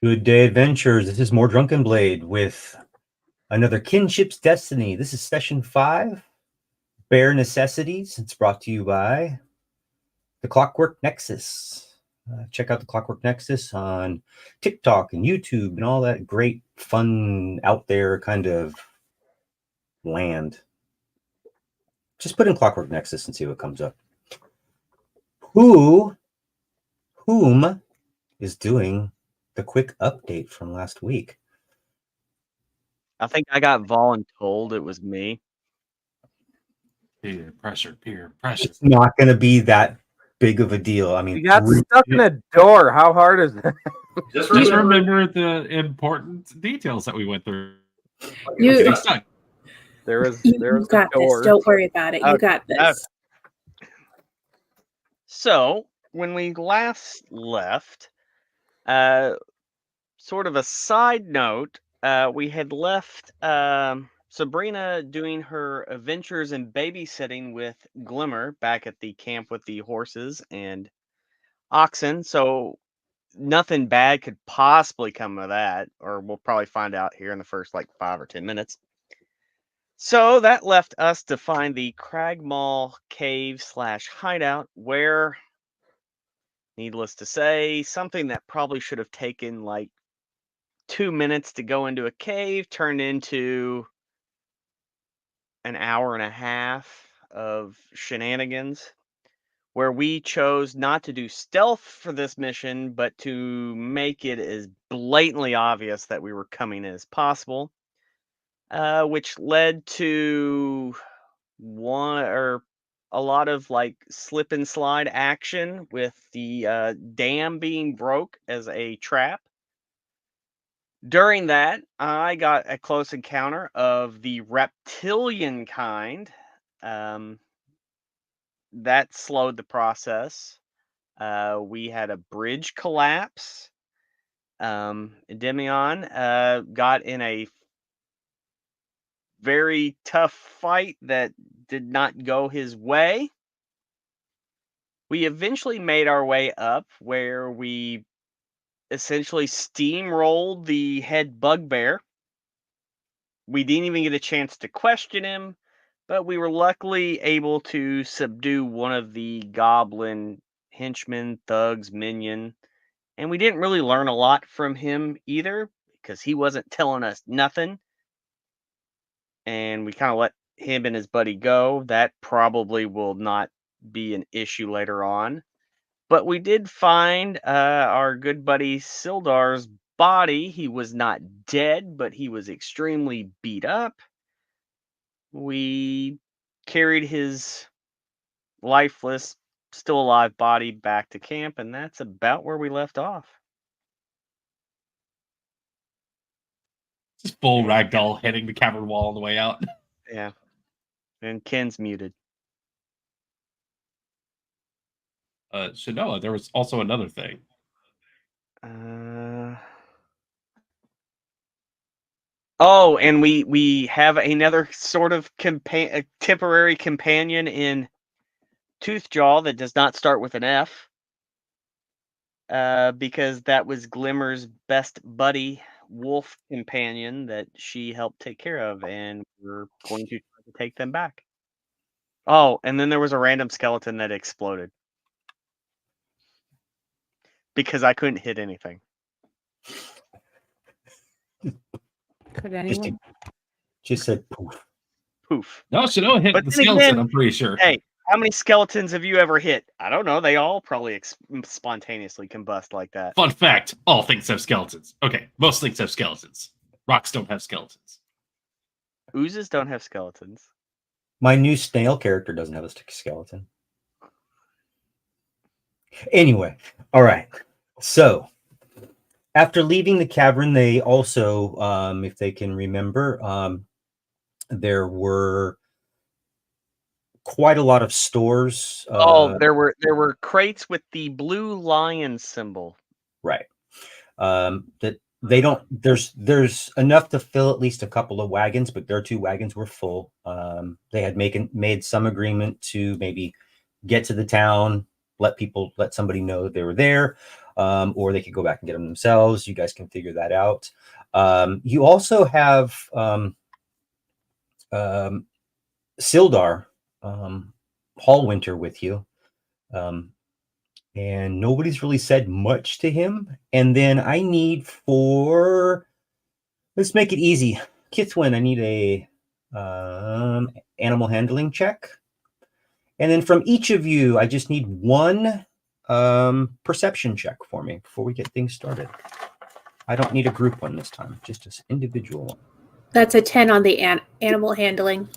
Good day, adventurers. This is more Drunken Blade with another Kinship's Destiny. This is session 5, Bare Necessities. It's brought to you by the Clockwork Nexus. Check out the Clockwork Nexus on TikTok and YouTube and all that great, fun, out there kind of land. Just put in Clockwork Nexus and see what comes up. Whom is doing the quick update from last week? I think I got voluntold it was me. Peer pressure. It's not going to be that big of a deal. I mean, you got stuck in a door. How hard is that? Just remember the important details that we went through. You got this. Don't worry about it. You got this. So when we last left, sort of a side note, we had left Sabrina doing her adventures and babysitting with Glimmer back at the camp with the horses and oxen. So nothing bad could possibly come of that, or we'll probably find out here in the first 5 or 10 minutes. So that left us to find the Cragmaw cave / hideout, where, needless to say, something that probably should have taken 2 minutes to go into a cave turned into an hour and a half of shenanigans, where we chose not to do stealth for this mission, but to make it as blatantly obvious that we were coming as possible, which led to a lot of slip and slide action with the dam being broke as a trap. During that, I got a close encounter of the reptilian kind. That slowed the process. We had a bridge collapse. Endymion got in a very tough fight that did not go his way. We eventually made our way up, where we essentially steamrolled the head bugbear. We didn't even get a chance to question him, but we were luckily able to subdue one of the goblin henchmen, thugs, minion, and we didn't really learn a lot from him either, because he wasn't telling us nothing, and we kind of let him and his buddy go. That probably will not be an issue later on. But we did find our good buddy Sildar's body. He was not dead, but he was extremely beat up. We carried his lifeless, still alive body back to camp, and that's about where we left off. Just full ragdoll hitting the cavern wall on the way out. Yeah. And Ken's muted. Shanoa, there was also another thing. Oh, and we have another sort of temporary companion in Toothjaw that does not start with an F. Because that was Glimmer's best buddy, wolf companion, that she helped take care of, and we're going to try to take them back. Oh, and then there was a random skeleton that exploded. Because I couldn't hit anything. Could anyone? Just said poof. Poof. No, Shanoa hit the skeleton, again, I'm pretty sure. Hey, how many skeletons have you ever hit? I don't know. They all probably spontaneously combust like that. Fun fact, all things have skeletons. Okay, most things have skeletons. Rocks don't have skeletons. Oozes don't have skeletons. My new snail character doesn't have a skeleton. Anyway, all right. So, after leaving the cavern, they also, if they can remember, there were quite a lot of stores. There were crates with the blue lion symbol. Right. That they don't. There's enough to fill at least a couple of wagons, but their 2 wagons were full. They had made some agreement to maybe get to the town, let somebody know that they were there. or they could go back and get them themselves. You guys can figure that out. You also have Sildar Hallwinter with you. And nobody's really said much to him. And then I need let's make it easy. Kithwin, I need a animal handling check. And then from each of you, I just need one perception check for me before we get things started. I don't need a group one this time, just an individual one. That's a 10 on the animal handling.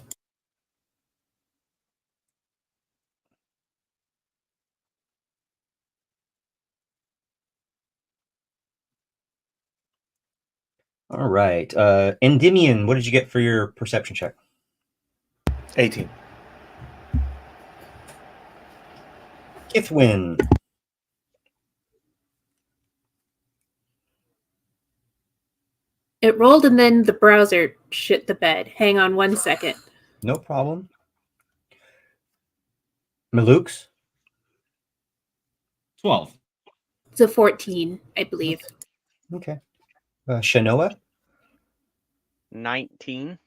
All right. Endymion, what did you get for your perception check? 18. Kithwin. It rolled and then the browser shit the bed. Hang on 1 second. No problem. Malukes. 12. It's a 14, I believe. Okay. Shanoa. 19.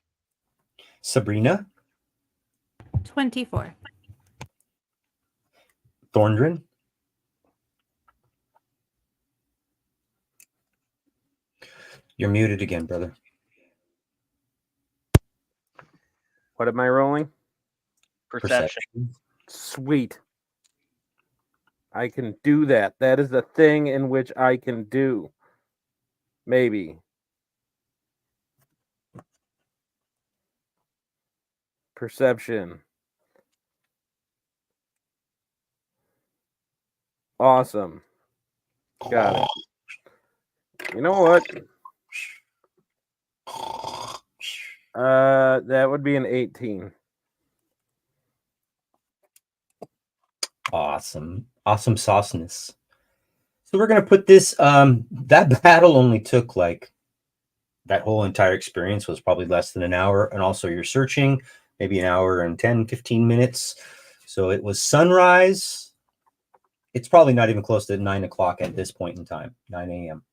Sabrina. 24. Thorndrin. You're muted again, brother. What am I rolling? Perception. Sweet. I can do that. That is the thing in which I can do. Maybe. Perception. Awesome. Got it. You know what? That would be an 18. Awesome sauceness. So we're gonna put this. That battle only took like that whole entire experience was probably less than an hour, and also you're searching maybe an hour and 10-15 minutes. So it was sunrise. It's probably not even close to 9 o'clock at this point in time. 9 a.m.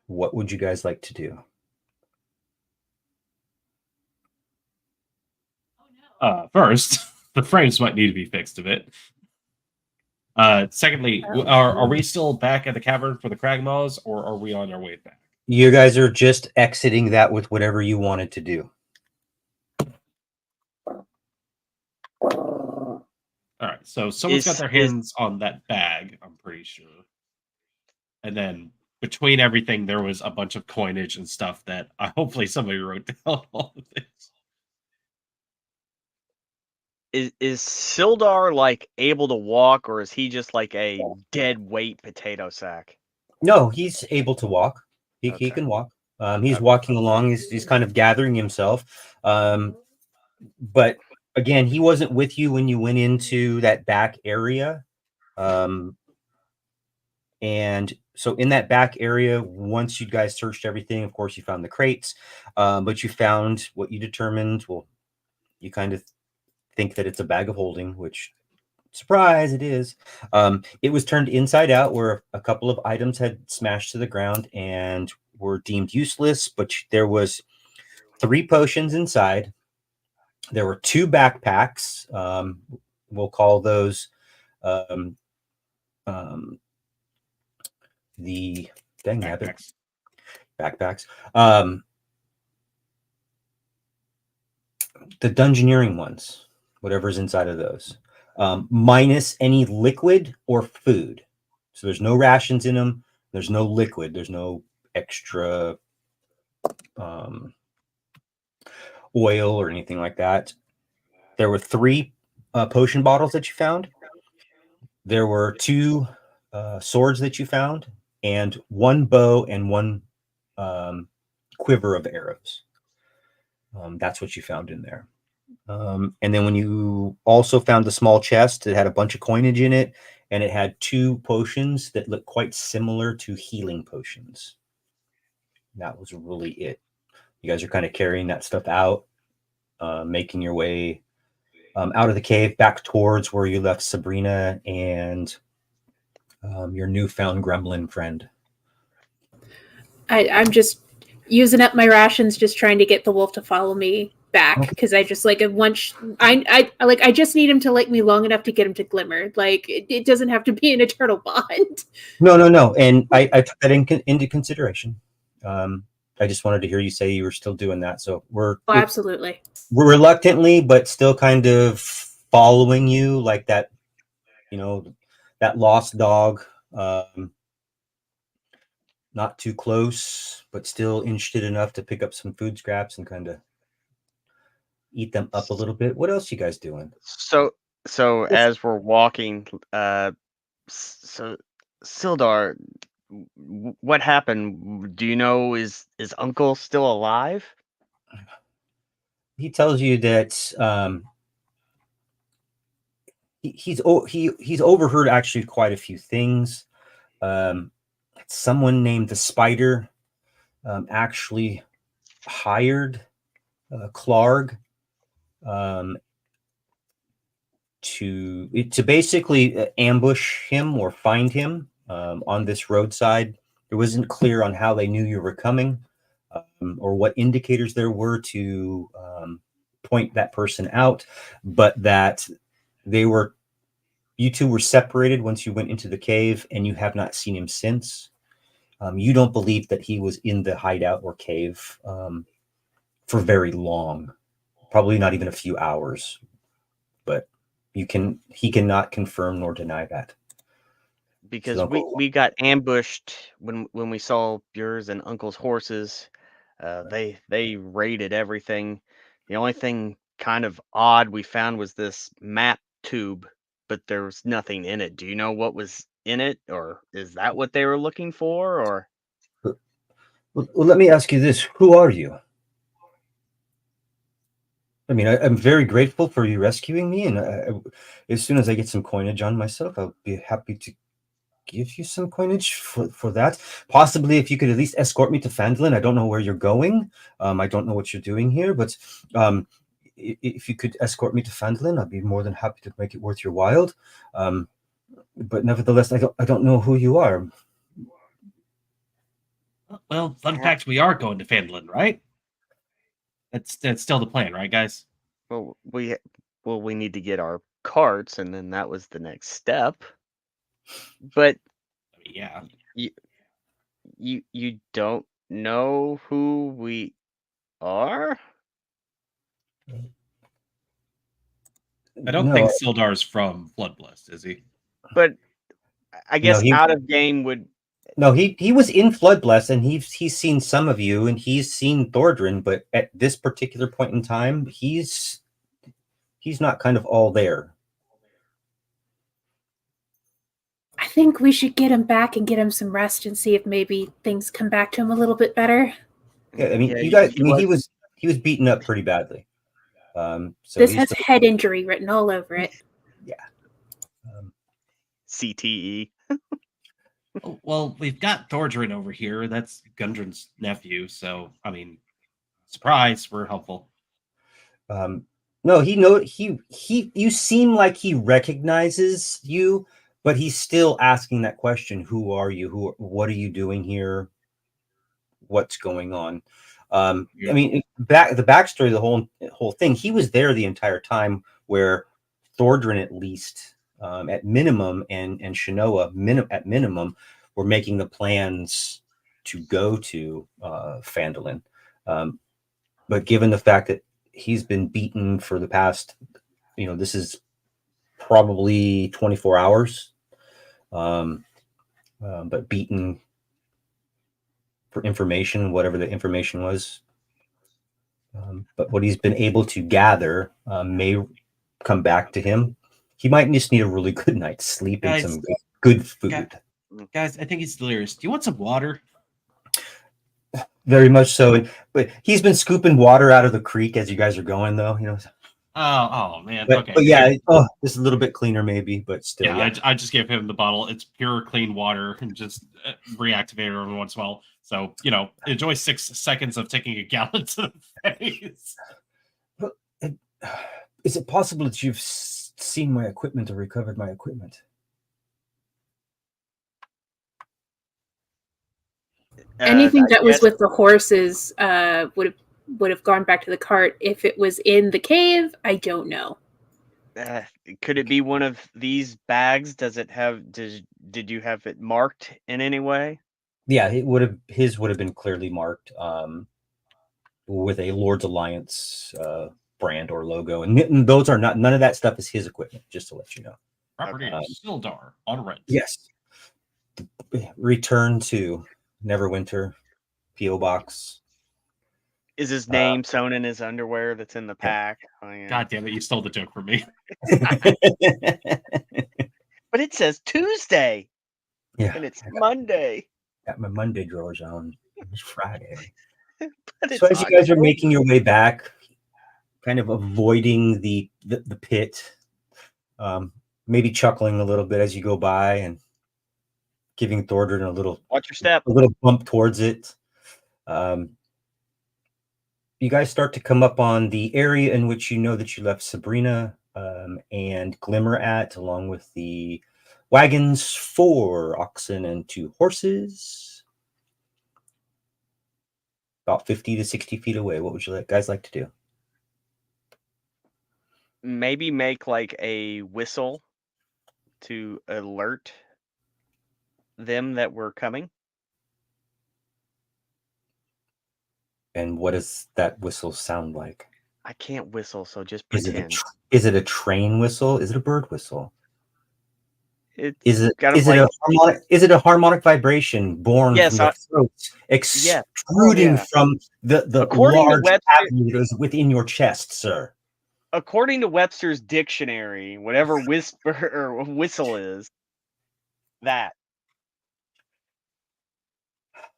What would you guys like to do? First, the frames might need to be fixed a bit. Secondly, are we still back at the cavern for the Cragmaws, or are we on our way back? You guys are just exiting that with whatever you wanted to do. All right, so someone's got their hands on that bag, I'm pretty sure. And then between everything, there was a bunch of coinage and stuff that hopefully somebody wrote down all of this. Is Sildar like able to walk, or is he just like a dead weight potato sack? No, he's able to walk. He Okay. can walk. He's walking along. He's kind of gathering himself. But again, he wasn't with you when you went into that back area. And so in that back area, once you guys searched everything, of course, you found the crates, but you found what you determined. Well, you kind of think that it's a bag of holding, which, surprise, it is. It was turned inside out where a couple of items had smashed to the ground and were deemed useless, but there was 3 potions inside. There were 2 backpacks. We'll call those the dang backpacks. The dungeoneering ones, whatever's inside of those, minus any liquid or food. So there's no rations in them. There's no liquid. There's no extra oil or anything like that. There were 3 potion bottles that you found. There were 2 swords that you found, and 1 bow and 1 quiver of arrows. That's what you found in there. And then when you also found the small chest, it had a bunch of coinage in it, and it had 2 potions that looked quite similar to healing potions. That was really it. You guys are kind of carrying that stuff out. making your way out of the cave back towards where you left Sabrina and your newfound gremlin friend. I'm just using up my rations, just trying to get the wolf to follow me back, Okay. because I just like once I just need him to like me long enough to get him to Glimmer. Like it doesn't have to be an eternal bond. No, and I took that into consideration. I just wanted to hear you say you were still doing that, so we're Absolutely. we're reluctantly, but still kind of following you, like that, that lost dog. Not too close, but still interested enough to pick up some food scraps and kind of eat them up a little bit. What else you guys doing? So as we're walking, so Sildar, what happened? Do you know, is Uncle still alive? He tells you that he's overheard actually quite a few things. Someone named the Spider actually hired Clark to basically ambush him or find him on this roadside. It wasn't clear on how they knew you were coming or what indicators there were to point that person out, but that you two were separated once you went into the cave, and you have not seen him since. You don't believe that he was in the hideout or cave for very long, probably not even a few hours, but he cannot confirm nor deny that. Because So we got ambushed when we saw yours and Uncle's horses. They raided everything. The only thing kind of odd we found was this map tube, but there was nothing in it. Do you know what was in it, or is that what they were looking for? Or well, let me ask you this: who are you? I mean, I'm very grateful for you rescuing me, and as soon as I get some coinage on myself, I'll be happy to give you some coinage for that. Possibly, if you could at least escort me to Fandolin. I don't know where you're going. I don't know what you're doing here, but if you could escort me to Fandolin, I'd be more than happy to make it worth your while. But nevertheless, I don't know who you are. Well, fun fact: we are going to Fandolin, right? That's still the plan, right, guys? well, we need to get our carts, and then that was the next step. But I mean, yeah. you don't know who we are? I don't think Sildar's from Floodblessed, is he? But I guess out of game would. No, he was in Floodblessed, and he's seen some of you, and he's seen Thordrin, but at this particular point in time, he's not kind of all there. I think we should get him back and get him some rest and see if maybe things come back to him a little bit better. Yeah, I mean, you guys. I mean, he was beaten up pretty badly. So this has head injury written all over it. Yeah. CTE. Well, we've got Thordrin over here. That's Gundren's nephew. So, I mean, surprise, we're helpful. No, you seem like he recognizes you, but he's still asking that question: who are you? What are you doing here? What's going on? I mean, the backstory of the whole thing. He was there the entire time, where Thordrin, at least at minimum, and Shanoa at minimum, were making the plans to go to Fandolin. But given the fact that he's been beaten for the past, this is probably 24 hours, but beaten for information, whatever the information was. But what he's been able to gather may come back to him. He might just need a really good night's sleep and some good food. Guys, I think he's delirious. Do you want some water? Very much so. But he's been scooping water out of the creek as you guys are going, though. Oh man. But, okay. But yeah, this is a little bit cleaner, maybe, but still. Yeah, I just gave him the bottle. It's pure, clean water, and just reactivate it every once in a while. So enjoy 6 seconds of taking a gallon to the face. Is it possible that you've seen my equipment or recovered my equipment? Anything I that was guess, with the horses would have gone back to the cart. If it was in the cave, I don't know. uh, could it be one of these bags? Does it have? Did you have it marked in any way? Yeah, his would have been clearly marked with a Lord's Alliance brand or logo, and those are not, none of that stuff is his equipment. Just to let you know. Property of Sildar on rent. Yes. Return to Neverwinter, P.O. Box. Is his name sewn in his underwear that's in the pack? Oh, yeah. God damn it, you stole the joke from me. But it says Tuesday, Yeah, and it's Monday. got my Monday drawers on. It's Friday. But it's So as you guys are October. making your way back, kind of avoiding the pit, maybe chuckling a little bit as you go by and giving Thordrin Watch your step. a little bump towards it. You guys start to come up on the area in which you know that you left Sabrina and Glimmer at, along with the wagons, 4 oxen and 2 horses. About 50 to 60 feet away. What would you guys like to do? Maybe make like a whistle to alert them that we're coming. And what does that whistle sound like? I can't whistle, so just Is pretend. it a train whistle? Is it a bird whistle? It's Is it kind of is it a harmonic? Is it a harmonic vibration born Yes, from the throat, extruding yeah. from the According to large Webster- cavity that is within your chest, sir? according to Webster's dictionary, whatever whisper or whistle is, that.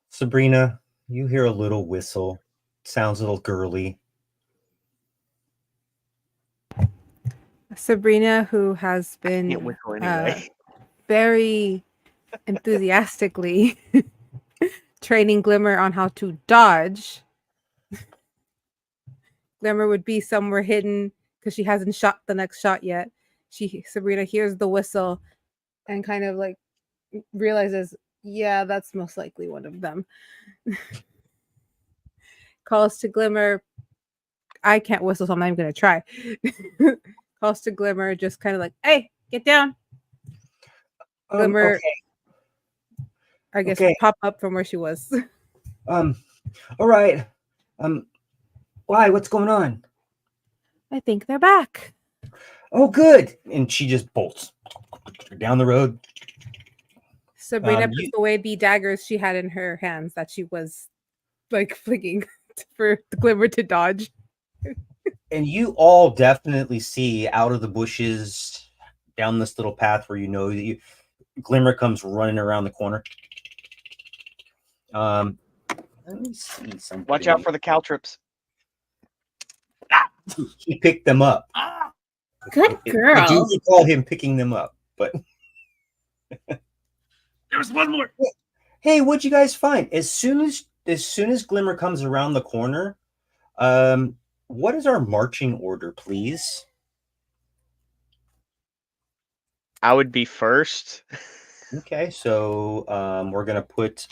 Sabrina, you hear a little whistle. Sounds a little girly. Sabrina, who has Can't been whistle anyway. very enthusiastically training Glimmer on how to dodge. Glimmer would be somewhere hidden because she hasn't shot the next shot yet. Sabrina hears the whistle and kind of like realizes, yeah, that's most likely one of them. Calls to Glimmer. I can't whistle, so I'm not even gonna try. Calls to Glimmer, just kind of like, hey, get down. Glimmer, Okay. I guess, Okay. pop up from where she was. All right. Why? What's going on? I think they're back. Oh, good. And she just bolts down the road. Sabrina puts away the daggers she had in her hands that she was like flinging for the Glimmer to dodge. And you all definitely see out of the bushes down this little path where you know that Glimmer comes running around the corner. Let me see something. Watch out for the caltrips. He picked them up. Good girl. I do recall him picking them up, but There's one more. hey, what'd you guys find? As soon as Glimmer comes around the corner, what is our marching order, please? I would be first. Okay, so we're gonna put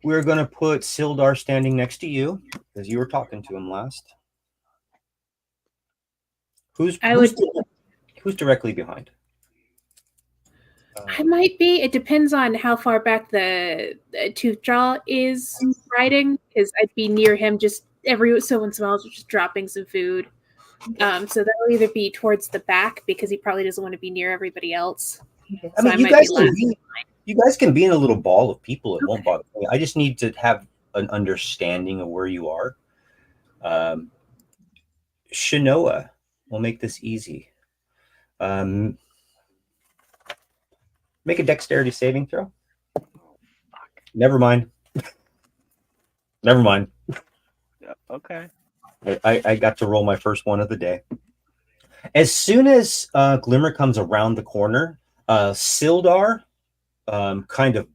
Sildar standing next to you because you were talking to him last. Who's directly behind? I might be. It depends on how far back the Toothjaw is riding, because I'd be near him just every so once in a while, just dropping some food. So that'll either be towards the back because he probably doesn't want to be near everybody else. I mean, you guys can be in a little ball of people. It won't bother me. I just need to have an understanding of where you are. Shinoa will make this easy. Make a dexterity saving throw. Never mind. Never mind. Okay. I got to roll my first one of the day. As soon as Glimmer comes around the corner, Sildar kind of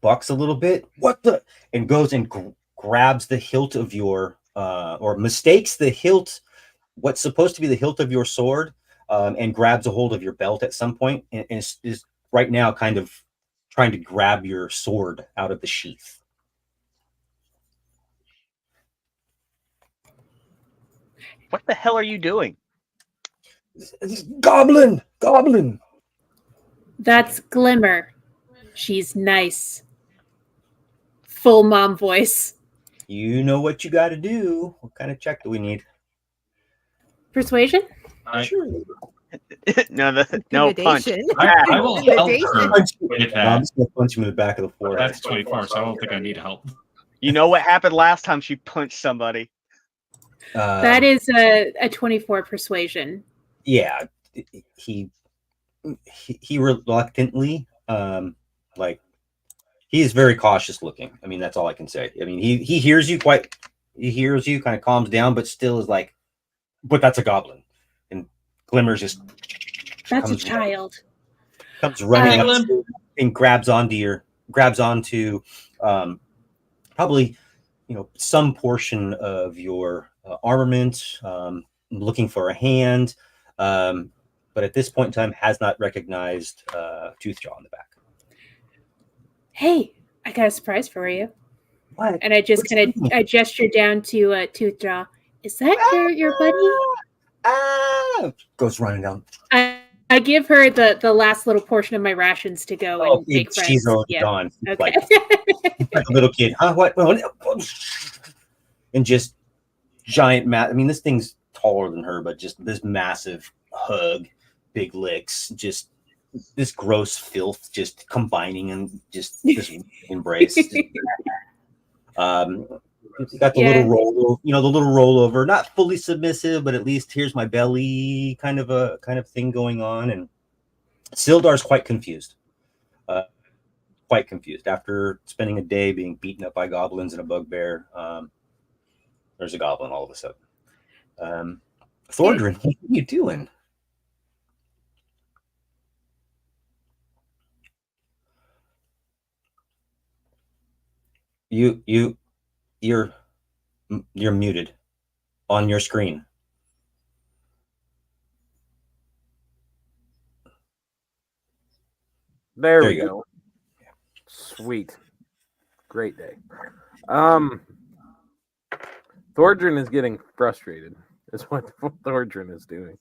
bucks a little bit. What the? And goes and grabs the hilt of your or mistakes the hilt what's supposed to be the hilt of your sword and grabs a hold of your belt at some point and is right now kind of trying to grab your sword out of the sheath. What the hell are you doing? Goblin! Goblin! That's Glimmer. She's nice. Full mom voice. You know what you got to do. What kind of check do we need? Persuasion? Sure. No, punch. Intimidation. I will help Intimidation. her with I'm that. just going to punch him in the back of the forehead. That's 24, so I don't think I need help. You know what happened last time she punched somebody? That is a 24 persuasion. Yeah, he reluctantly, like, he is very cautious looking. I mean, that's all I can say. I mean, he hears you kind of calms down, but still is like, but that's a goblin. And Glimmer's just That's a child. comes running up and grabs onto probably, some portion of your armament, looking for a hand, but at this point in time has not recognized Toothjaw on the back. Hey, I got a surprise for you. What? And I just I gesture down to Toothjaw. Is that your buddy? Goes running down. I give her the last little portion of my rations to go and make friends. She's already gone. Okay. Like a little kid. Huh? What? And just giant I mean, this thing's taller than her, but just this massive hug, big licks, just this gross filth just combining and just this embrace. Got the little roll, the little rollover, not fully submissive, but at least here's my belly kind of thing going on. And Sildar's quite confused. After spending a day being beaten up by goblins and a bugbear. There's a goblin all of a sudden. Thordrin, what are you doing? You're muted on your screen. There we go. Sweet. Great day. Thordrin is getting frustrated. Is what Thordrin is doing.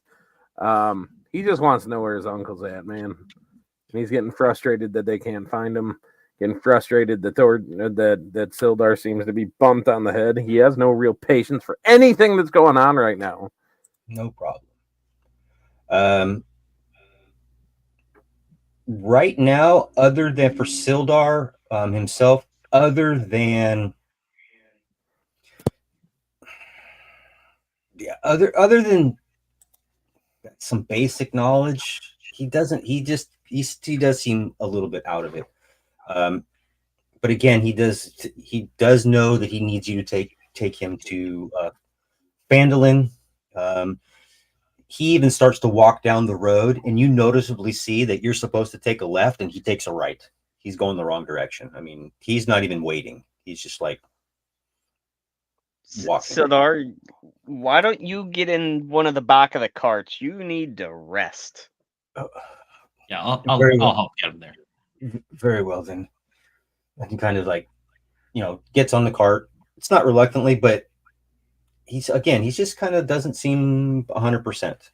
He just wants to know where his uncle's at, man. And he's getting frustrated that they can't find him. Getting frustrated that that Sildar seems to be bumped on the head. He has no real patience for anything that's going on right now. No problem. Right now, other than for Sildar himself, other than some basic knowledge, he does seem a little bit out of it. But again, he does know that he needs you to take him to Phandalin. He even starts to walk down the road, and you noticeably see that you're supposed to take a left, and he takes a right. He's going the wrong direction. I mean, he's not even waiting. He's just like walking. Sildar, why don't you get in one of the back of the carts? You need to rest. Yeah, I'll help get him there. Very well, then. And he kind of gets on the cart. It's not reluctantly, but he's just kind of doesn't seem 100%.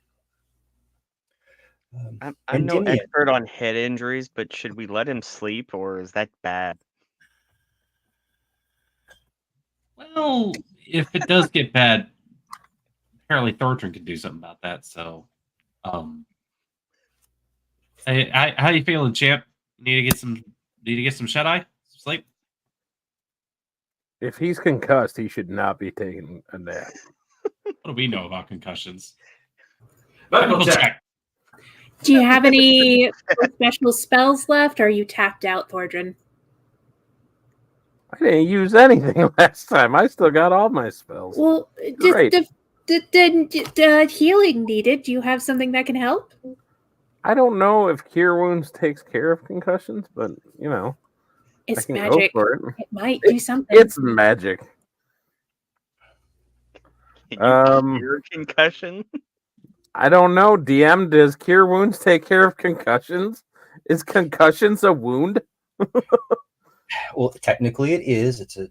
I'm no expert on head injuries, but should we let him sleep, or is that bad? Well, if it does get bad, apparently Thortrin can do something about that. So, how you feeling, champ? Need to get some shut eye sleep. If he's concussed, he should not be taking a nap. What do we know about concussions? Medical check. Do you have any special spells left? Or are you tapped out, Thordrin? I didn't use anything last time. I still got all my spells. Well, the healing needed. Do you have something that can help? I don't know if Cure Wounds takes care of concussions, but It's I can magic. go for it. It might do something. It's magic. Can you cure concussion? I don't know. DM, does cure wounds take care of concussions? Is concussions a wound? Well, technically it is. It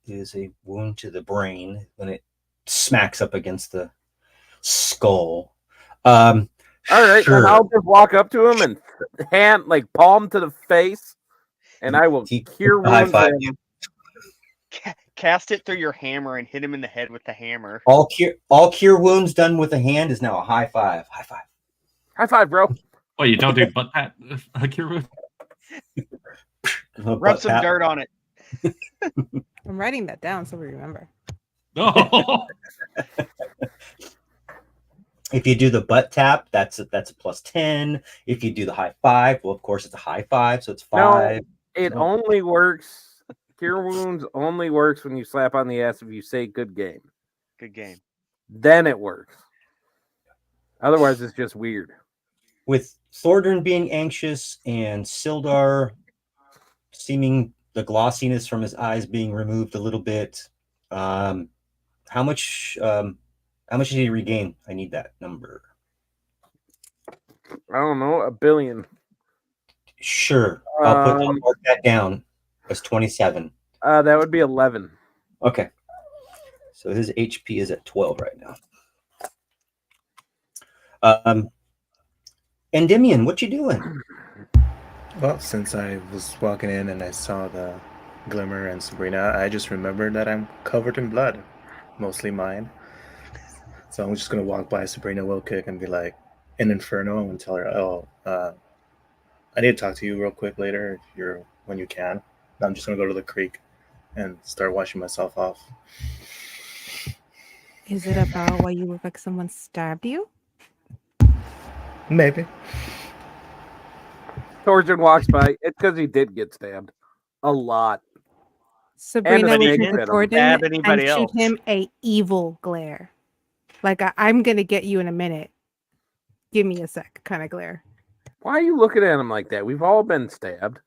is a wound to the brain when it smacks up against the skull. All right, sure. then I'll just walk up to him and palm to the face, and I will cure High wounds. five. Cast it through your hammer and hit him in the head with the hammer. All cure wounds done with a hand is now a high five. High five. High five, bro. Oh, you don't do butt pat cure wound? Rub some dirt on it. I'm writing that down so we remember. No. If you do the butt tap, that's a +10. If you do the high five, well, of course, it's a high five, so it's 5. No, it only works. Cure wounds only works when you slap on the ass if you say "good game." Good game. Then it works. Otherwise, it's just weird. With Thordern being anxious and Sildar seeming the glossiness from his eyes being removed a little bit, how much did he regain? I need that number. I don't know, 1 billion. Sure, I'll mark that down as 27. That would be 11. Okay, so his HP is at 12 right now. Endymion, what you doing? Well, since I was walking in and I saw the Glimmer and Sabrina, I just remembered that I'm covered in blood, mostly mine. So I'm just gonna walk by Sabrina real quick and be like, "In Inferno," and tell her, "Oh, I need to talk to you real quick later, when you can." I'm just gonna go to the creek and start washing myself off. Is it about why you look like someone stabbed you? Maybe. Thorjan walks by. It's because he did get stabbed. A lot. Sabrina And will a turn snake to bit him. Gordon Stab and anybody shoot else. him a evil glare. Like I'm gonna get you in a minute. Give me a sec, kind of glare. Why are you looking at him like that? We've all been stabbed.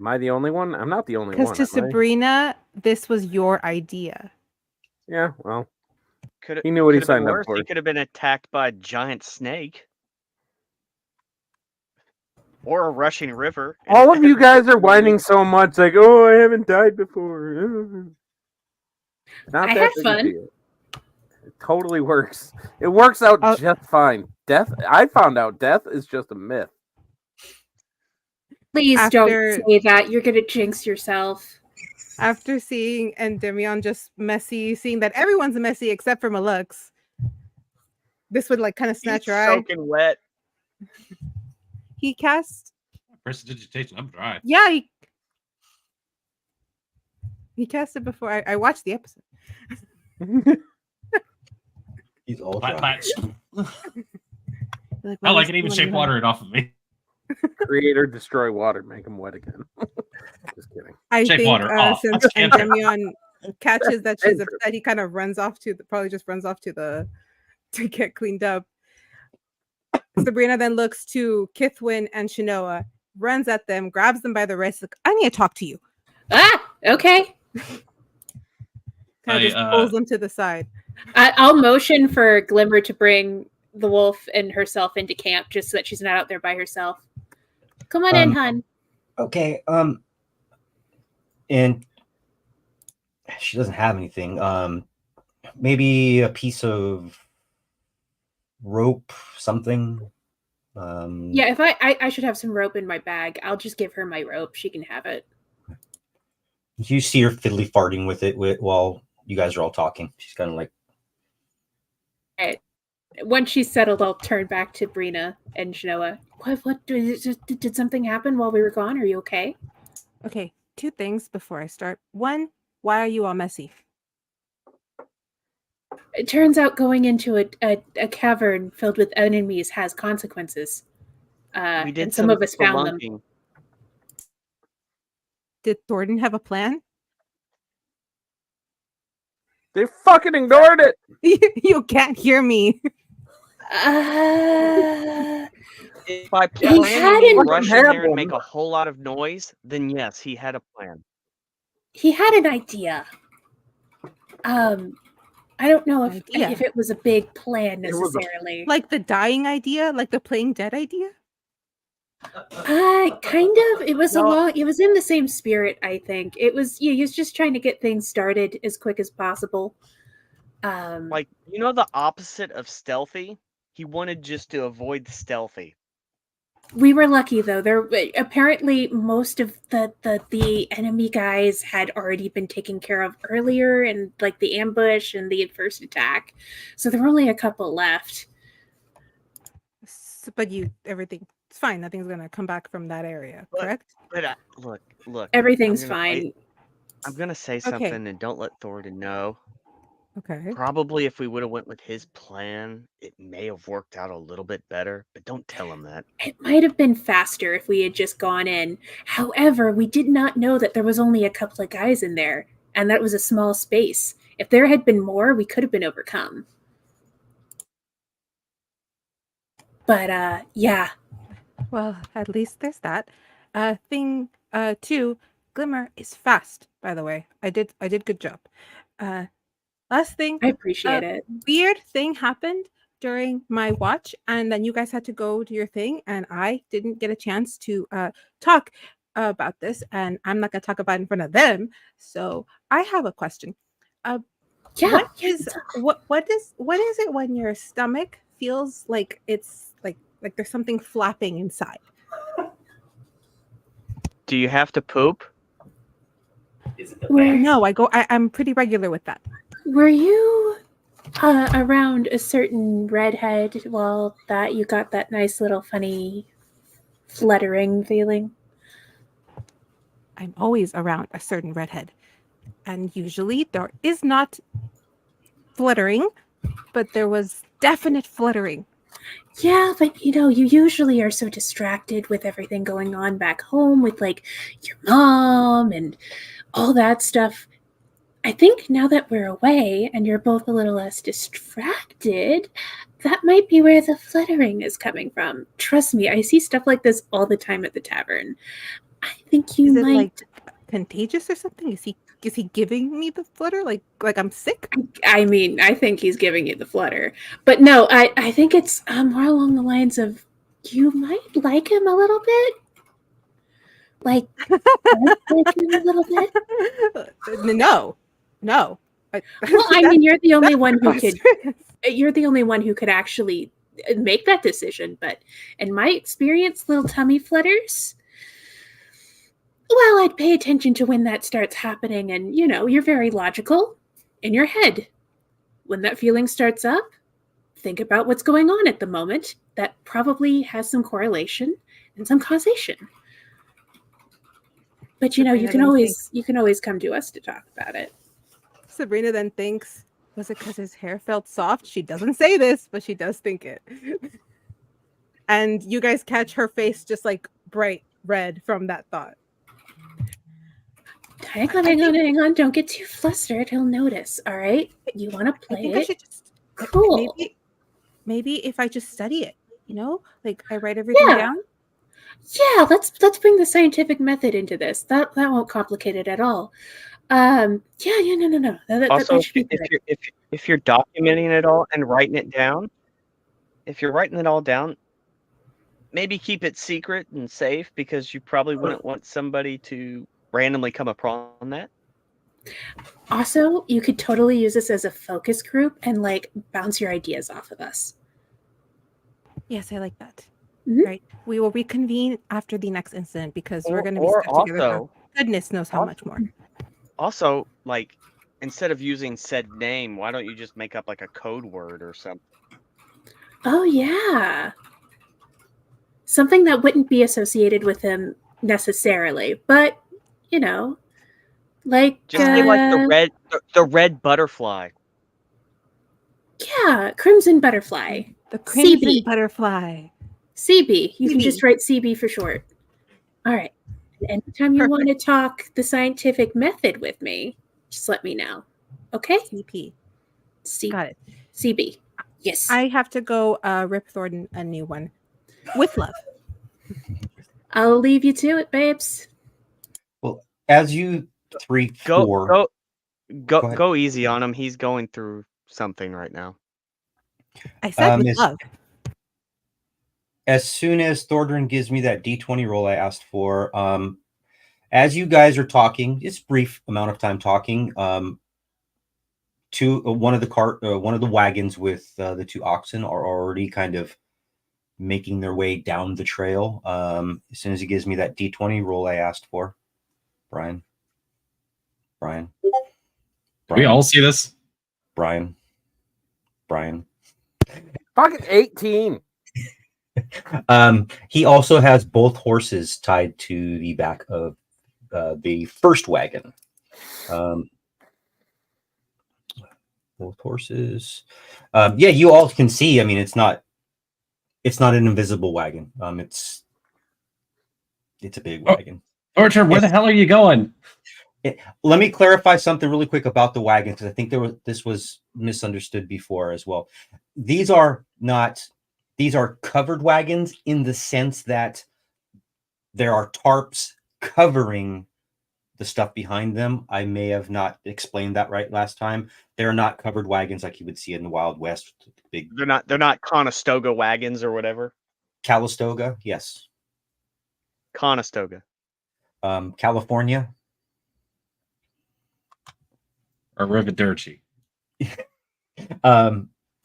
Am I the only one? I'm not the only one. Because to am I? Sabrina, this was your idea. Yeah, well, Could he knew what he signed up for. He could have been attacked by a giant snake. Or a rushing river. All of you guys are whining so much, like, "Oh, I haven't died before." Not I that had big a fun. deal. It totally works. It works out just fine. Death. I found out death is just a myth. Please don't say that. You're gonna jinx yourself. After seeing Endymion just messy, seeing that everyone's messy except for Malux, this would like kind of snatch your eye. Soaking wet. He cast. Prestidigitation. I'm dry. Yeah, he cast it before I watched the episode. He's all Flat, dry. Like, Hell, what I is can even going shake on? water it off of me. Create or destroy water, make them wet again. Just kidding. I Shake think water off. since That's cancer. Endymion catches that she's Cancer. upset, he kind of runs off to get cleaned up. Sabrina then looks to Kithwin and Shinoa, runs at them, grabs them by the wrist, like, "I need to talk to you." Ah, okay. Kind of just pulls them to the side. I'll motion for Glimmer to bring the wolf and herself into camp just so that she's not out there by herself. Come on in, hun. Okay, and she doesn't have anything. Maybe a piece of rope, something. Yeah, if I should have some rope in my bag. I'll just give her my rope. She can have it. You see her fiddly farting with it while you guys are all talking. She's kind of like. Right. Once she's settled, I'll turn back to Brina and Shinoa. What did something happen while we were gone? Are you okay? Okay, 2 things before I start. 1, why are you all messy? It turns out going into a cavern filled with enemies has consequences. We did and some of us found them. spelunking. Did Thornton have a plan? They fucking ignored it. You can't hear me. If by He planning had you an- rush in there and make a whole lot of noise, then yes, he had a plan. He had an idea. I don't know Idea. if it was a big plan It was a- necessarily. Like the dying idea, like the playing dead idea. Kind of. It was it was in the same spirit, I think. It was he was just trying to get things started as quick as possible. Like, the opposite of stealthy? He wanted just to avoid stealthy. We were lucky though. There apparently most of the enemy guys had already been taken care of earlier, and like the ambush and the first attack. So there were only a couple left. But everything's fine. Nothing's gonna come back from that area, correct? But look. Everything's I'm gonna- fine. I'm gonna say Okay. something, and don't let Thornton know. Okay. Probably if we would have went with his plan, it may have worked out a little bit better. But don't tell him that. It might have been faster if we had just gone in. However, we did not know that there was only a couple of guys in there, and that was a small space. If there had been more, we could have been overcome. But yeah. Well, at least there's that. Thing 2, Glimmer is fast, by the way. I did good job. Last thing, I appreciate it. weird thing happened during my watch, and then you guys had to go do your thing, and I didn't get a chance to talk about this, and I'm not gonna talk about it in front of them. So I have a question. Yeah. What is it when your stomach feels like it's like there's something flapping inside? Do you have to poop? No, I'm pretty regular with that. Were you around a certain redhead while that you got that nice little funny fluttering feeling? I'm always around a certain redhead, and usually there is not fluttering, but there was definite fluttering. Yeah, but you usually are so distracted with everything going on back home with like your mom and all that stuff. I think now that we're away and you're both a little less distracted, that might be where the fluttering is coming from. Trust me, I see stuff like this all the time at the tavern. I think you Is it might. like contagious or something? Is he giving me the flutter? Like I'm sick? I mean, I think he's giving you the flutter, but no, I think it's more along the lines of you might like him a little bit. Like him a little bit. No. Well, I mean, you're the only one who could. You're the only one who could actually make that decision. But in my experience, little tummy flutters. Well, I'd pay attention to when that starts happening, and you're very logical in your head. When that feeling starts up, think about what's going on at the moment. That probably has some correlation and some causation. But you can always come to us to talk about it. Sabrina then thinks, was it because his hair felt soft? She doesn't say this, but she does think it. And you guys catch her face just like bright red from that thought. Hang on. Don't get too flustered. He'll notice, all right? You want to play I think it? I should just... Cool. Maybe if I just study it, like I write everything down. Yeah, let's bring the scientific method into this. That won't complicate it at all. No. Also, that should be good. if you're documenting it all and writing it down, if you're writing it all down, maybe keep it secret and safe, because you probably wouldn't want somebody to randomly come upon that. Also, you could totally use this as a focus group and like bounce your ideas off of us. Yes, I like that. Mhm. Right. We will reconvene after the next incident because we're going to be stuck together. Also, goodness knows how much more. Also, like, instead of using said name, why don't you just make up like a code word or something? Oh yeah, something that wouldn't be associated with him necessarily, but like Just say like the red butterfly. Yeah, Crimson Butterfly. The Crimson CB. Butterfly. CB. You can CB. just write CB for short. All right. Anytime you want to talk the scientific method with me, just let me know. Okay? CP. C. Got it. CB. Yes. I have to go rip Thornton a new one. With love. I'll leave you to it, babes. Well, as you three, four. Go easy on him. He's going through something right now. I said with Miss- love. As soon as Thordrin gives me that D20 roll I asked for, as you guys are talking, it's brief amount of time talking. One of the wagons with the 2 oxen are already kind of making their way down the trail. As soon as he gives me that D20 roll I asked for, Brian. We all see this. Brian. Fucking 18. He also has both horses tied to the back of the first wagon. Both horses. Yeah, you all can see. I mean, it's not an invisible wagon. It's a big wagon. Orchard, where the hell are you going? Let me clarify something really quick about the wagon, because I think this was misunderstood before as well. These are covered wagons in the sense that there are tarps covering the stuff behind them. I may have not explained that right last time. They're not covered wagons like you would see in the Wild West. Big. They're not Conestoga wagons or whatever. Calistoga, yes. Conestoga. California. Or Rivaderci.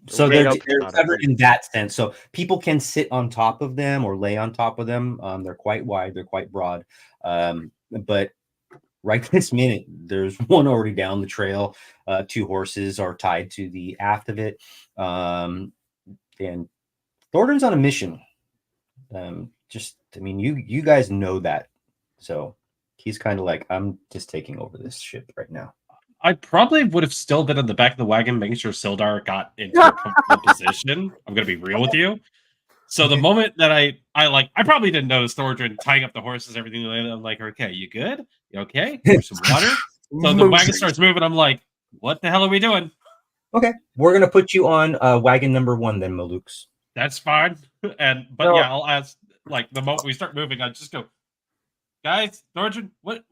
So Ray they're Oak is not covered a- in that sense. So people can sit on top of them or lay on top of them. They're quite wide. They're quite broad. But right this minute, there's one already down the trail. 2 horses are tied to the aft of it. And Thornton's on a mission. You guys know that. So he's kind of like, I'm just taking over this ship right now. I probably would have still been in the back of the wagon making sure Sildar got into a comfortable position. I'm going to be real with you. So the moment that I probably didn't notice Thordrin tying up the horses, everything. I'm like, okay, you good? You okay? Here's some water. So the wagon starts moving. I'm like, what the hell are we doing? Okay, we're going to put you on wagon number 1 then, Malukes. That's fine. I'll ask, like, the moment we start moving, I just go, guys, Thordrin, what?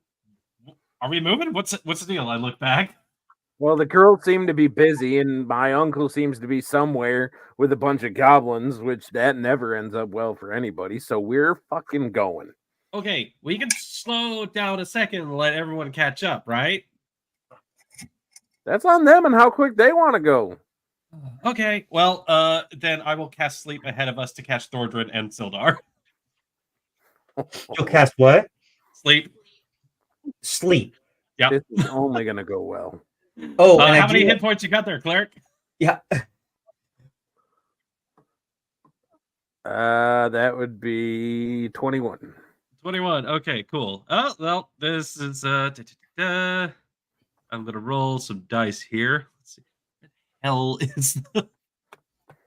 Are we moving? What's the deal? I look back. Well, the girls seem to be busy, and my uncle seems to be somewhere with a bunch of goblins, which that never ends up well for anybody. So we're fucking going. Okay, we can slow down a second and let everyone catch up, right? That's on them and how quick they want to go. Okay, well, then I will cast Sleep ahead of us to catch Thordrin and Sildar. You'll cast what? Sleep. Yeah. This is only going to go well. Oh, and how many hit points you got there, Cleric? Yeah. That would be 21. 21. Okay, cool. Oh, well, this is I'm gonna roll some dice here. Let's see. What the hell is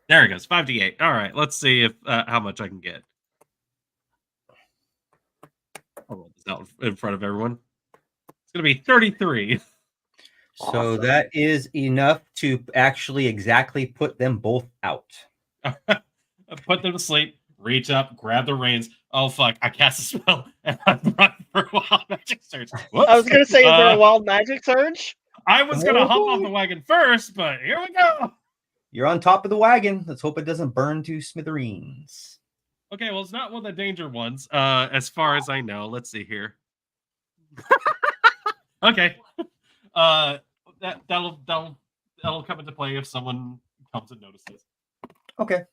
there it goes. 5d8. All right, let's see if how much I can get. I'll roll this out in front of everyone. It's gonna be 33. So Awesome. that is enough to actually exactly put them both out. Put them to sleep, reach up, grab the reins. Oh, fuck, I cast a spell, and I run for a wild magic surge. Whoops. I was going to say, is there a wild magic surge? I was going to hop off the wagon first, but here we go. You're on top of the wagon. Let's hope it doesn't burn to smithereens. Okay, well, it's not one of the danger ones, as far as I know. Let's see here. Okay. That'll come into play if someone comes and notices. Okay.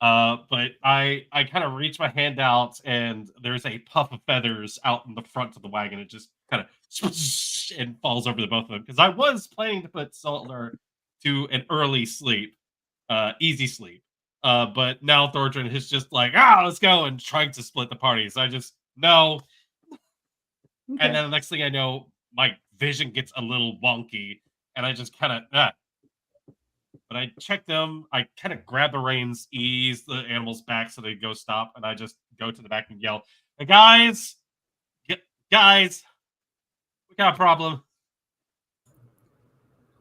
But I kind of reach my hand out, and there's a puff of feathers out in the front of the wagon. It just kind of and falls over the both of them, because I was planning to put Saltner to an early sleep, easy sleep. But now Thordrin is just like, let's go, and trying to split the party. So I just no. Okay. And then the next thing I know, my vision gets a little wonky, and I just kind of But I check them. I kind of grab the reins, ease the animals back so they go stop, and I just go to the back and yell, "Hey, guys, we got a problem."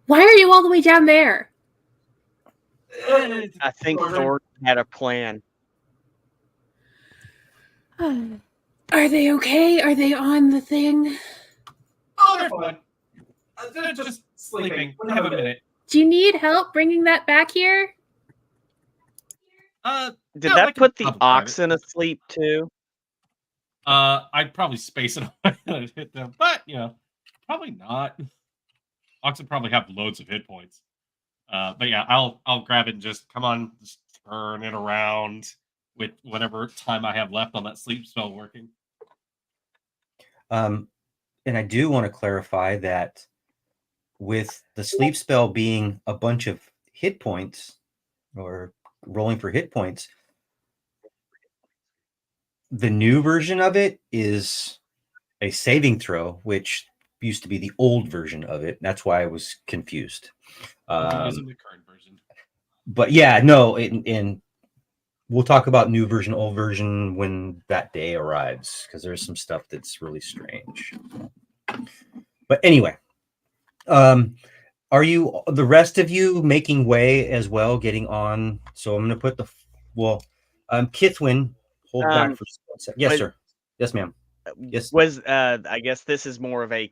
Why are you all the way down there? I think Thor had a plan. Are they okay? Are they on the thing? Oh, they're fine. They're just sleeping. Have a minute. Do you need help bringing that back here? Did no, I that can put the probably grab it. oxen asleep too? I'd probably space it on and hit them, but probably not. Oxen probably have loads of hit points. But yeah, I'll grab it and just come on, just turn it around with whatever time I have left on that sleep spell working. And I do want to clarify that with the sleep spell being a bunch of hit points or rolling for hit points, the new version of it is a saving throw, which used to be the old version of it. That's why I was confused. Using the current version. But yeah, no, and we'll talk about new version, old version when that day arrives, because there's some stuff that's really strange. But anyway, are you, the rest of you, making way as well, getting on? So I'm going to put Kithwin, hold back for 1 second. Yes, sir. Yes, ma'am. Yes. I guess this is more of a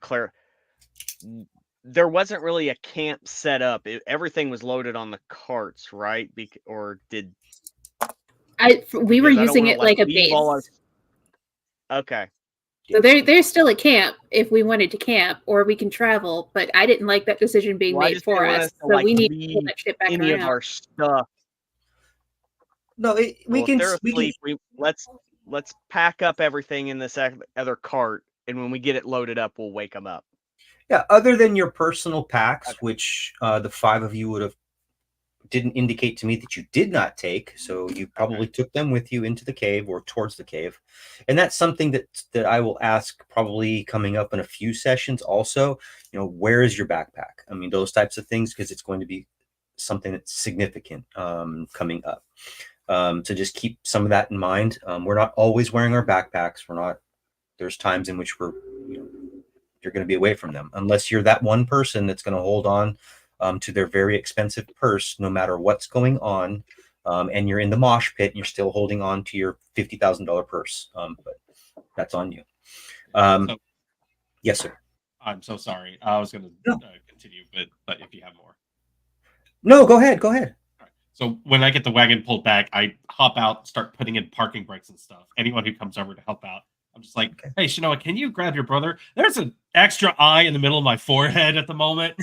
there wasn't really a camp set up. Everything was loaded on the carts, right? Or did we were using it like a base. Okay. So there's still a camp if we wanted to camp, or we can travel. But I didn't like that decision being made for us. So we need to pull that shit back any around. of our stuff. No, we can. If they're asleep, let's pack up everything in this other cart, and when we get it loaded up, we'll wake them up. Yeah, other than your personal packs, which the 5 of you didn't indicate to me that you did not take, so you probably took them with you into the cave or towards the cave, and that's something that I will ask probably coming up in a few sessions. Also, where is your backpack? I mean, those types of things, because it's going to be something that's significant coming up. So just keep some of that in mind. We're not always wearing our backpacks. There's times in which you're going to be away from them, unless you're that one person that's going to hold on to their very expensive purse, no matter what's going on. And you're in the mosh pit and you're still holding on to your $50,000 purse. But that's on you. Yes, sir. I'm so sorry. I was going to continue, but if you have more. No, go ahead. Go ahead. So when I get the wagon pulled back, I hop out, start putting in parking brakes and stuff. Anyone who comes over to help out, I'm just like, hey, Shinoa, can you grab your brother? There's an extra eye in the middle of my forehead at the moment.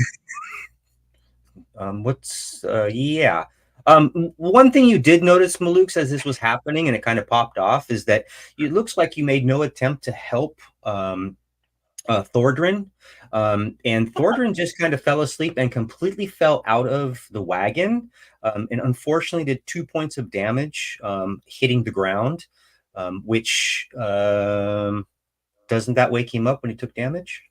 Yeah. One thing you did notice, Maluk, as this was happening and it kind of popped off, is that it looks like you made no attempt to help Thordrin. And Thordrin just kind of fell asleep and completely fell out of the wagon. And unfortunately did 2 points of damage hitting the ground, which doesn't that wake him up when he took damage?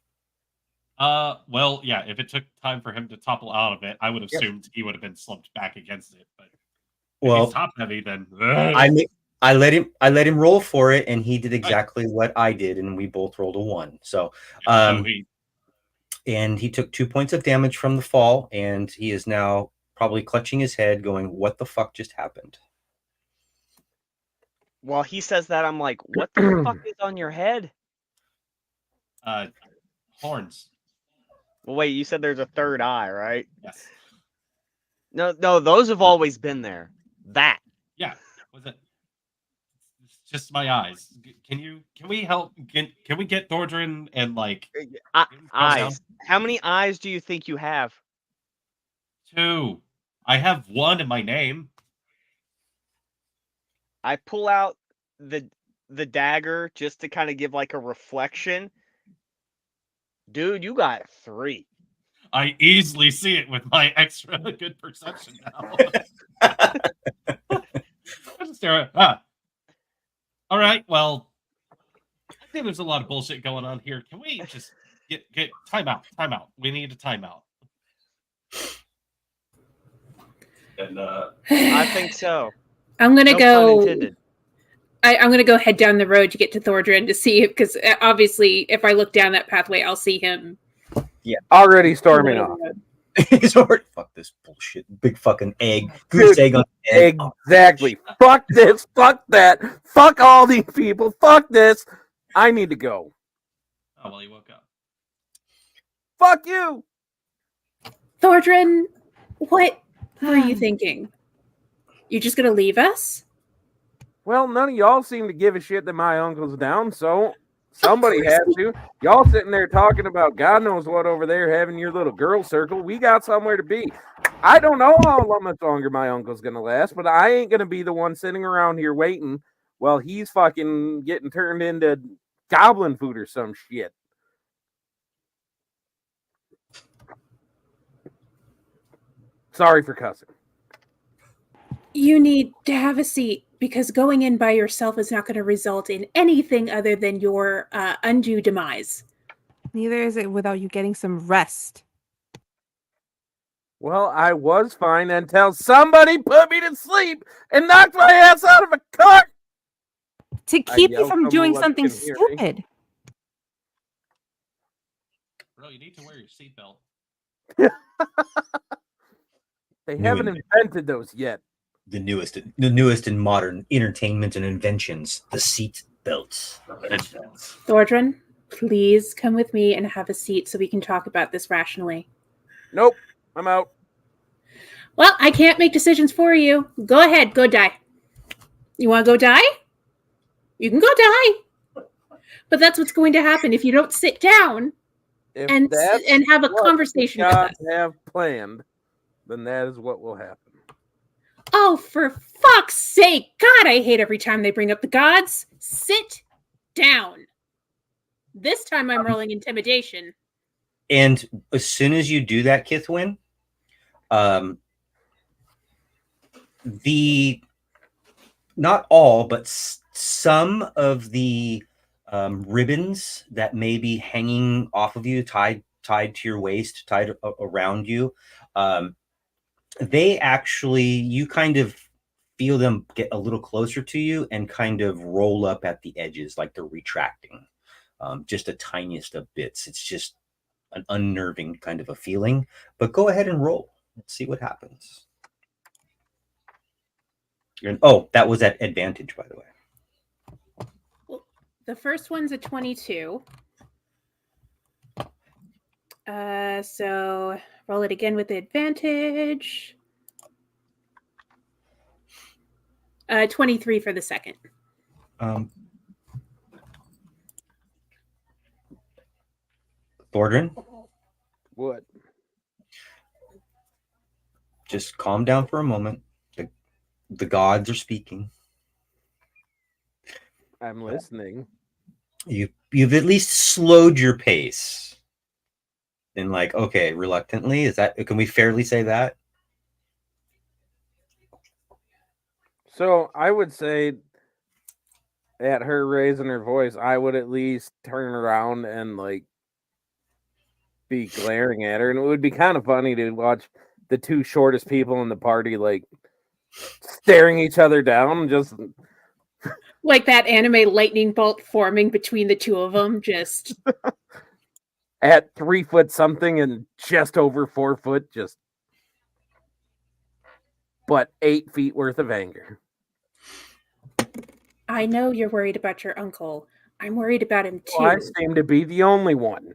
Well, yeah, if it took time for him to topple out of it, I would have assumed he would have been slumped back against it. But if he's top heavy, then I let him roll for it, and he did exactly what I did, and we both rolled a 1. So, and he took 2 points of damage from the fall, and he is now probably clutching his head, going, "What the fuck just happened?" While he says that, I'm like, "What the fuck is on your head?" Horns. Well, wait, you said there's a third eye, right? Yes. No, those have always been there. That. Yeah. Was it? It's just my eyes. Can we help? Can we get Thordrin and eyes? How many eyes do you think you have? 2. I have 1 in my name. I pull out the dagger just to kind of give like a reflection. Dude, you got 3. I easily see it with my extra good perception now. All right, well, I think there's a lot of bullshit going on here. Can we just get timeout? We need a timeout. And I think so. I'm gonna go. Pun intended. I'm gonna go head down the road to get to Thordrin to see it, because obviously, if I look down that pathway, I'll see him. Yeah, already storming off. Fuck this bullshit. Big fucking egg. Goose egg on egg. Exactly. Fuck this. Fuck that. Fuck all these people. Fuck this. I need to go. Oh, well, he woke up. Fuck you. Thordrin, What were you thinking? You just gonna leave us? Well, none of y'all seem to give a shit that my uncle's down, so somebody had to. Y'all sitting there talking about God knows what over there, having your little girl circle. We got somewhere to be. I don't know how much longer my uncle's gonna last, but I ain't gonna be the one sitting around here waiting while he's fucking getting turned into goblin food or some shit. Sorry for cussing. You need to have a seat because going in by yourself is not going to result in anything other than your undue demise. Neither is it without you getting some rest. Well, I was fine until somebody put me to sleep and knocked my ass out of a cart. To keep you yelled from from doing what something can hear me. stupid. Bro, you need to wear your seatbelt. They New haven't invention. invented those yet. The newest in modern entertainment and inventions, the seat belts. Thordran, please come with me and have a seat so we can talk about this rationally. Nope, I'm out. Well, I can't make decisions for you. Go ahead, go die. You want to go die? You can go die. But that's what's going to happen if you don't sit down If and that's have a what conversation with God us. have planned, then that is what will happen. Oh, for fuck's sake! God, I hate every time they bring up the gods. Sit down. This time I'm rolling intimidation. And as soon as you do that, Kithwin, the not all, but some of the ribbons that may be hanging off of you, tied to your waist, tied around you, they actually, you kind of feel them get a little closer to you and kind of roll up at the edges like they're retracting, just the tiniest of bits. It's just an unnerving kind of a feeling, but go ahead and roll. Let's see what happens. Oh, that was at advantage, by the way. Well, the first one's a 22. So roll it again with advantage. 23 for the second. Thordran, What? just calm down for a moment. The gods are speaking. I'm listening. You've at least slowed your pace. And like, okay, reluctantly, can we fairly say that? So I would say at her raising her voice, I would at least turn around and like be glaring at her. And it would be kind of funny to watch the two shortest people in the party like staring each other down, just Like that anime lightning bolt forming between the two of them, just at 3 foot something and just over 4 foot, just but 8 feet worth of anger. I know you're worried about your uncle. I'm worried about him too. Well, I seem to be the only one.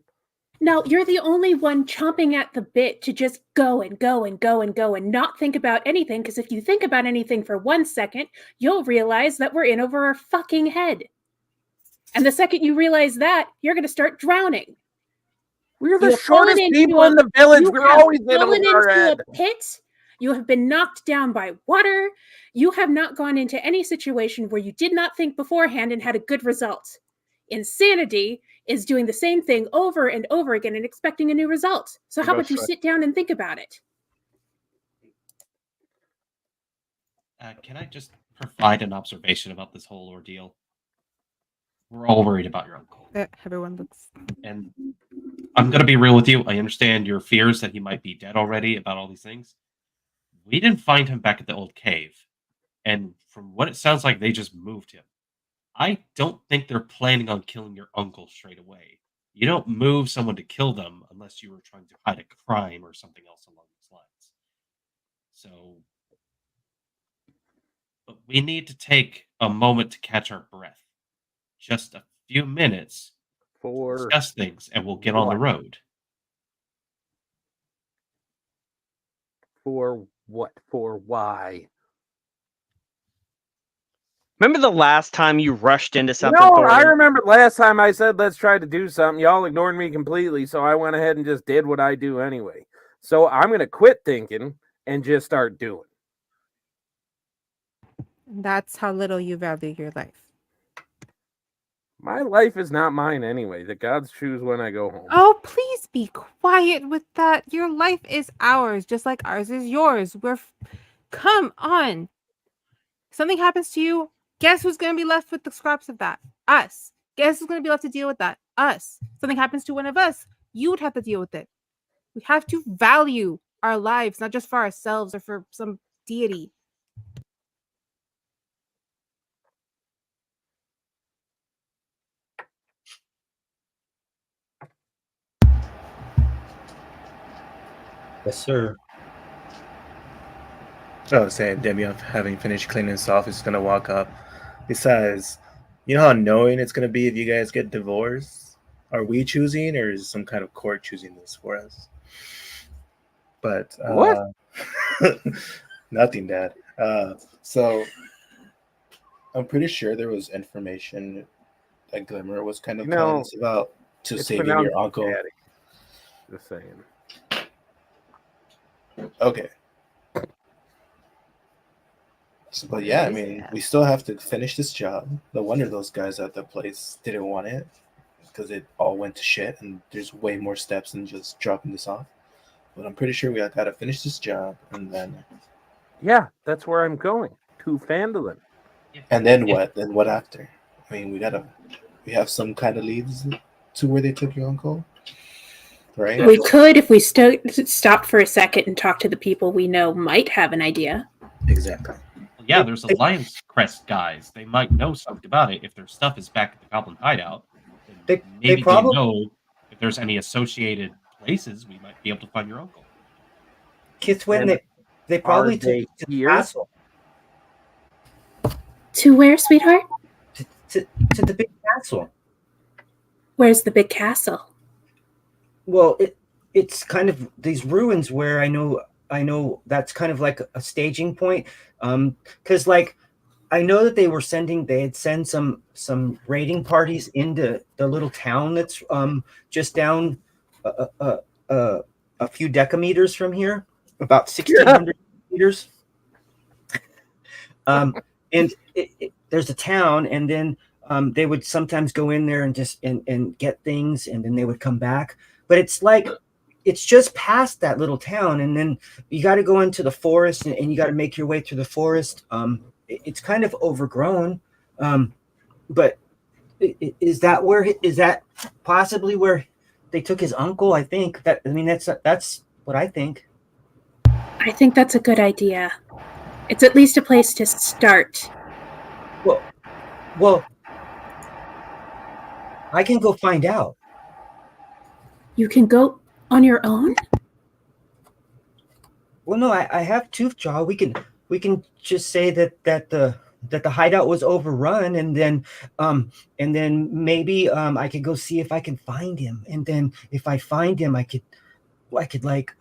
No, you're the only one chomping at the bit to just go and go and go and go and not think about anything, because if you think about anything for 1 second, you'll realize that we're in over our fucking head. And the second you realize that, you're going to start drowning. We're the shortest people in the village. We're always in over our head. A pit. You have been knocked down by water. You have not gone into any situation where you did not think beforehand and had a good result. Insanity is doing the same thing over and over again and expecting a new result. So how about you sit down and think about it? Can I just provide an observation about this whole ordeal? We're all worried about your uncle. Everyone looks. And I'm going to be real with you. I understand your fears that he might be dead already about all these things. We didn't find him back at the old cave. And from what it sounds like, they just moved him. I don't think they're planning on killing your uncle straight away. You don't move someone to kill them unless you were trying to hide a crime or something else along those lines. So, but we need to take a moment to catch our breath. Just a few minutes to discuss things, and we'll get on the road. For what? For why? Remember the last time you rushed into something, No, Thornton? I remember last time I said let's try to do something. Y'all ignored me completely, so I went ahead and just did what I do anyway. So I'm gonna quit thinking and just start doing. That's how little you value your life. My life is not mine anyway. The gods choose when I go home. Oh, please be quiet with that. Your life is ours, just like ours is yours. Come on. Something happens to you, guess who's going to be left with the scraps of that? Us. Guess who's going to be left to deal with that? Us. Something happens to one of us, you would have to deal with it. We have to value our lives, not just for ourselves or for some deity. Yes, sir. Oh, saying Demioff, having finished cleaning his off, is gonna walk up. Besides, you know how annoying it's gonna be if you guys get divorced? Are we choosing, or is some kind of court choosing this for us? But What? nothing, Dad. So I'm pretty sure there was information that Glimmer was kind of telling us about to It's saving pronounced your uncle. Daddy. Just saying. Okay. So, but yeah, I mean, we still have to finish this job. No wonder those guys at the place didn't want it, because it all went to shit, and there's way more steps than just dropping this off. But I'm pretty sure we got to finish this job, and then... Yeah, that's where I'm going. To Phandalin. And then what? Then what after? I mean, we have some kind of leads to where they took your uncle, right? We could if we stopped for a second and talked to the people we know might have an idea. Exactly. Yeah, there's Alliance Crest guys. They might know something about it if their stuff is back at the Goblin Hideout. They Maybe probably know if there's any associated places we might be able to find your uncle. Kithwin, they probably took you to the castle. To where, sweetheart? To the big castle. Where's the big castle? Well, it's kind of these ruins where I know that's kind of like a staging point. Because like I know that they had sent some raiding parties into the little town that's just down a few decameters from here, about 1,600 meters. And there's a town, and then they would sometimes go in there and just and get things, and then they would come back. But it's just past that little town, and then you got to go into the forest, and you got to make your way through the forest. It's kind of overgrown, but is that possibly where they took his uncle? I think that's what I think. I think that's a good idea. It's at least a place to start. Well, I can go find out. You can go on your own? Well, no, I have Toothjaw. We can just say that the hideout was overrun, and then maybe I could go see if I can find him, and then if I find him, I could like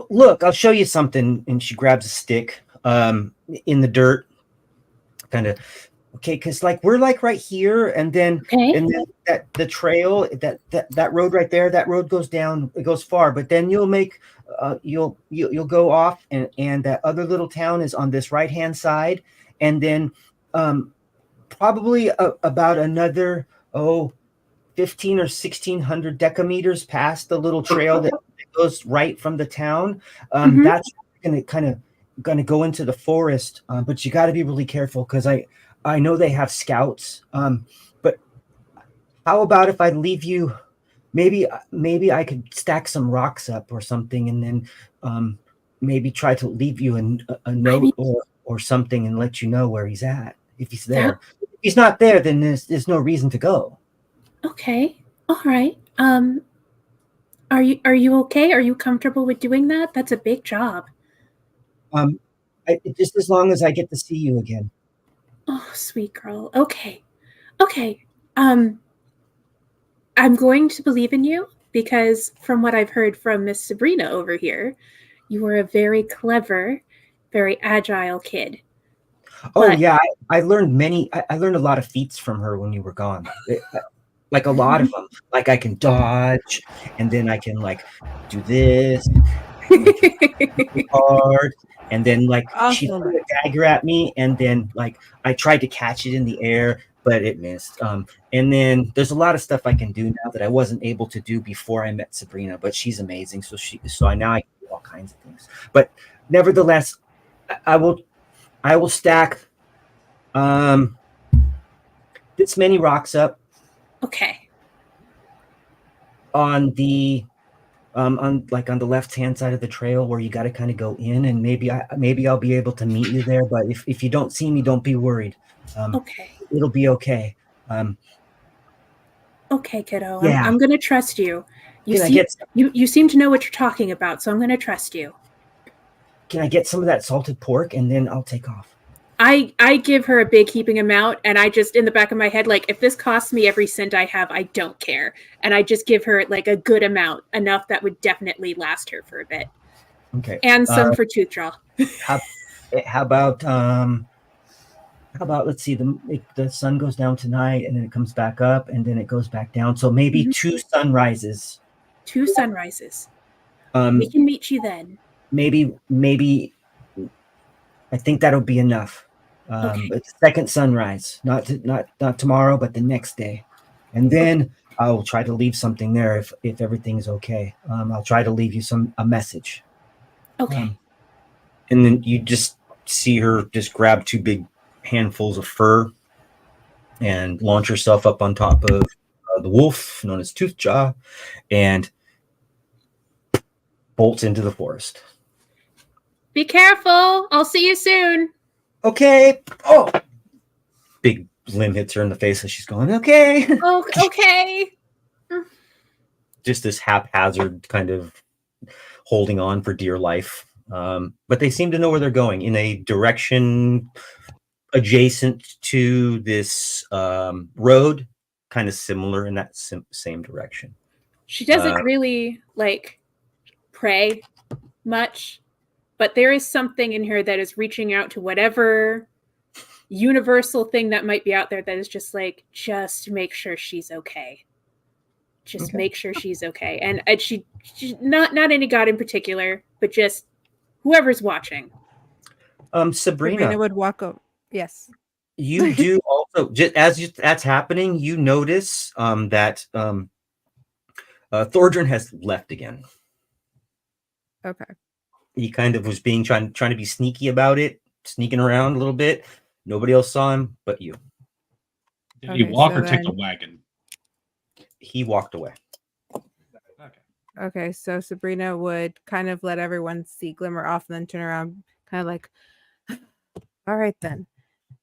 look, I'll show you something. And she grabs a stick in the dirt, kind of. Okay, because like we're like right here, and then that the trail, that road right there, that road goes down, it goes far, but then you'll make you'll go off, and that other little town is on this right hand side, and then probably about another 15 or 1,600 decameters past the little trail that goes right from the town. That's gonna go into the forest, but you got to be really careful, because I know they have scouts, but how about if I leave you? Maybe I could stack some rocks up or something, and then maybe try to leave you a note or something, and let you know where he's at, if he's there. If he's not there, then there's no reason to go. Okay, all right. Are you okay? Are you comfortable with doing that? That's a big job. Just as long as I get to see you again. Oh, sweet girl. Okay. I'm going to believe in you. because from what I've heard from Miss Sabrina over here, you were a very clever, very agile kid. Oh But- yeah, I learned I learned a lot of feats from her when you were gone. Like a lot of them. Like I can dodge, and then I can like do this hard, and then like she Awesome. threw a dagger at me, and then like I tried to catch it in the air, but it missed. And then there's a lot of stuff I can do now that I wasn't able to do before I met Sabrina, but she's amazing. So now I can do all kinds of things. But nevertheless, I will stack this many rocks up Okay. on the on the left hand side of the trail where you got to kind of go in, and maybe I'll be able to meet you there. But if you don't see me, don't be worried. Okay. It'll be okay. Okay, kiddo. Yeah. I'm gonna trust you. Can You seem to know what you're talking about, so I'm gonna trust you. I get some of that salted pork, and then I'll take off? I give her a big heaping amount, and I just in the back of my head, like, if this costs me every cent I have, I don't care. And I just give her like a good amount, enough that would definitely last her for a bit. Okay. And some for tooth draw. How about let's see, the sun goes down tonight, and then it comes back up, and then it goes back down. So maybe 2 sunrises. 2 sunrises. We Um, can meet you then. maybe I think that'll be enough. Okay. But the second sunrise, not tomorrow, but the next day, and then I'll try to leave something there if everything's okay. I'll try to leave you a message. Okay. And then you just see her just grab 2 big handfuls of fur and launch herself up on top of the wolf known as Toothjaw, and bolts into the forest. Be careful. I'll see you soon. Okay. Oh, big limb hits her in the face as she's going, okay. Oh, okay. Just this haphazard kind of holding on for dear life. But they seem to know where they're going, in a direction adjacent to this road, kind of similar in that same direction. She doesn't really like pray much, but there is something in her that is reaching out to whatever universal thing that might be out there that is just like, just make sure she's okay. Just make sure she's okay. And she not any god in particular, but just whoever's watching. Sabrina would walk up. Yes. You do also, just as that's happening, you notice that Thordrin has left again. Okay. He kind of was trying to be sneaky about it, sneaking around a little bit. Nobody else saw him but you. Did he walk or take the wagon? He walked away. Okay, so Sabrina would kind of let everyone see Glimmer off and then turn around, kind of like, all right then.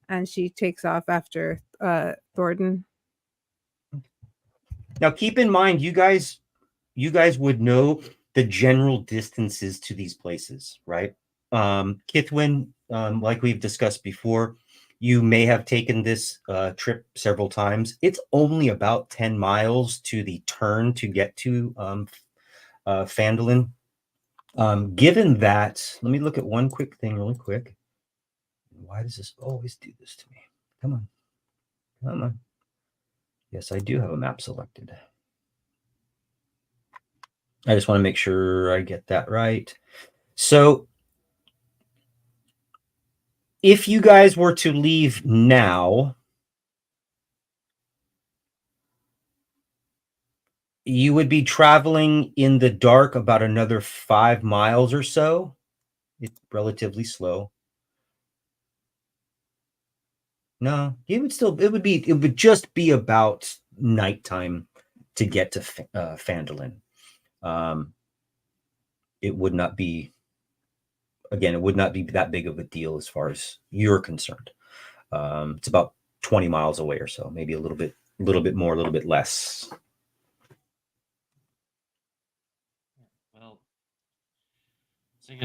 And she takes off after Thornton. Now keep in mind, you guys would know the general distances to these places, right? Kithwin, like we've discussed before, you may have taken this trip several times. It's only about 10 miles to the turn to get to Phandalin. Given that, let me look at one quick thing really quick. Why does this always do this to me? Come on. Yes, I do have a map selected. I just want to make sure I get that right. So if you guys were to leave now, you would be traveling in the dark about another 5 miles or so. It's relatively slow. No, it would just be about nighttime to get to Phandalin. It would not be that big of a deal as far as you're concerned. It's about 20 miles away or so, maybe a little bit more, a little bit less. Well, seeing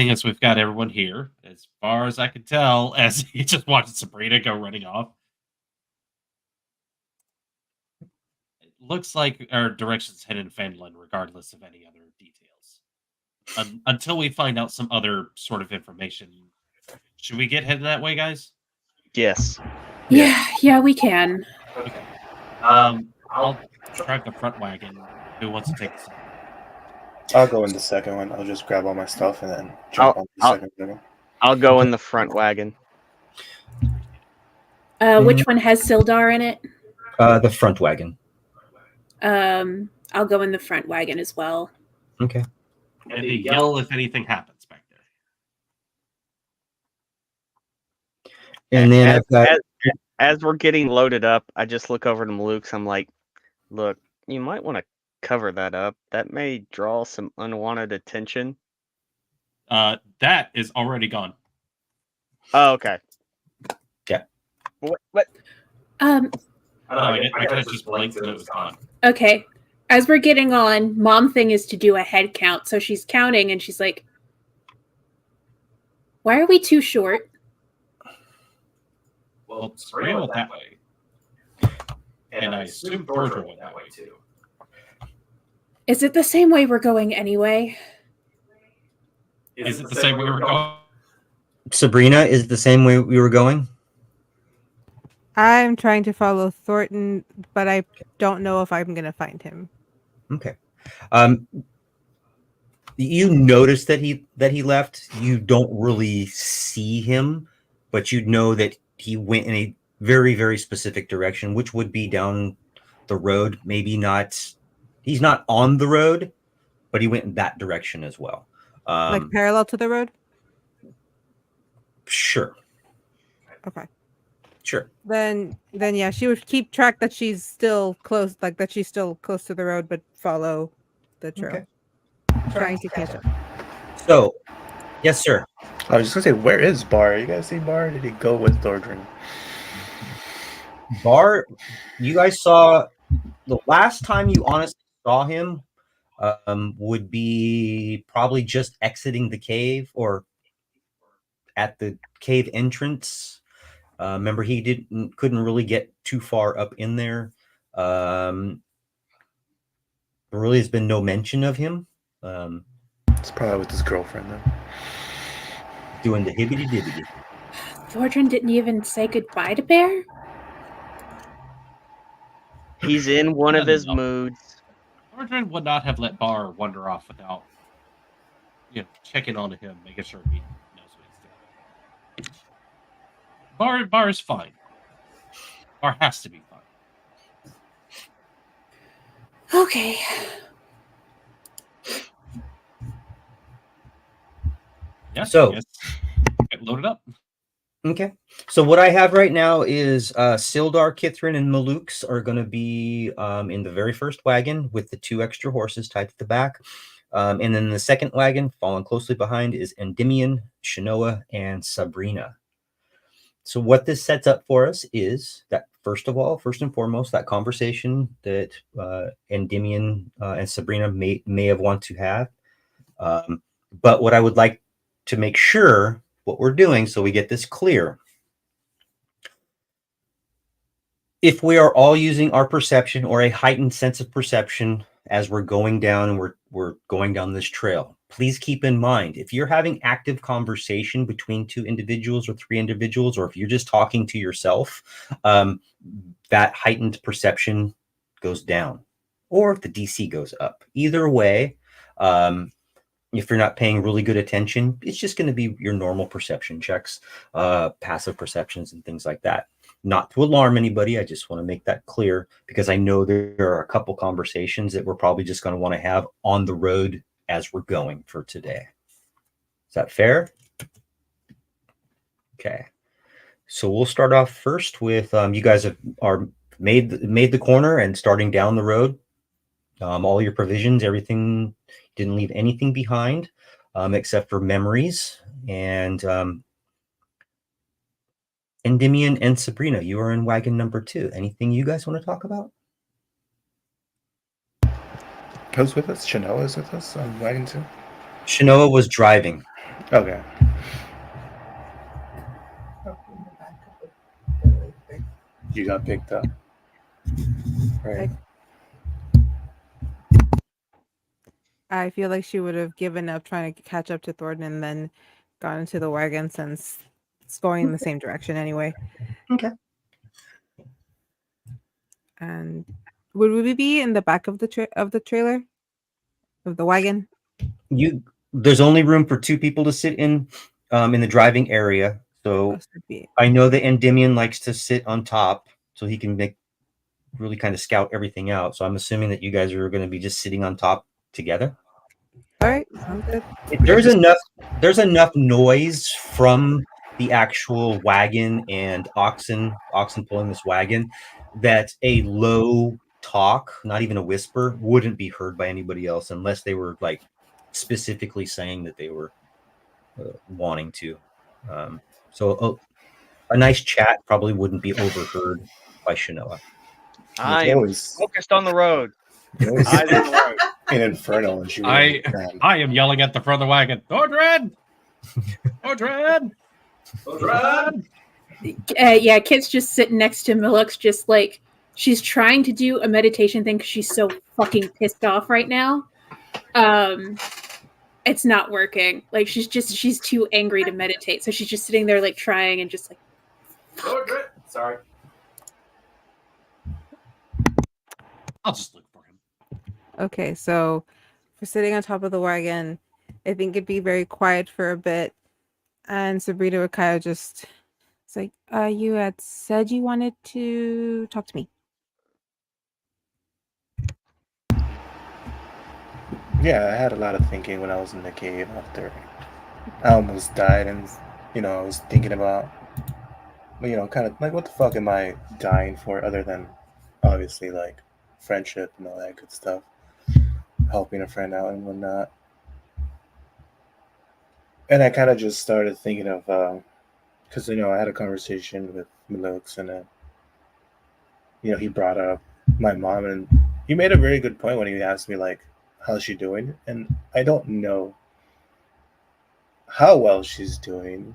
as we've got everyone here, as far as I can tell, as he just watched Sabrina go running off. looks like our direction's headed in Finland, regardless of any other details. Until we find out some other sort of information. Should we get headed that way, guys? Yes. Yeah, we can. Okay. I'll drive the front wagon. Who wants to take the second? I'll go in the second one. I'll just grab all my stuff and then jump on the second wagon. I'll go in the front wagon. Which one has Sildar in it? The front wagon. I'll go in the front wagon as well. Okay. And to yell if anything happens back there. And then as we're getting loaded up, I just look over to Malukes. I'm like, look, you might want to cover that up. That may draw some unwanted attention. That is already gone. Oh, okay. Yeah. What? I kind of just blinked and it was gone. Okay. As we're getting on, Mom thing is to do a head count. So she's counting and she's like, why are we too short? Well, Sabrina went that way. And I assume Georgia went that way too. Is it the same way we're going anyway? Is it the same way we're going? Sabrina, is it the same way we were going? I'm trying to follow Thornton, but I don't know if I'm going to find him. Okay. You notice that he left. You don't really see him, but you know that he went in a very, very specific direction, which would be down the road. Maybe not. He's not on the road, but he went in that direction as well. Like parallel to the road? Sure. Okay. Sure. Then yeah, she would keep track that she's still close, like that she's still close to the road, but follow the trail. Okay. Trying to catch up. So, yes, sir. I was just gonna say, where is Bar? You guys see Bar? Did he go with Thordrin? Bar, you guys saw the last time you honestly saw him would be probably just exiting the cave or at the cave entrance. Remember, he couldn't really get too far up in there. There really has been no mention of him. It's probably with his girlfriend then. Doing the hibbity dibbity. Thornton didn't even say goodbye to Bear? He's in one of his moods. Thornton would not have let Bar wander off without, checking on him, making sure he knows what he's doing. Bar is fine. Bar has to be fine. Okay. Yeah. So get loaded up. Okay. So what I have right now is Sildar, Kithrin, and Malukes are going to be in the very first wagon with the 2 extra horses tied to the back. And then the second wagon, following closely behind, is Endymion, Shanoa, and Sabrina. So what this sets up for us is that, first and foremost, that conversation that Endymion and Sabrina may have want to have. But what I would like to make sure what we're doing so we get this clear. If we are all using our perception or a heightened sense of perception as we're going down and we're going down this trail, please keep in mind, if you're having active conversation between 2 individuals or 3 individuals, or if you're just talking to yourself, that heightened perception goes down, or the DC goes up. Either way, if you're not paying really good attention, it's just going to be your normal perception checks, passive perceptions, and things like that. Not to alarm anybody. I just want to make that clear because I know there are a couple conversations that we're probably just going to want to have on the road as we're going for today. Is that fair? Okay. So we'll start off first with you guys are made the corner and starting down the road. All your provisions, everything, didn't leave anything behind except for memories. And Endymion and Sabrina, you are in wagon number 2. Anything you guys want to talk about? Who's with us? Shanoa is with us on wagon 2? Shanoa was driving. Okay. You got picked up. Right. I feel like she would have given up trying to catch up to Thornton and then gone into the wagon since it's going in the same direction anyway. Okay. And would we be in the back of the trailer of the wagon? There's only room for 2 people to sit in the driving area. So I know that Endymion likes to sit on top so he can really kind of scout everything out. So I'm assuming that you guys are going to be just sitting on top together. All right, sounds good. There's enough noise from the actual wagon and oxen pulling this wagon that a low talk, not even a whisper, wouldn't be heard by anybody else unless they were like specifically saying that they were wanting to. So a nice chat probably wouldn't be overheard by Shanoa. I am focused on the road. Eyes on the road. In Inferno, and she I am yelling at the front of the wagon. Thordred! Thordred! Thordred! Yeah, Kit's just sitting next to Milux, just like she's trying to do a meditation thing because she's so fucking pissed off right now. It's not working. Like she's too angry to meditate, so she's just sitting there like trying and just like. Thordred! Sorry. I'll just look for him. Okay, so for sitting on top of the wagon, I think it'd be very quiet for a bit, and Sabrina would kind of just, it's like, you had said you wanted to talk to me. Yeah, I had a lot of thinking when I was in the cave after I almost died, and I was thinking about, kind of like, what the fuck am I dying for other than obviously like friendship and all that good stuff, helping a friend out and whatnot. And I kind of just started thinking of, because I had a conversation with Milux, and he brought up my mom, and he made a very good point when he asked me like, how's she doing? And I don't know how well she's doing,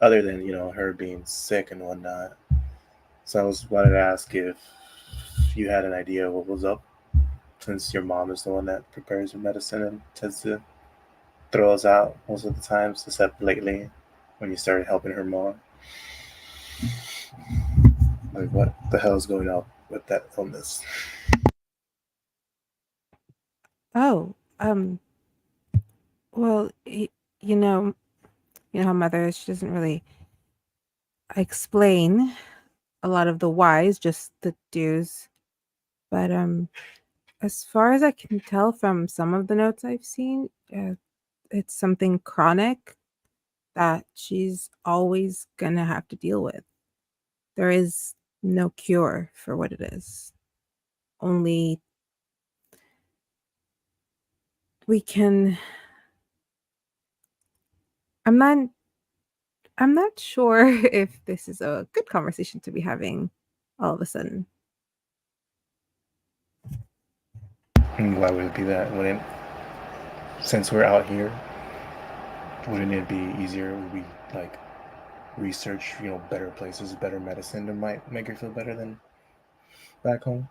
other than her being sick and whatnot. So I wanted to ask if you had an idea what was up, since your mom is the one that prepares your medicine and tends to throw us out most of the times, except lately when you started helping her more. Like, what the hell is going on with that illness? Oh, well, you know how mother is. She doesn't really explain a lot of the whys, just the do's. But as far as I can tell from some of the notes I've seen, it's something chronic that she's always gonna have to deal with. There is no cure for what it is. Only we can. I'm not sure if this is a good conversation to be having all of a sudden. And why would it be that? Since we're out here, wouldn't it be easier? Would we like research, better places, better medicine that might make her feel better than back home?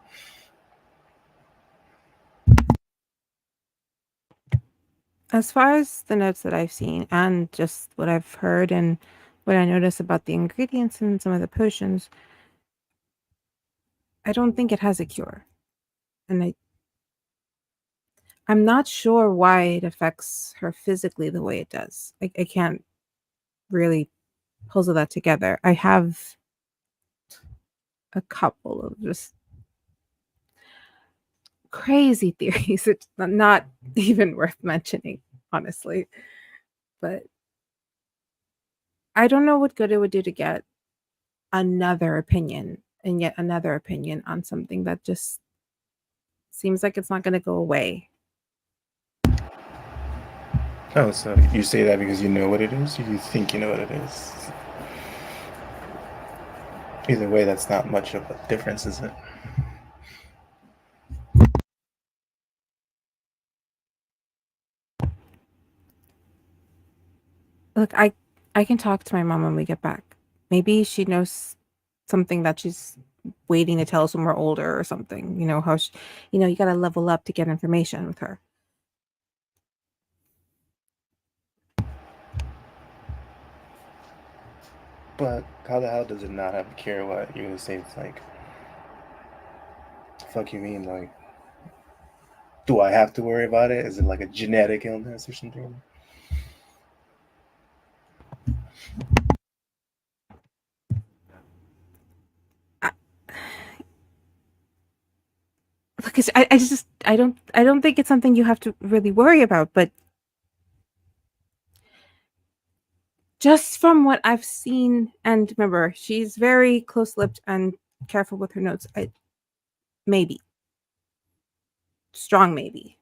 As far as the notes that I've seen and just what I've heard and what I notice about the ingredients in some of the potions, I don't think it has a cure. And I'm not sure why it affects her physically the way it does. I can't really puzzle that together. I have a couple of just crazy theories. It's not even worth mentioning, honestly. But I don't know what good it would do to get another opinion and yet another opinion on something that just seems like it's not going to go away. Oh, so you say that because you know what it is? Or you think you know what it is? Either way, that's not much of a difference, is it? Look, I can talk to my mom when we get back. Maybe she knows something that she's waiting to tell us when we're older or something. How you got to level up to get information with her. But how the hell does it not have a cure? What you're gonna say? It's like, fuck you mean? Like, do I have to worry about it? Is it like a genetic illness or something? Look, I don't think it's something you have to really worry about, but just from what I've seen, and remember, she's very close-lipped and careful with her notes. Maybe. Strong maybe.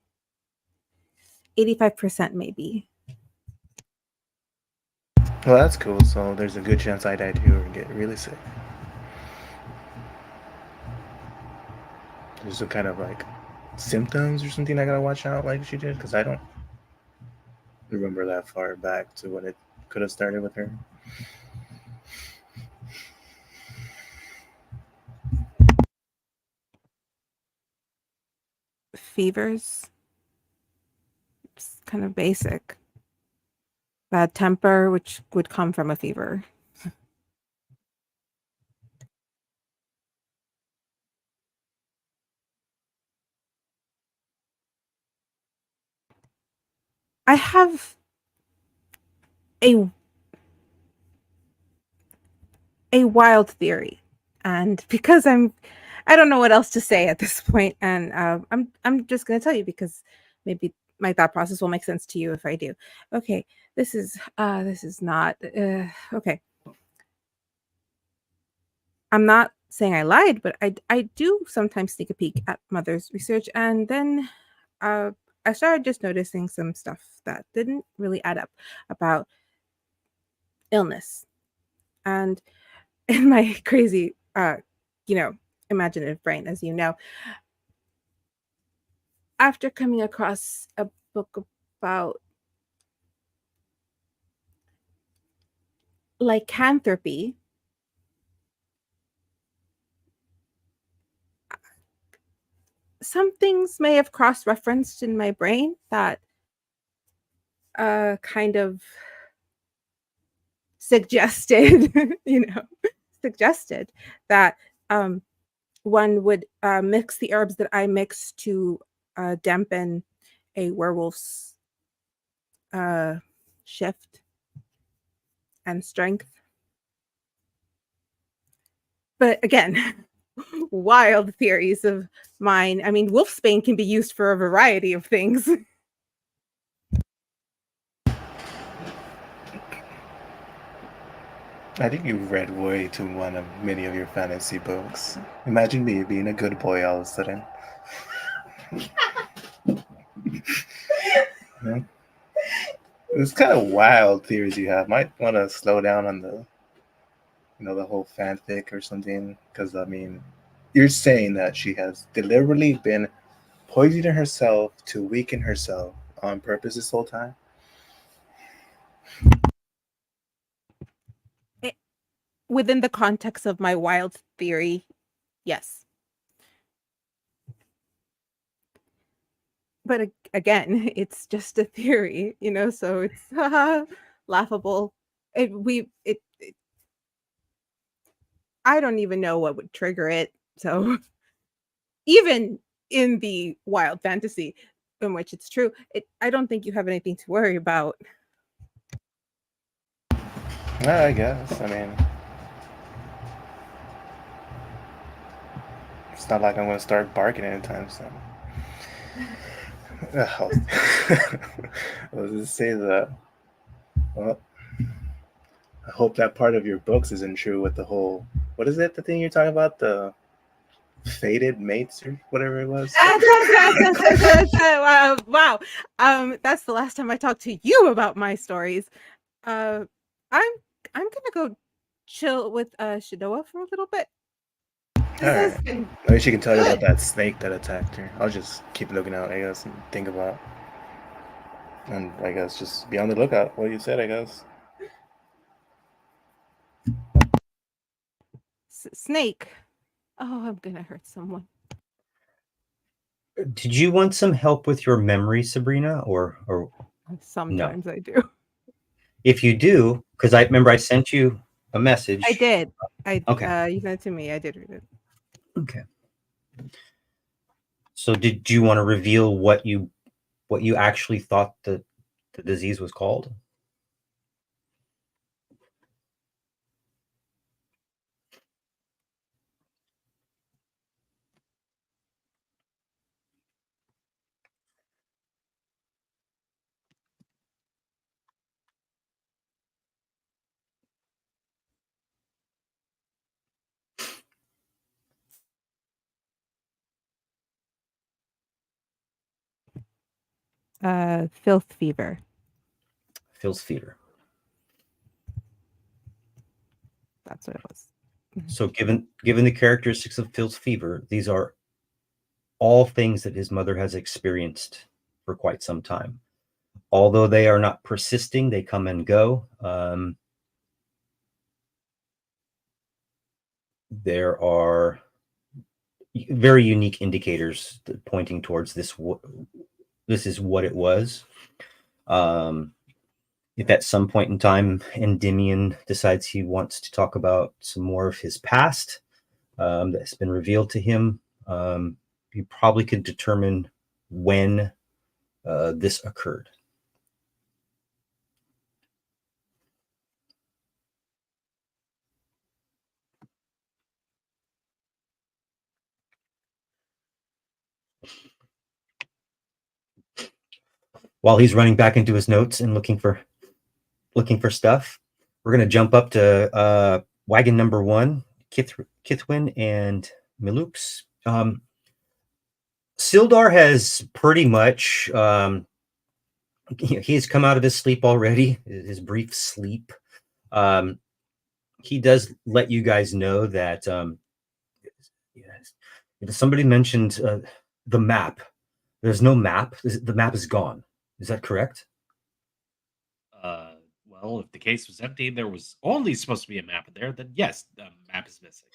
85% maybe. Well, that's cool. So there's a good chance I die too or get really sick. There's some kind of like symptoms or something I gotta watch out like she did, because I don't remember that far back to when it could have started with her. Fevers. It's kind of basic. Bad temper, which would come from a fever. I have a wild theory, and because I don't know what else to say at this point, and I'm just gonna tell you because maybe my thought process will make sense to you if I do. Okay, this is not okay. I'm not saying I lied, but I do sometimes sneak a peek at Mother's research, and then I started just noticing some stuff that didn't really add up about illness. And in my crazy, imaginative brain, as you know, after coming across a book about lycanthropy, some things may have cross-referenced in my brain that kind of suggested, suggested that one would mix the herbs that I mix to dampen a werewolf's shift and strength. But again, wild theories of mine. I mean, wolfsbane can be used for a variety of things. I think you read way too many of your fantasy books. Imagine me being a good boy all of a sudden. Yeah. It's kind of wild theories you have. Might want to slow down on the, the whole fanfic or something. Because I mean, you're saying that she has deliberately been poisoning herself to weaken herself on purpose this whole time. Within the context of my wild theory, yes. But again, it's just a theory, so it's laughable. I don't even know what would trigger it. So even in the wild fantasy in which it's true, I don't think you have anything to worry about. I guess. I mean, it's not like I'm going to start barking anytime soon. I was going to say that. Well, I hope that part of your books isn't true with the whole. What is it? The thing you're talking about? The fated mates or whatever it was. Wow. That's the last time I talked to you about my stories. I'm gonna go chill with Shidoa for a little bit. Alright. Maybe she can tell you about that snake that attacked her. I'll just keep looking out, I guess, and think about. And I guess just be on the lookout. What you said, I guess. Snake. Oh, I'm gonna hurt someone. Did you want some help with your memory, Sabrina, or Sometimes no? I do. If you do, because I remember I sent you a message. I did. Okay. You sent it to me. I did read it. Okay. So did you want to reveal what you actually thought the disease was called? Filth fever. Phil's fever. That's what it was. So given the characteristics of Phil's fever, these are all things that his mother has experienced for quite some time. Although they are not persisting, they come and go. There are very unique indicators pointing towards this. This is what it was. If at some point in time Endymion decides he wants to talk about some more of his past that's been revealed to him, you probably could determine when this occurred. While he's running back into his notes and looking for stuff, we're going to jump up to wagon number 1, Kithwin and Miloops. Sildar has pretty much he has come out of his sleep already, his brief sleep. He does let you guys know that somebody mentioned the map. There's no map. The map is gone. Is that correct? Well, if the case was empty and there was only supposed to be a map there, then yes, the map is missing.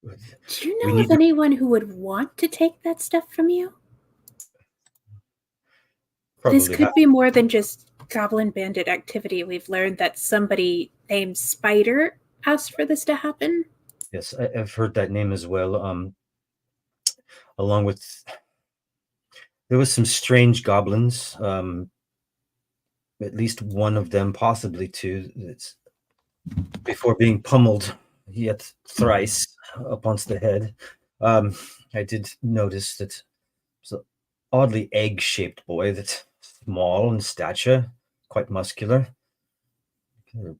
Do you know of anyone who would want to take that stuff from you? This could be more than just goblin bandit activity. We've learned that somebody named Spider asked for this to happen. Yes, I've heard that name as well. Along with, there was some strange goblins. At least one of them, possibly two, that's before being pummeled yet thrice upon the head. I did notice that it's an oddly egg-shaped boy that's small in stature, quite muscular. Kind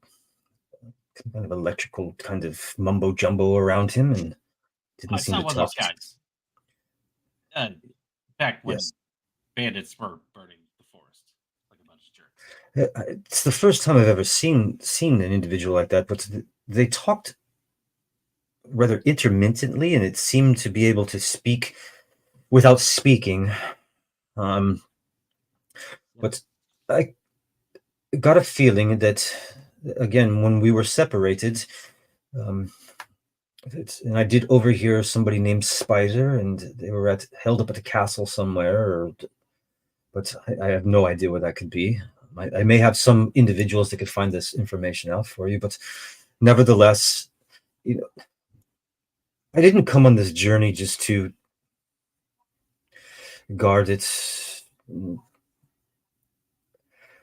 of electrical kind of mumbo jumbo around him, and didn't seem to one of talk. those guys. In fact, when bandits were burning the forest like a bunch of jerks. It's the first time I've ever seen an individual like that, but they talked rather intermittently, and it seemed to be able to speak without speaking. But I got a feeling that, again, when we were separated, and I did overhear somebody named Spider, and they were held up at a castle somewhere, but I have no idea what that could be. I may have some individuals that could find this information out for you, but nevertheless, I didn't come on this journey just to guard it.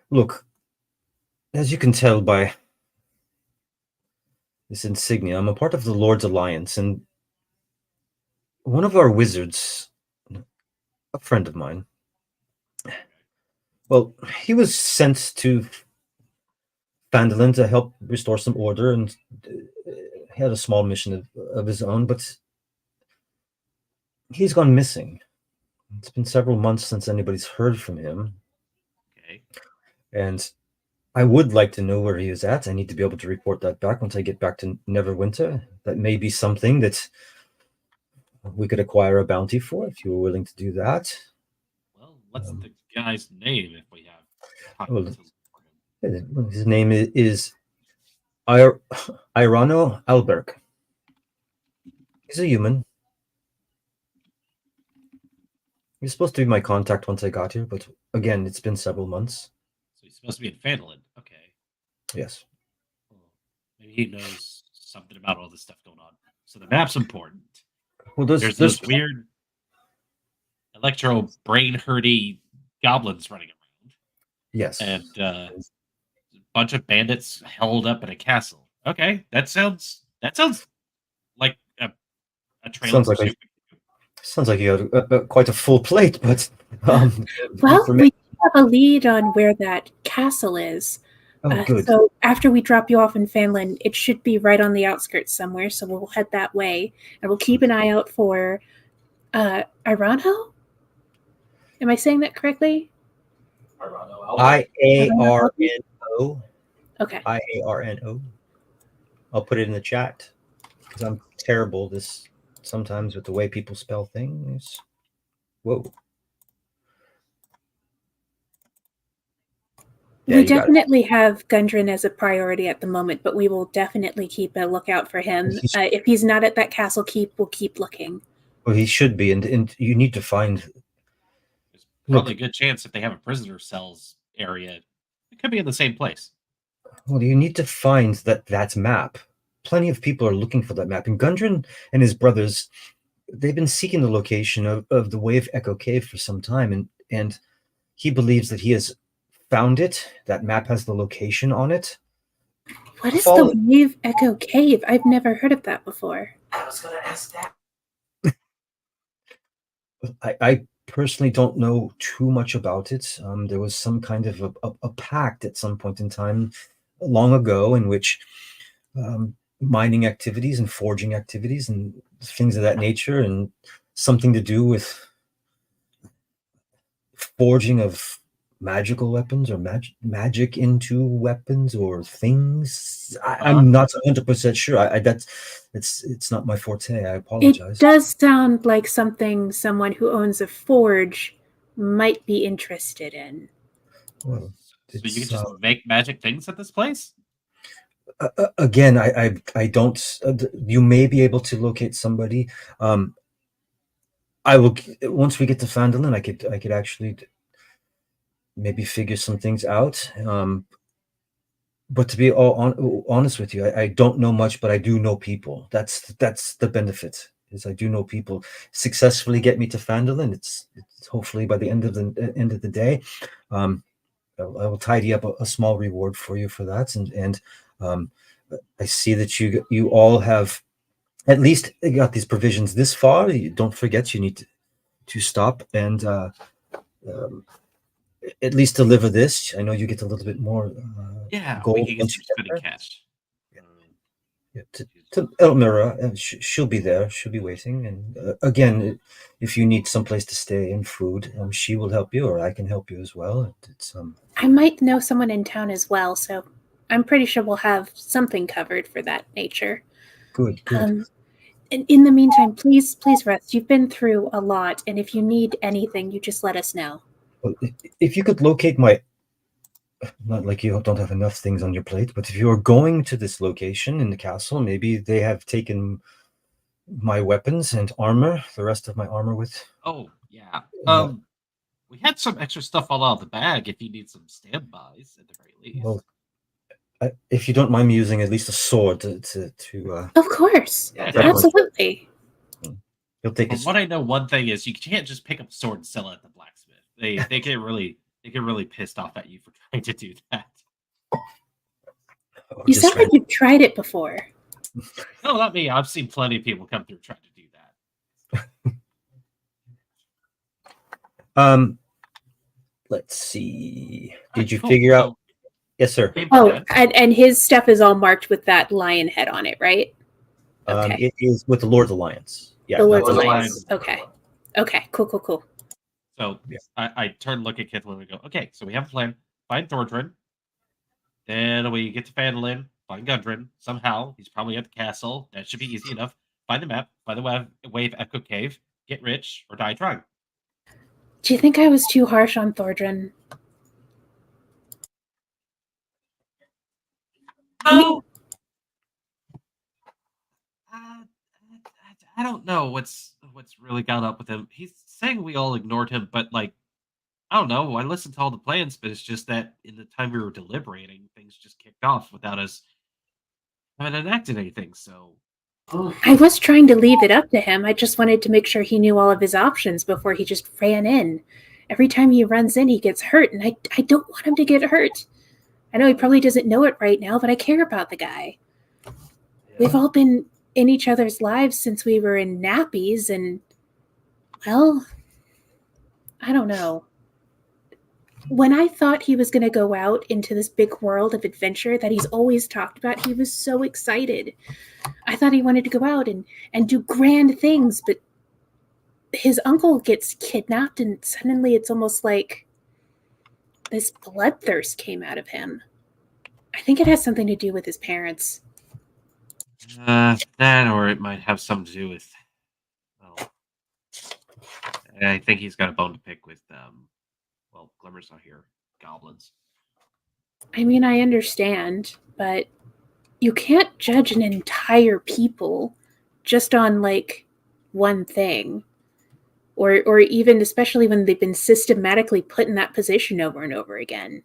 Look, as you can tell by this insignia, I'm a part of the Lord's Alliance, and one of our wizards, a friend of mine, well, he was sent to Phandalin to help restore some order, and he had a small mission of his own, but he's gone missing. It's been several months since anybody's heard from him. Okay. And I would like to know where he is at. I need to be able to report that back once I get back to Neverwinter. That may be something that we could acquire a bounty for, if you were willing to do that. Well, what's the guy's name if we have? Well, his name is Irano Alberg. He's a human. He's supposed to be my contact once I got here, but again, it's been several months. So he's supposed to be in Phandalin. Okay. Yes. Maybe he knows something about all this stuff going on. So the map's important. Well, There's those weird electro brain hurty goblins running around. yes, And a bunch of bandits held up in a castle. Okay, that sounds like a trailing pursuit. Sounds like you have quite a full plate, but well, we have a lead on where that castle is. Good. So after we drop you off in Fanlin, it should be right on the outskirts somewhere. So we'll head that way, and we'll keep an eye out for Iranho. Am I saying that correctly? IARNO. Okay. IARNO. I'll put it in the chat because I'm terrible sometimes with the way people spell things. Whoa. Yeah, we definitely have Gundren as a priority at the moment, but we will definitely keep a lookout for him. If he's not at that castle keep, we'll keep looking. Well, he should be, and you need to find. There's probably a good chance if they have a prisoner cells area, it could be in the same place. Well, you need to find that map. Plenty of people are looking for that map, and Gundren and his brothers, they've been seeking the location of the Wave Echo Cave for some time, and he believes that he has found it. That map has the location on it. What is the Wave Echo Cave? I've never heard of that before. I was going to ask that. I personally don't know too much about it. There was some kind of a pact at some point in time long ago in which mining activities and forging activities and things of that nature, and something to do with forging of magical weapons or magic into weapons or things. I'm not 100% sure. It's not my forte. I apologize. It does sound like something someone who owns a forge might be interested in. Well, so you can just make magic things at this place? Again, I don't. You may be able to locate somebody. I will once we get to Phandalin. I could actually maybe figure some things out. But to be honest with you, I don't know much, but I do know people. That's the benefit. Is I do know people. Successfully get me to Phandalin. It's hopefully by the end of the day. I will tidy up a small reward for you for that, and I see that you all have at least got these provisions this far. Don't forget, you need to stop and at least deliver this. I know you get a little bit more gold we can get once some you get spinning there. cash. To Elmira, she'll be there. She'll be waiting. And again, if you need someplace to stay and food, she will help you, or I can help you as well. I might know someone in town as well, so I'm pretty sure we'll have something covered for that nature. Good. In the meantime, please rest. You've been through a lot, and if you need anything, you just let us know. Well, if you could locate my. Not like you don't have enough things on your plate, but if you're going to this location in the castle, maybe they have taken my weapons and armor, the rest of my armor with. Oh, yeah. We had some extra stuff all out of the bag if you need some standbys at the very least. Well, if you don't mind me using at least a sword to Of course. Yeah, absolutely. You'll take what I know, one thing is you can't just pick up a sword and sell it at the blacksmith. They get really pissed off at you for trying to do that. You sound like you've tried it before. No, not me. I've seen plenty of people come through trying to do that. Let's see. Did you figure out? Yes, sir. Oh, and his stuff is all marked with that lion head on it, right? Okay. It is with the Lord's Alliance. Yeah. The Lord's Alliance. Okay. Cool. So I turn and look at Kithlin and go, okay, so we have a plan. Find Thordrin. Then we get to Phandalin, find Gundren. Somehow, he's probably at the castle. That should be easy enough. Find the map, find the Wave Echo Cave, get rich, or die trying. Do you think I was too harsh on Thordrin? Oh! I don't know what's really gone up with him. He's saying we all ignored him, but like, I don't know. I listened to all the plans, but it's just that in the time we were deliberating, things just kicked off without us having enacted anything. So I was trying to leave it up to him. I just wanted to make sure he knew all of his options before he just ran in. Every time he runs in, he gets hurt, and I don't want him to get hurt. I know he probably doesn't know it right now, but I care about the guy. We've all been in each other's lives since we were in nappies, and, well, I don't know. When I thought he was going to go out into this big world of adventure that he's always talked about, he was so excited. I thought he wanted to go out and do grand things, but his uncle gets kidnapped, and suddenly it's almost like this bloodthirst came out of him. I think it has something to do with his parents. that, or it might have something to do with. Well, I think he's got a bone to pick with. Well, Glimmer's not here. Goblins. I mean, I understand, but you can't judge an entire people just on like one thing. Or even especially when they've been systematically put in that position over and over again.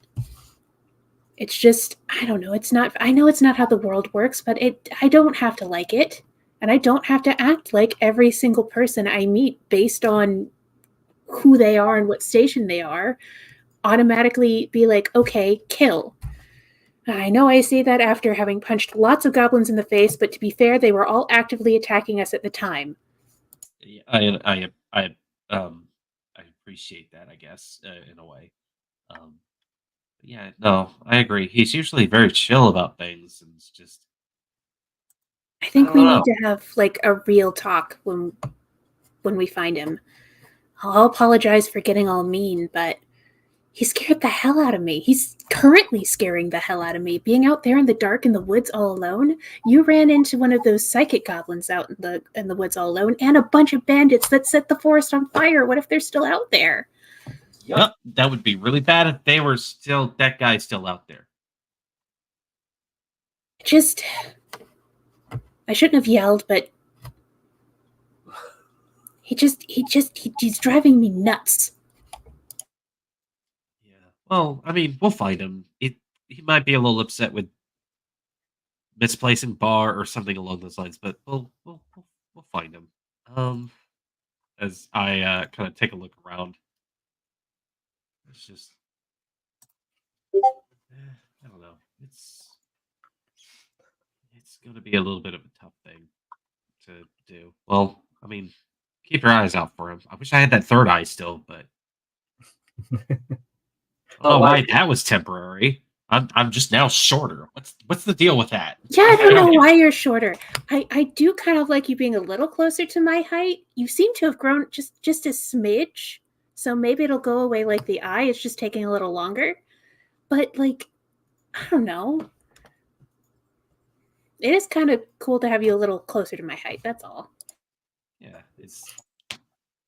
It's just, I don't know, I know it's not how the world works, but I don't have to like it. And I don't have to act like every single person I meet based on who they are and what station they are, automatically be like, okay, kill. I know I say that after having punched lots of goblins in the face, but to be fair, they were all actively attacking us at the time. Yeah, I appreciate that, I guess, in a way. Yeah, no, I agree. He's usually very chill about things, and it's just. I think I we don't need to have like a real talk when we find him. I'll apologize for getting all mean, but he scared the hell out of me. He's currently scaring the hell out of me. Being out there in the dark in the woods all alone, you ran into one of those psychic goblins out in the woods all alone, and a bunch of bandits that set the forest on fire. What if they're still out there? Yep, that would be really bad if they were still that guy's still out there. Just, I shouldn't have yelled, but he's driving me nuts. Yeah. Well, I mean, we'll find him. He might be a little upset with misplacing bar or something along those lines, but we'll find him. As I kind of take a look around, it's just I don't know. It's going to be a little bit of a tough thing to do. Well, I mean, keep your eyes out for him. I wish I had that third eye still, but oh, why that was temporary. I'm just now shorter. What's the deal with that? Yeah, I don't know why you're shorter. I do kind of like you being a little closer to my height. You seem to have grown just a smidge. So maybe it'll go away like the eye. It's just taking a little longer. But like, I don't know. It is kind of cool to have you a little closer to my height. That's all. Yeah,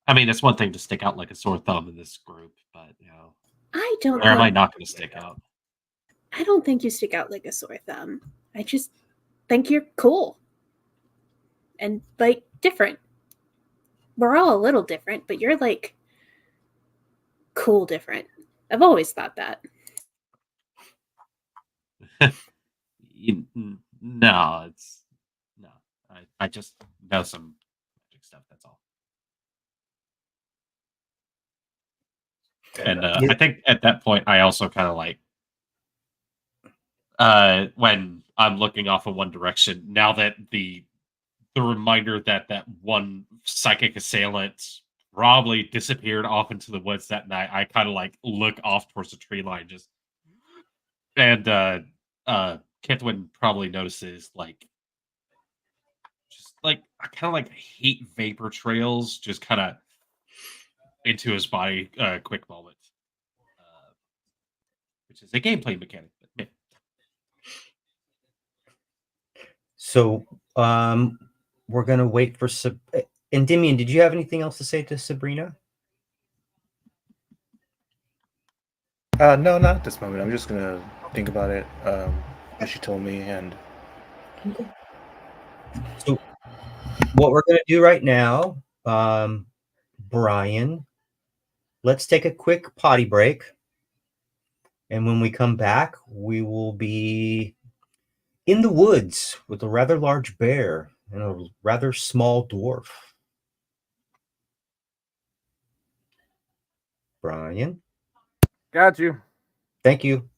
I mean, it's one thing to stick out like a sore thumb in this group, but I don't. Where am I not going to stick out? I don't think you stick out like a sore thumb. I just think you're cool. And like different. We're all a little different, but you're like cool different. I've always thought that. No, it's no. I just know some magic stuff. That's all. And I think at that point, I also kind of like when I'm looking off in one direction. Now that the reminder that one psychic assailant probably disappeared off into the woods that night, I kind of like look off towards the tree line, and Kithwin probably notices like kind of like heat vapor trails just kind of into his body quick moment, which is a gameplay mechanic. But, So we're gonna wait for and Dimian, did you have anything else to say to Sabrina? No, not at this moment. I'm just gonna think about it. What she told me, and so what we're gonna do right now, Brian, let's take a quick potty break. And when we come back, we will be in the woods with a rather large bear and a rather small dwarf. Brian? Got you. Thank you.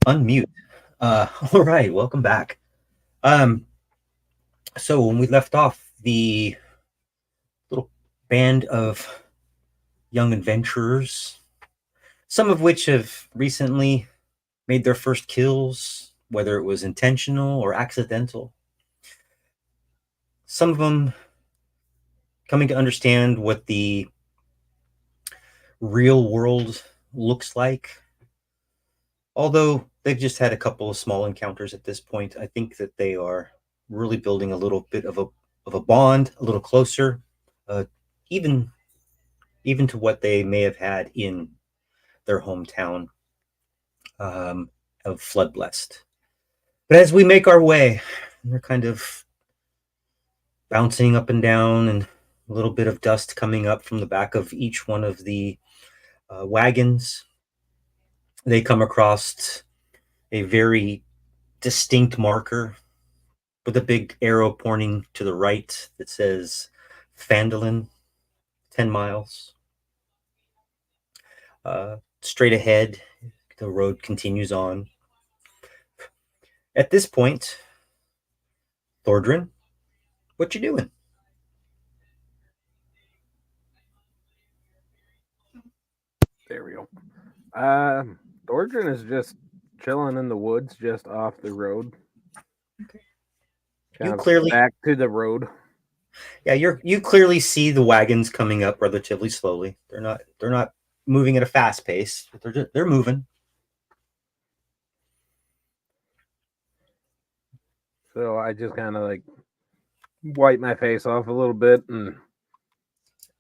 unmute. All right, welcome back. So when we left off, the little band of young adventurers, some of which have recently made their first kills, whether it was intentional or accidental. Some of them coming to understand what the real world looks like. Although they've just had a couple of small encounters at this point, I think that they are really building a little bit of a bond, a little closer, even to what they may have had in their hometown of Floodblessed. But as we make our way, they're kind of bouncing up and down, and a little bit of dust coming up from the back of each one of the wagons. They come across a very distinct marker with a big arrow pointing to the right that says Fandolin, 10 miles. Straight ahead, the road continues on. At this point, Thordrin, what you doing? There we go. Thordrin is just chilling in the woods just off the road. Okay. Kind You of clearly back to the road. Yeah, you clearly see the wagons coming up relatively slowly. They're not moving at a fast pace, but they're moving. So I just kind of like wipe my face off a little bit and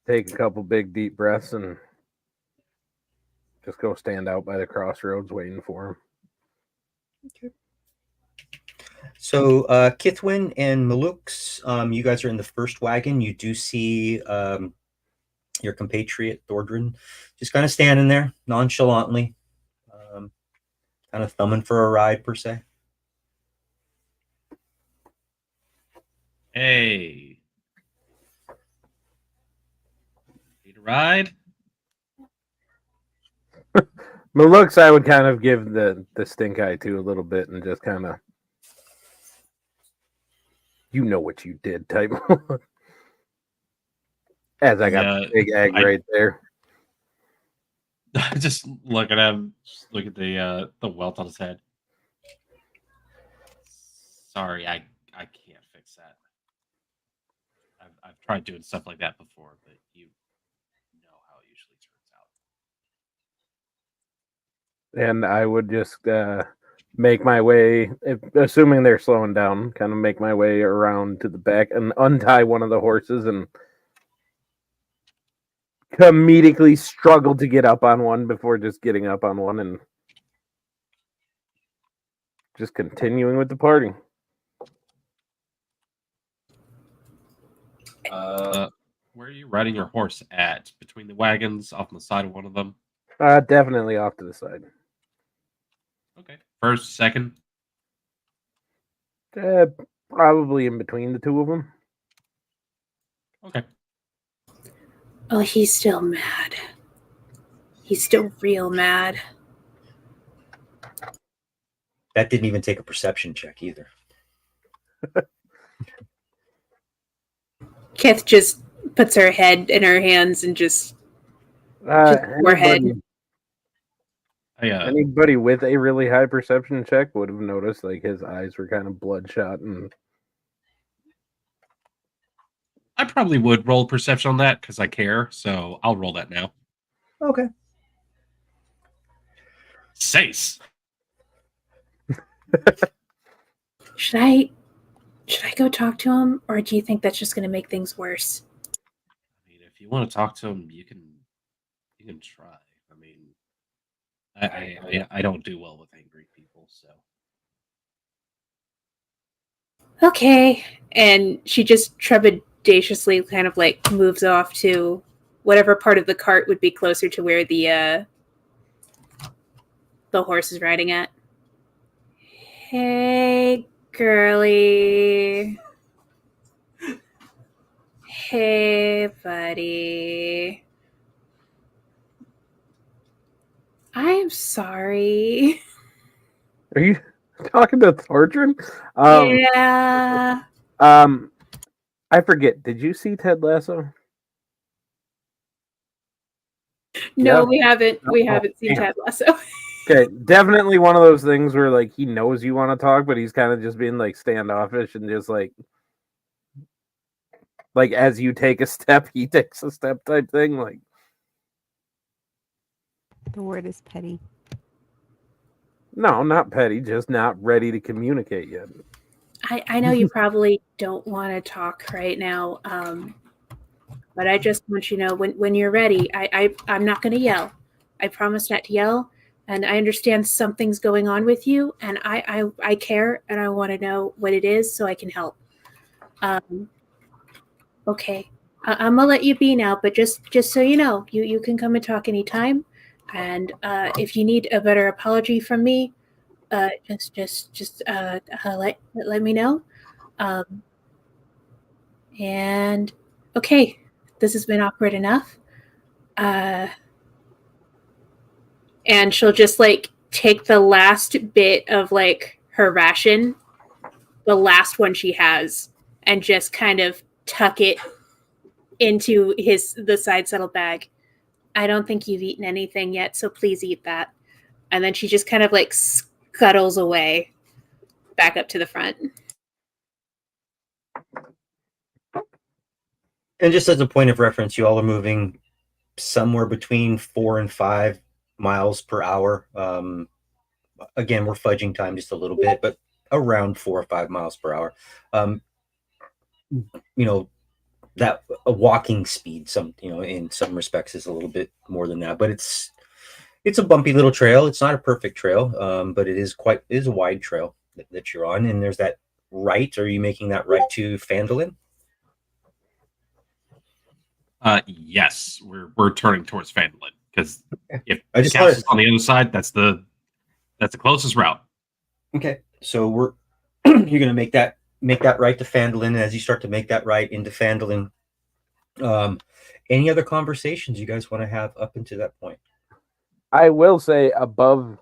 take a couple big deep breaths and just go stand out by the crossroads waiting for him. Okay. So Kithwin and Malux, you guys are in the first wagon. You do see your compatriot Thordrin just kind of standing there nonchalantly, kind of thumbing for a ride per se. Hey. Need a ride? Malux, I would kind of give the stink eye to a little bit and just kind of, you know what you did type. As I got the big egg right there. Just look at him. Just look at the welt on his head. Sorry, I can't fix that. I've tried doing stuff like that before, but you know how it usually turns out. And I would just make my way, assuming they're slowing down, kind of make my way around to the back and untie one of the horses and comedically struggle to get up on one before just getting up on one and just continuing with the party. Where are you riding your horse at? Between the wagons, off on the side of one of them? Definitely off to the side. Okay. First, second? Probably in between the two of them. Okay. Oh, he's still mad. He's still real mad. That didn't even take a perception check either. Kith just puts her head in her hands and just forehead. Anybody with a really high perception check would have noticed like his eyes were kind of bloodshot, and I probably would roll perception on that because I care, so I'll roll that now. Okay. 6. Should I go talk to him, or do you think that's just going to make things worse? I mean, if you want to talk to him, you can try. I mean, I don't do well with angry people, so. Okay. And she just trepidatiously kind of like moves off to whatever part of the cart would be closer to where the horse is riding at. Hey, girly. Hey, buddy. I am sorry. Are you talking to Thordrin? Yeah. I forget. Did you see Ted Lasso? No, Yeah. we haven't. We Oh, haven't seen damn. Ted Lasso. Okay, definitely one of those things where like he knows you want to talk, but he's kind of just being like standoffish and just like as you take a step, he takes a step type thing. Like, The word is petty. no, not petty, just not ready to communicate yet. I know you probably don't want to talk right now, but I just want you to know when you're ready. I'm not going to yell. I promise not to yell, and I understand something's going on with you, and I care, and I want to know what it is so I can help. Okay, I'm gonna let you be now, but just so you know, you can come and talk anytime, and if you need a better apology from me, just let me know. And okay, this has been awkward enough. And she'll just like take the last bit of like her ration, the last one she has, and just kind of tuck it into the side saddle bag. I don't think you've eaten anything yet, so please eat that. And then she just kind of like scuttles away back up to the front. And just as a point of reference, you all are moving somewhere between 4 and 5 miles per hour. Again, we're fudging time just a little bit, but around 4 or 5 miles per hour. That a walking speed, in some respects is a little bit more than that, but it's a bumpy little trail. It's not a perfect trail, but it is a wide trail that you're on. And there's that right. Are you making that right to Fandolin? Yes, we're turning towards Fandolin because if I the just castle's on the other side, that's the closest route. Okay, so you're gonna make that right to Fandolin. As you start to make that right into Fandolin, any other conversations you guys want to have up until that point? I will say above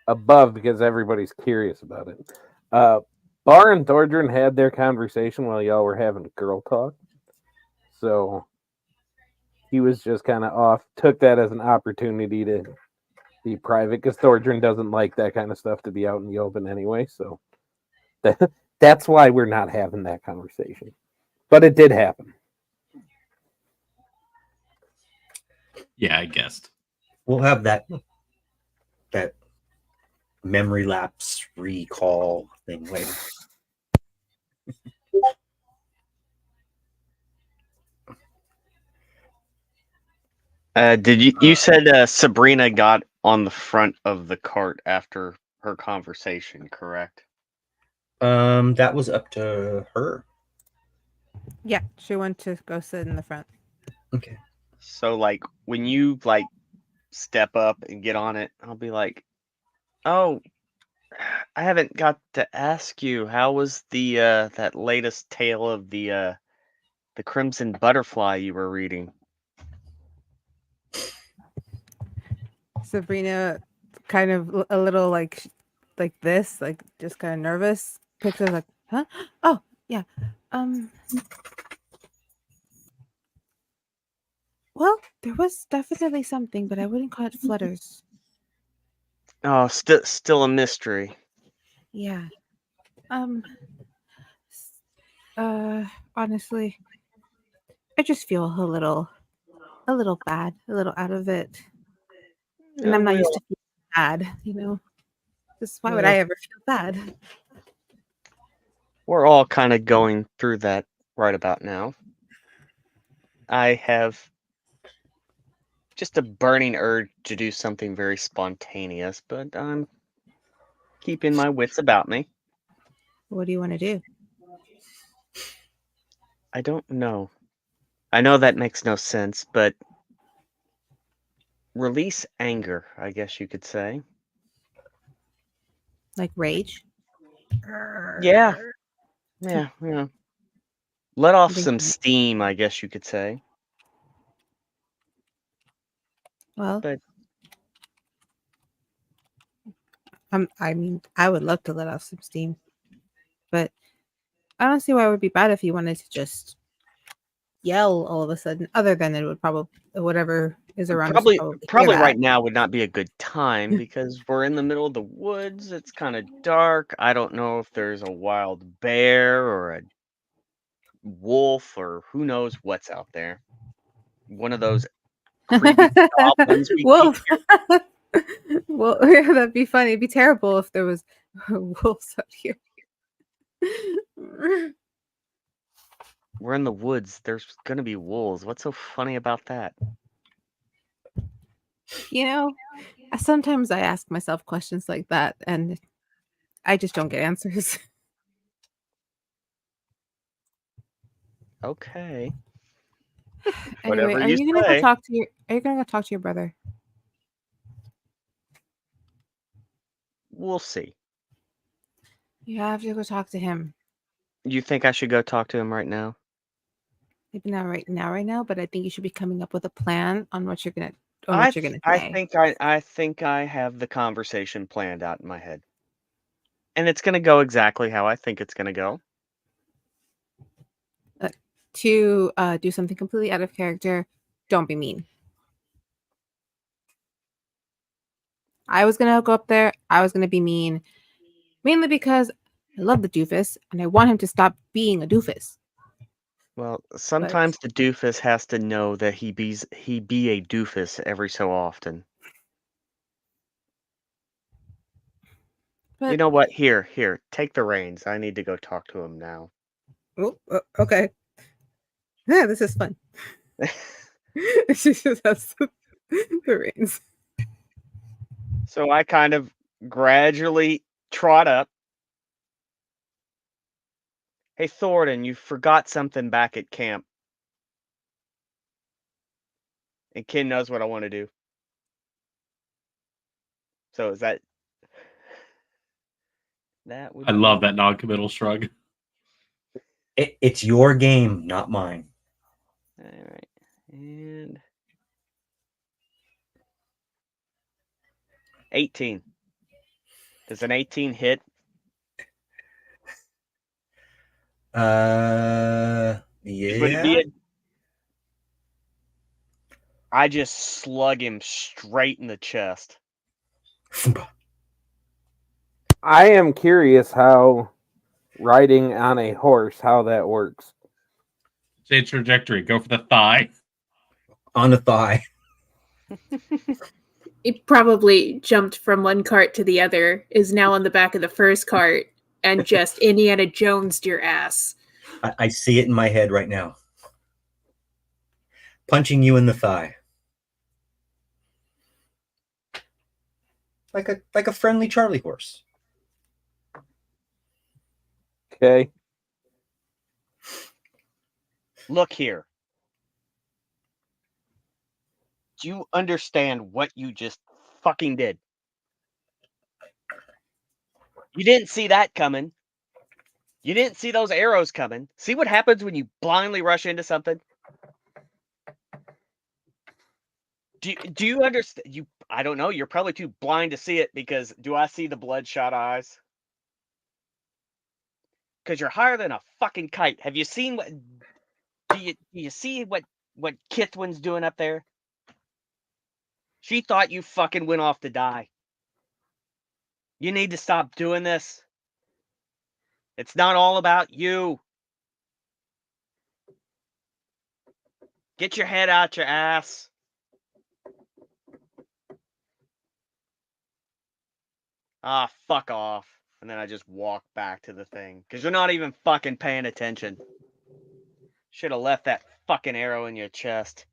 because everybody's curious about it. Bar and Thordrin had their conversation while y'all were having girl talk. So he was just kind of off, took that as an opportunity to be private because Thordrin doesn't like that kind of stuff to be out in the open anyway. So that's why we're not having that conversation. But it did happen. Yeah, I guessed. We'll have that memory lapse recall thing later. Did you said Sabrina got on the front of the cart after her conversation, correct? That was up to her. Yeah, she went to go sit in the front. Okay. So like when you like step up and get on it, I'll be like, "Oh, I haven't got to ask you, how was the that latest tale of the Crimson Butterfly you were reading?" Sabrina, kind of a little like this, like just kind of nervous, picks up like, huh? Oh, yeah. Well, there was definitely something, but I wouldn't call it flutters. Oh, still a mystery. Yeah. Honestly, I just feel a little bad, a little out of it. And Yeah, I'm not we used all- to feeling bad, Just why would Yeah. I ever feel bad? We're all kind of going through that right about now. I have just a burning urge to do something very spontaneous, but I'm keeping my wits about me. What do you want to do? I don't know. I know that makes no sense, but release anger, I guess you could say. Like rage? Yeah. Yeah. Let off Think- some steam, I guess you could say. Well, But I mean, I would love to let off some steam, but I don't see why it would be bad if you wanted to just yell all of a sudden. Other than it would probably whatever is around us would Probably hear probably that. right now would not be a good time because we're in the middle of the woods. It's kind of dark. I don't know if there's a wild bear or a wolf or who knows what's out there. One of those creepy goblins we keep Wolf. here. Well, yeah, that'd be funny. It'd be terrible if there was wolves out here. We're in the woods. There's gonna be wolves. What's so funny about that? You know, sometimes I ask myself questions like that, and I just don't get answers. Okay. Anyway, Whatever are you you gonna go say. talk to your? Are you gonna go talk to your brother? We'll see. You have to go talk to him. You think I should go talk to him right now? Maybe not right now, but I think you should be coming up with a plan on what you're gonna I say. I think I have the conversation planned out in my head. And it's gonna go exactly how I think it's gonna go. To do something completely out of character. Don't be mean. I was gonna go up there. I was gonna be mean, mainly because I love the doofus and I want him to stop being a doofus. Well, sometimes the doofus has to know that he be a doofus every so often. You But know what? Here, take the reins. I need to go talk to him now. okay. Yeah, this is fun. She just has the reins. So I kind of gradually trot up. Hey, Thornton, you forgot something back at camp. And Ken knows what I want to do. So is that would I love that non-committal shrug. It's your game, not mine. All right. And 18. Does an 18 hit? Yeah. Would it be I just slug him straight in the chest. I am curious how riding on a horse, how that works. Change trajectory. Go for the thigh. On the thigh. It probably jumped from one cart to the other, is now on the back of the first cart, and just Indiana Jones'd your ass. I see it in my head right now. Punching you in the thigh. Like a friendly Charlie horse. Okay. Look here. Do you understand what you just fucking did? You didn't see that coming. You didn't see those arrows coming. See what happens when you blindly rush into something? Do you understand? I don't know. You're probably too blind to see it because do I see the bloodshot eyes? Because you're higher than a fucking kite. Have you seen what? Do you see what Kithwin's doing up there? She thought you fucking went off to die. You need to stop doing this. It's not all about you. Get your head out your ass. Ah, fuck off. And then I just walk back to the thing. Because you're not even fucking paying attention. Should have left that fucking arrow in your chest.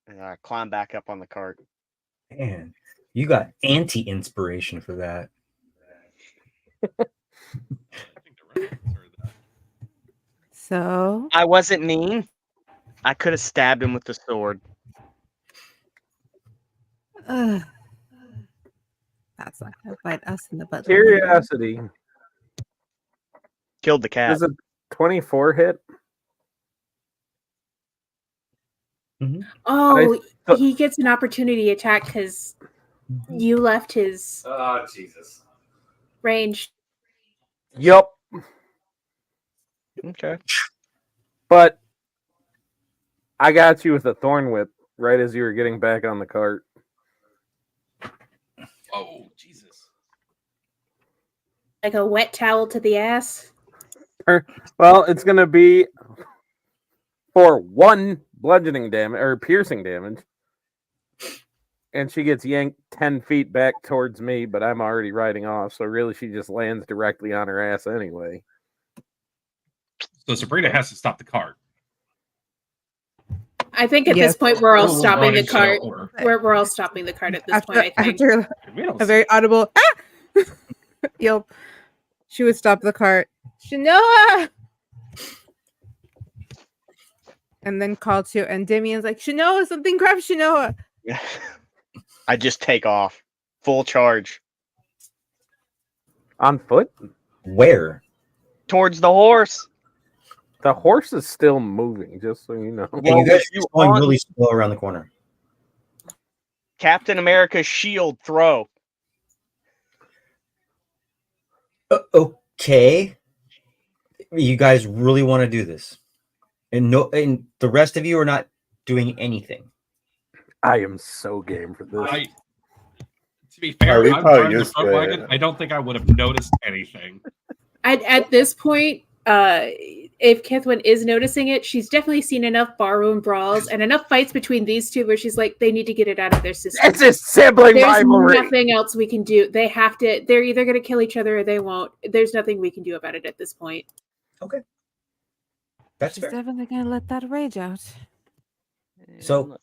And I climb back up on the cart. Man, you got anti-inspiration for that. So I wasn't mean. I could have stabbed him with the sword. that's not gonna bite us in the butt. Curiosity. Killed the cat. Does a 24 hit? Oh, he gets an opportunity attack because you left his Oh, Jesus. range. Yup. Okay. But I got you with a thorn whip right as you were getting back on the cart. Oh, Jesus. Like a wet towel to the ass. Well, it's going to be for 1 bludgeoning damage or piercing damage. And she gets yanked 10 feet back towards me, but I'm already riding off. So really, she just lands directly on her ass anyway. So Sabrina has to stop the cart. I think at Yes. this point we're all Or we're stopping the running cart. to order. We're all stopping the cart at this point, I think. After We don't a very audible, ah! Yep. She would stop the cart. Shanoa! And then call to, and Damien's like, Shanoa, something grab Shanoa. I just take off. Full charge. On foot? Where? Towards the horse. The horse is still moving, just so you know. Yeah, you guys are you just going on- really slow around the corner. Captain America's shield throw. Okay. You guys really want to do this? And the rest of you are not doing anything. I am so game for this. To be fair, we I'm probably driving the used front to wagon. it. I don't think I would have noticed anything. At this point, if Kithwin is noticing it, she's definitely seen enough barroom brawls and enough fights between these two where she's like, they need to get it out of their system. It's a sibling There's rivalry. nothing else we can do. They have to. They're either going to kill each other or they won't. There's nothing we can do about it at this point. That's She's fair. definitely gonna let that rage out. So,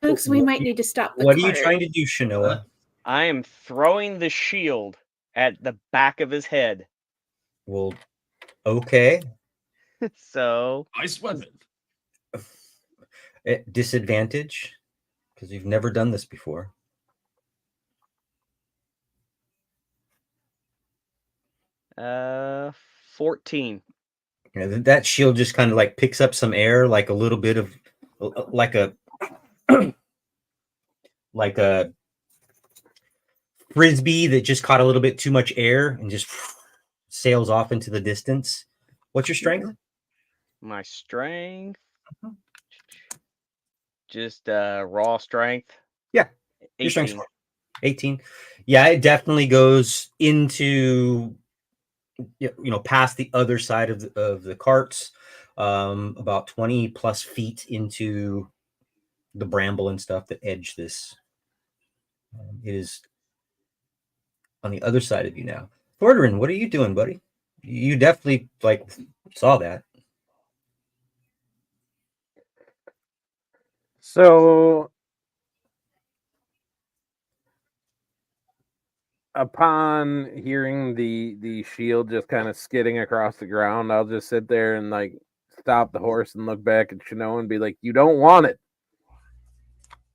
Folks, we what might do you- need to stop the what are you cart. trying to do, Shanoa? I am throwing the shield at the back of his head. Well, okay. So Nice weapon. At disadvantage because you've never done this before. uh 14. You know, that shield just kind of like picks up some air, like a little bit of like a like a frisbee that just caught a little bit too much air and just sails off into the distance. What's your strength? My strength. Just raw strength. Yeah, your 18. strength's 18. Yeah, it definitely goes into past the other side of the carts, about 20 plus feet into the bramble and stuff that edge this. It is on the other side of you now. Thorderin, what are you doing, buddy? You definitely saw that. So, upon hearing the shield just kind of skidding across the ground, I'll just sit there and stop the horse and look back at Shanoa and be like, "You don't want it."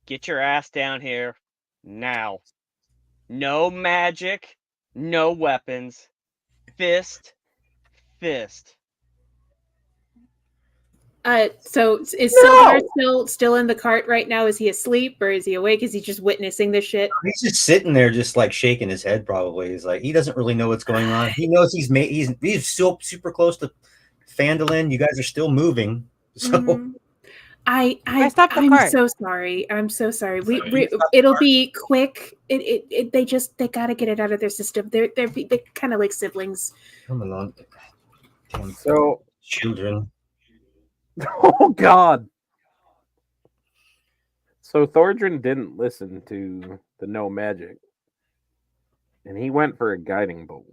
Get your ass down here now. No magic, no weapons. Fist. So is Silver still in the cart right now? Is he asleep or is he awake? Is he just witnessing this shit? He's just sitting there, just like shaking his head. Probably, he's like, he doesn't really know what's going on. He knows he's still super close to Fandolin. You guys are still moving, so. Mhm. I stopped the I'm cart. so sorry. I'm so sorry. You stopped the It'll cart. be quick. They gotta get it out of their system. They're kind of like siblings. Come along, damn So, children. oh God. So Thordrin didn't listen to the no magic, and he went for a guiding bolt,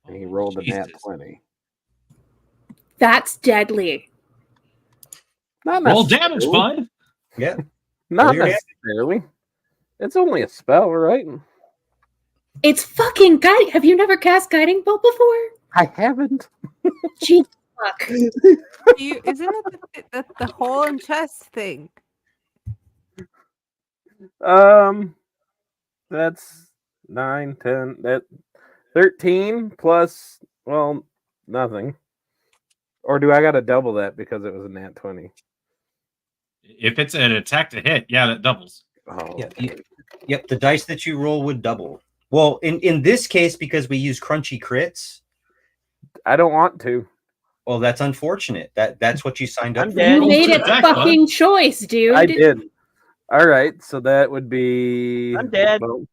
and he rolled a nat Jesus. 20. That's deadly. Not Roll necessarily. damage, bud. Yeah, Not Roll your damage. necessarily. It's only a spell, right? It's fucking guiding. Have you never cast guiding bolt before? I haven't. Gee, fuck. Isn't it the hole and chest thing? That's 9, 10, that 13 plus, well, nothing. Or do I got to double that because it was a nat 20? If it's an attack to hit, yeah, that doubles. Oh, Yep, the dice that you roll would double. Well, in this case, because we use crunchy crits, I don't want to. well, that's unfortunate. That's what you signed up I'm for. dead. You made a Attack, fucking choice, dude. I did. All right, so that would be. I'm dead. Well,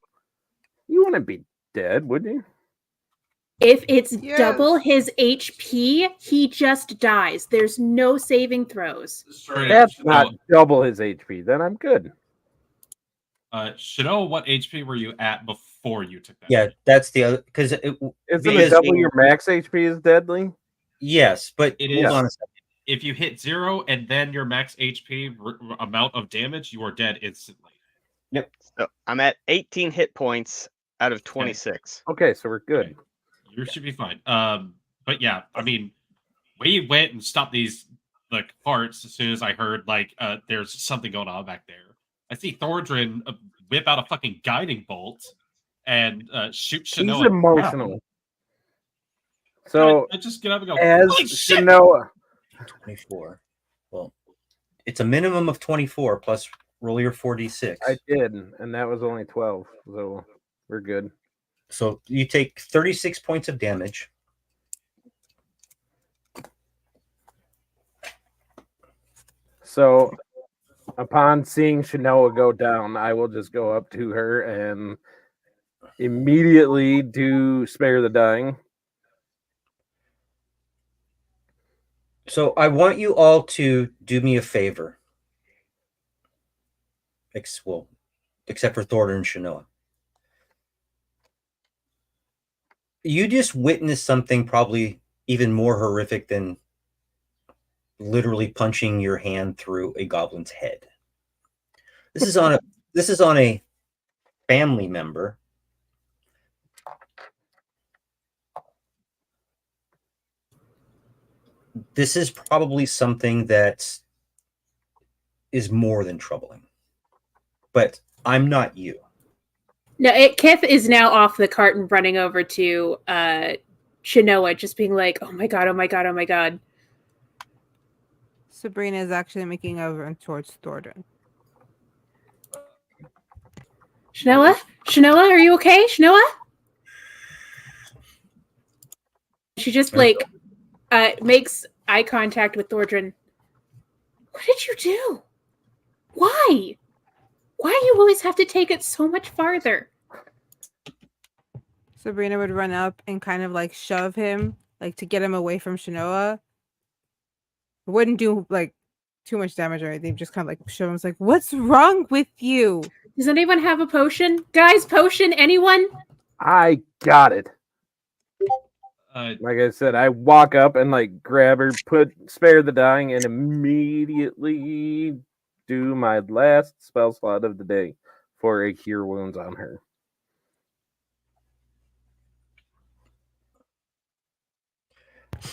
you wouldn't be dead, would you? If it's Yes. double his HP, he just dies. There's no saving throws. That's not double his HP. Then I'm good. Shino, what HP were you at before you took that? Yeah, that's the other because Isn't it because- double your max HP is deadly? yes, but It hold is. on a second. If you hit 0 and then your max HP amount of damage, you are dead instantly. So I'm at 18 hit points out of 26. Okay, so we're good. Okay. You should be fine. But yeah, I mean, we went and stopped these parts as soon as I heard there's something going on back there. I see Thordrin whip out a fucking guiding bolt and shoot He's Shinoa. emotional. So I just get up and go, as holy shit! Shinoa, 24. Well, it's a minimum of 24 plus roll your 4d6. I did, and that was only 12, so we're good. So you take 36 points of damage. So upon seeing Shinoa go down, I will just go up to her and immediately do spare the dying. So I want you all to do me a favor. Except for Thorder and Shinoa. You just witnessed something probably even more horrific than literally punching your hand through a goblin's head. This is on a family member. This is probably something that is more than troubling. But I'm not you. No, Kith is now off the cart and running over to Shinoa, just being like, "Oh my god! Oh my god! Oh my god!" Sabrina is actually making a run towards Thornton. Shinoa, are you okay? Shinoa? She just makes eye contact with Thordrin. What did you do? Why? Why do you always have to take it so much farther? Sabrina would run up and kind of shove him, to get him away from Shinoa. It wouldn't do too much damage or anything, just kind of shove him. It's like, what's wrong with you? Does anyone have a potion? Guys, potion, anyone? I got it. Like I said, I walk up and grab her, spare the dying, and immediately do my last spell slot of the day for a cure wounds on her.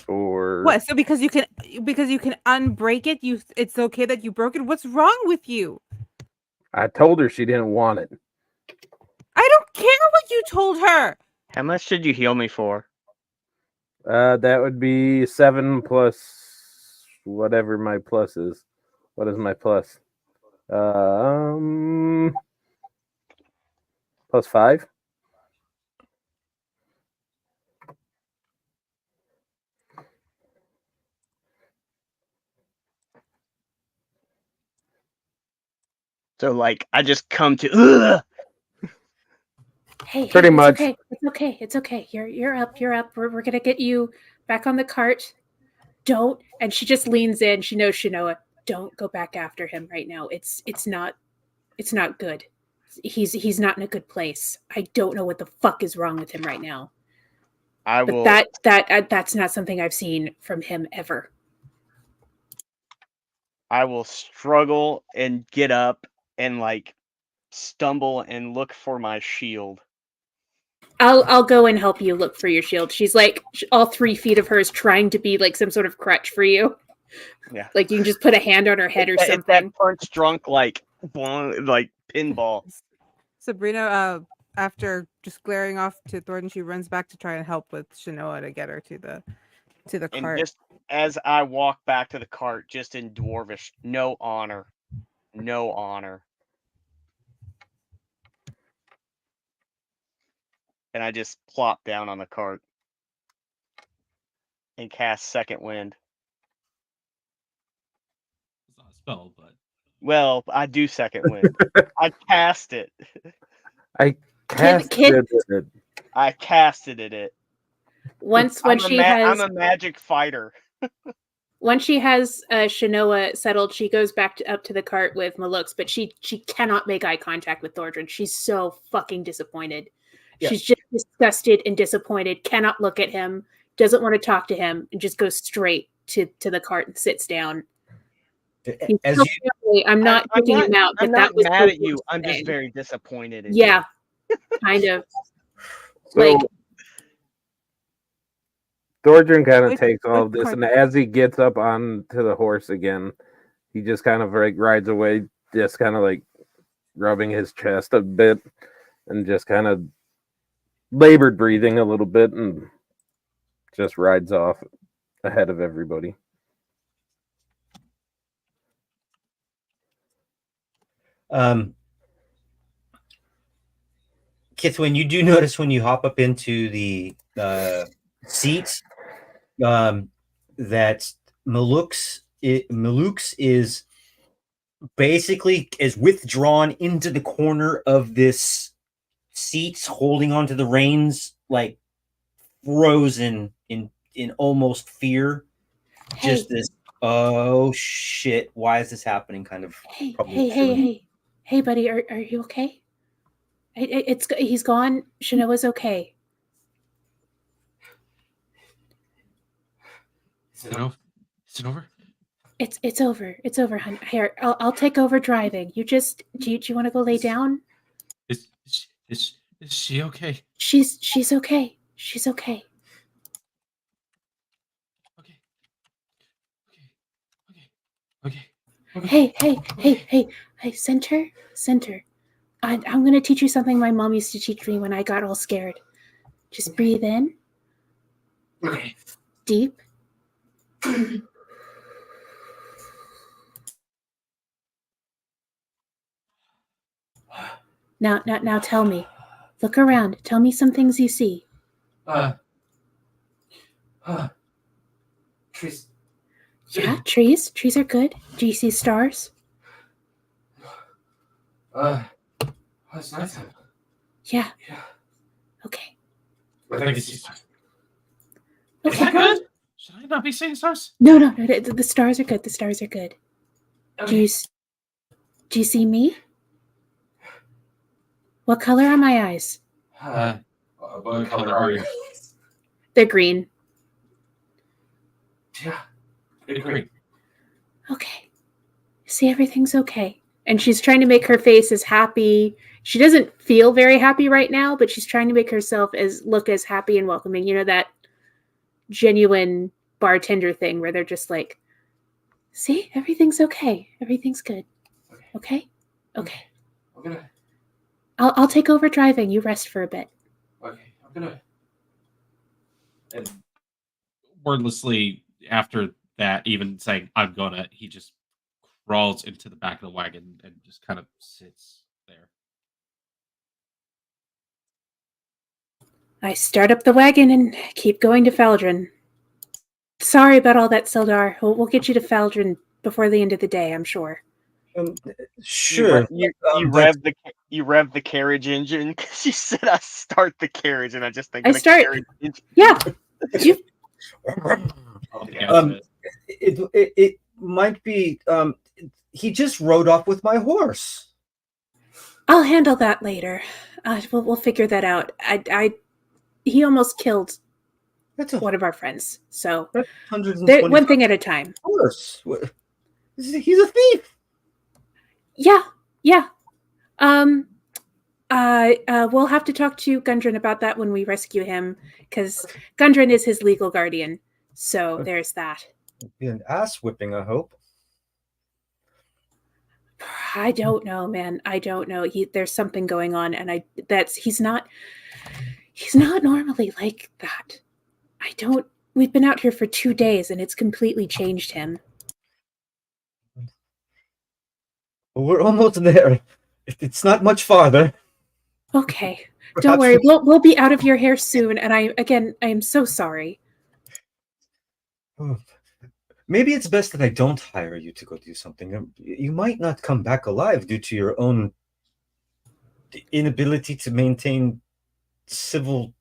Or What? So because you can unbreak it, it's okay that you broke it? What's wrong with you? I told her she didn't want it. I don't care what you told her. How much did you heal me for? That would be 7 plus whatever my plus is. What is my plus? Plus 5. So I just come to ugh! Hey, Pretty it's much. Okay. It's okay. It's okay. You're up. You're up. We're gonna get you back on the cart. Don't. And she just leans in. She knows Shinoa. Don't go back after him right now. It's not good. He's not in a good place. I don't know what the fuck is wrong with him right now. I But will. that's not something I've seen from him ever. I will struggle and get up and stumble and look for my shield. I'll go and help you look for your shield. She's all 3 feet of her is trying to be some sort of crutch for you. Yeah. You can just put a hand on her head or It's something. that punch drunk pinball. Sabrina, after just glaring off to Thornton, she runs back to try and help with Shinoa to get her to the And cart. just as I walk back to the cart, just in Dwarvish, no honor. no honor. And I just plop down on the cart and cast Second Wind. It's not a spell, but Well, I do Second Wind. I cast it. I Kid- casted it. I casted it. Once I'm has a magic fighter. once she has Shanoa settled, she goes back up to the cart with Malux, but she cannot make eye contact with Thordrin. She's so fucking disappointed. Yeah. She's just disgusted and disappointed, cannot look at him, doesn't want to talk to him, and just goes straight to the cart and sits down. As So you, clearly, I'm not kicking him out, but I'm that not was mad the at you. worst I'm just thing. very disappointed in Yeah, kind of. So Like- Thordrin kind of Which- takes all of which this, part? and as he gets up onto the horse again, he just kind of like rides away, just kind of like rubbing his chest a bit, and just kind of labored breathing a little bit, and just rides off ahead of everybody. Kithwin, you do notice when you hop up into the seats that Malux is basically is withdrawn into the corner of this seat, holding onto the reins, like frozen in almost fear. Hey, Just this, oh shit, why is this happening? Kind of. hey, probably hey, true. hey, buddy, are you okay? He's gone. Shanoa's okay. is it over? Is it over? It's over. It's over, honey. Here, I'll take over driving. You just do you want to go lay down? Is she okay? She's okay. She's okay. Okay. Okay. Hey, Center. I'm gonna teach you something my mom used to teach me when I got all scared. Just breathe in, Okay. deep. Now tell me. Look around. Tell me some things you see. Trees. Yeah, trees. Trees are good. Do you see stars? It's nighttime. Yeah. Yeah. Okay. I think it's Is Okay. that good? Should I not be seeing stars? No. The stars are good. The stars are good. Do you see me? What color are my eyes? What color are you? They're green. Yeah. Great. Okay. See, everything's okay. And she's trying to make her face as happy. She doesn't feel very happy right now, but she's trying to make herself look as happy and welcoming. You know, that genuine bartender thing where they're just like, see, everything's okay. Everything's good. Okay? Okay. I'm gonna. I'll take over driving. You rest for a bit. Okay. I'm gonna. And wordlessly, after that, even saying I'm gonna, he just crawls into the back of the wagon and just kind of sits there. I start up the wagon and keep going to Faldrin. Sorry about all that, Sildar. We'll get you to Faldrin before the end of the day, I'm sure. Sure. You but- rev the carriage engine because you said I start the carriage, and I just think I of the start- carriage engine. Yeah. You, Yeah, it might be. He just rode off with my horse. I'll handle that later. We'll figure that out. He almost killed That's a one of our friends. So 120 one thing at a time. horse. He's a thief. Yeah. We'll have to talk to Gundren about that when we rescue him, because Gundren is his legal guardian. So there's that. Be an ass whipping, I hope. I don't know, man. I don't know. There's something going on, and he's not normally like that. We've been out here for 2 days, and it's completely changed him. We're almost there. It's not much farther. Okay. Perhaps Don't worry. We'll be out of your hair soon. And I am so sorry. Maybe it's best that I don't hire you to go do something. You might not come back alive due to your own inability to maintain civil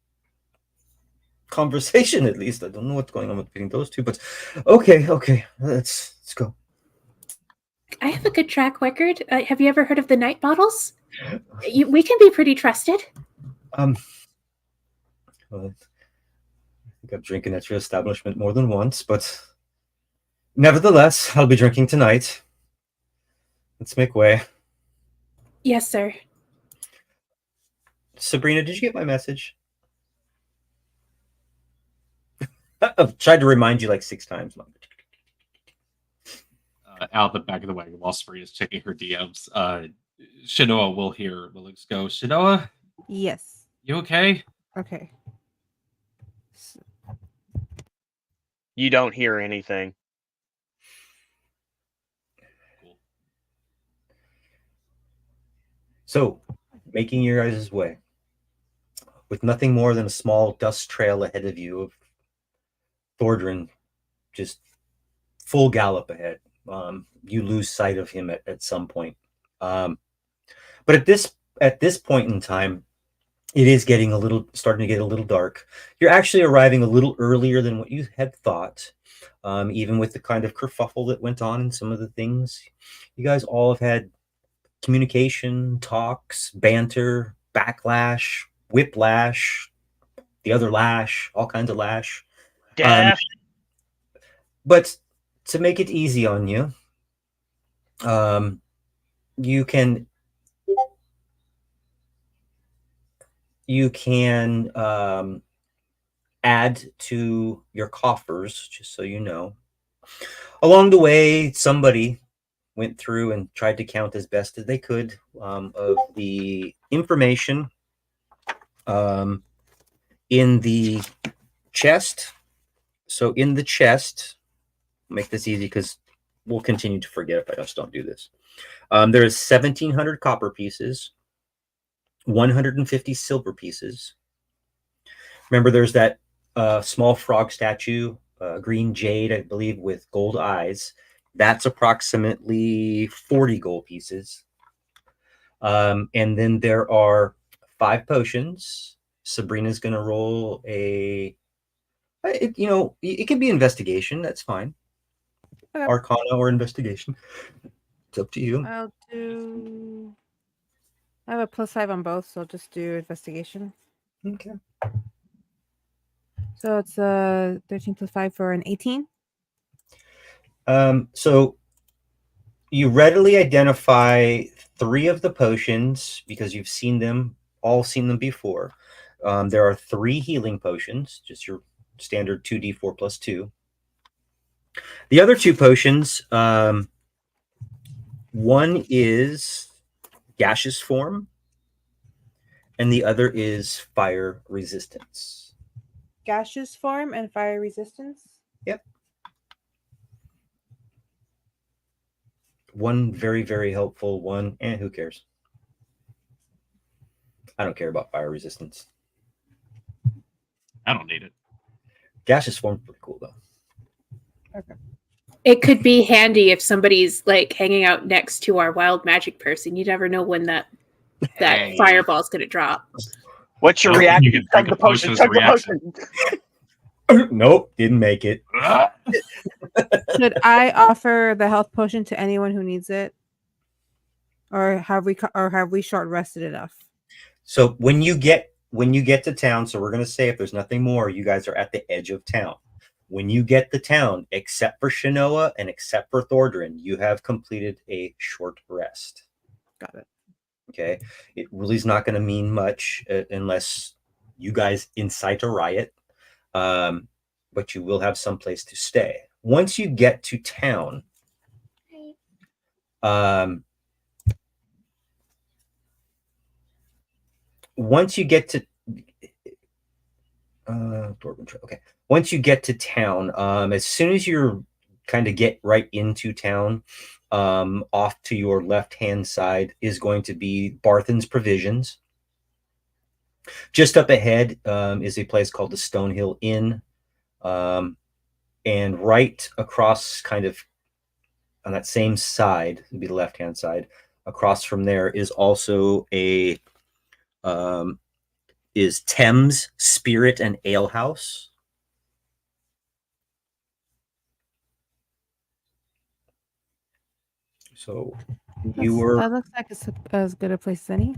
conversation, at least. I don't know what's going on between those two, but okay, let's go. I have a good track record. Have you ever heard of the night bottles? We can be pretty trusted. Well, I think I've drinking at your establishment more than once, but nevertheless, I'll be drinking tonight. Let's make way. Yes, sir. Sabrina, did you get my message? I've tried to remind you like 6 times. Out the back of the wagon while Sabrina's checking her DMs. Shinoa will hear Willix go, Shinoa, Yes. you okay? Okay. You don't hear anything. Cool. So, making your guys' way, with nothing more than a small dust trail ahead of you of Thordrin, just full gallop ahead. You lose sight of him at some point. But at this point in time, it is starting to get a little dark. You're actually arriving a little earlier than what you had thought, even with the kind of kerfuffle that went on and some of the things. You guys all have had communication, talks, banter, backlash, whiplash, the other lash, all kinds of lash. Death. But to make it easy on you, you can add to your coffers, just so you know. Along the way, somebody went through and tried to count as best as they could of the information in the chest. So in the chest, make this easy because we'll continue to forget if I just don't do this. There's 1,700 copper pieces, 150 silver pieces. Remember, there's that small frog statue, green jade, I believe, with gold eyes. That's approximately 40 gold pieces. And then there are 5 potions. Sabrina's going to roll it can be investigation. That's fine. Okay. Arcana or investigation. It's up to you. I have a +5 on both, so I'll just do investigation. Okay. So it's 13 + 5 for an 18. So you readily identify 3 of the potions because you've seen them before. There are 3 healing potions, just your standard 2d4 + 2. The other 2 potions, one is gaseous form, and the other is fire resistance. Gaseous form and fire resistance. Yep. One very, very helpful. One, who cares? I don't care about fire resistance. I don't need it. Gaseous form's pretty cool, though. Okay. It could be handy if somebody's like hanging out next to our wild magic person. You never know when that Hey. fireball's going to drop. What's your Nope, reaction? you can Chug drink the a potion potion. as Chug a the reaction. potion. Nope, didn't make it. Should I offer the health potion to anyone who needs it, or have we short rested enough? So when you get to town, so we're going to say if there's nothing more, you guys are at the edge of town. When you get to town, except for Shinoa and except for Thordrin, you have completed a short rest. Got it. Okay, it really is not going to mean much unless you guys incite a riot, but you will have some place to stay. Once you get to town, once you get to once you get to town, as soon as you're kind of get right into town, off to your left-hand side is going to be Barthen's Provisions. Just up ahead is a place called the Stonehill Inn. And right across, kind of on that same side, would be the left-hand side, across from there is also is Thames Spirit and Ale House. So That looks like it's as good a place as any.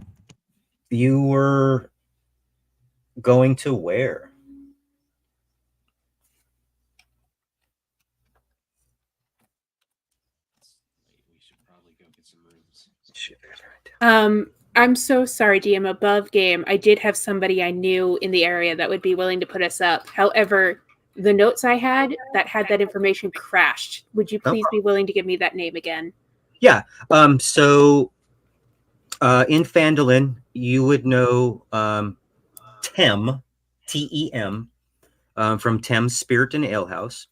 You were going to where? We should probably go get some rooms. I'm so sorry, DM. Above game, I did have somebody I knew in the area that would be willing to put us up. However, the notes I had that information crashed. Would you please be willing to give me that name again? Yeah. So in Phandalin, you would know Tem, Tem, from Thames Spirit and Ale House.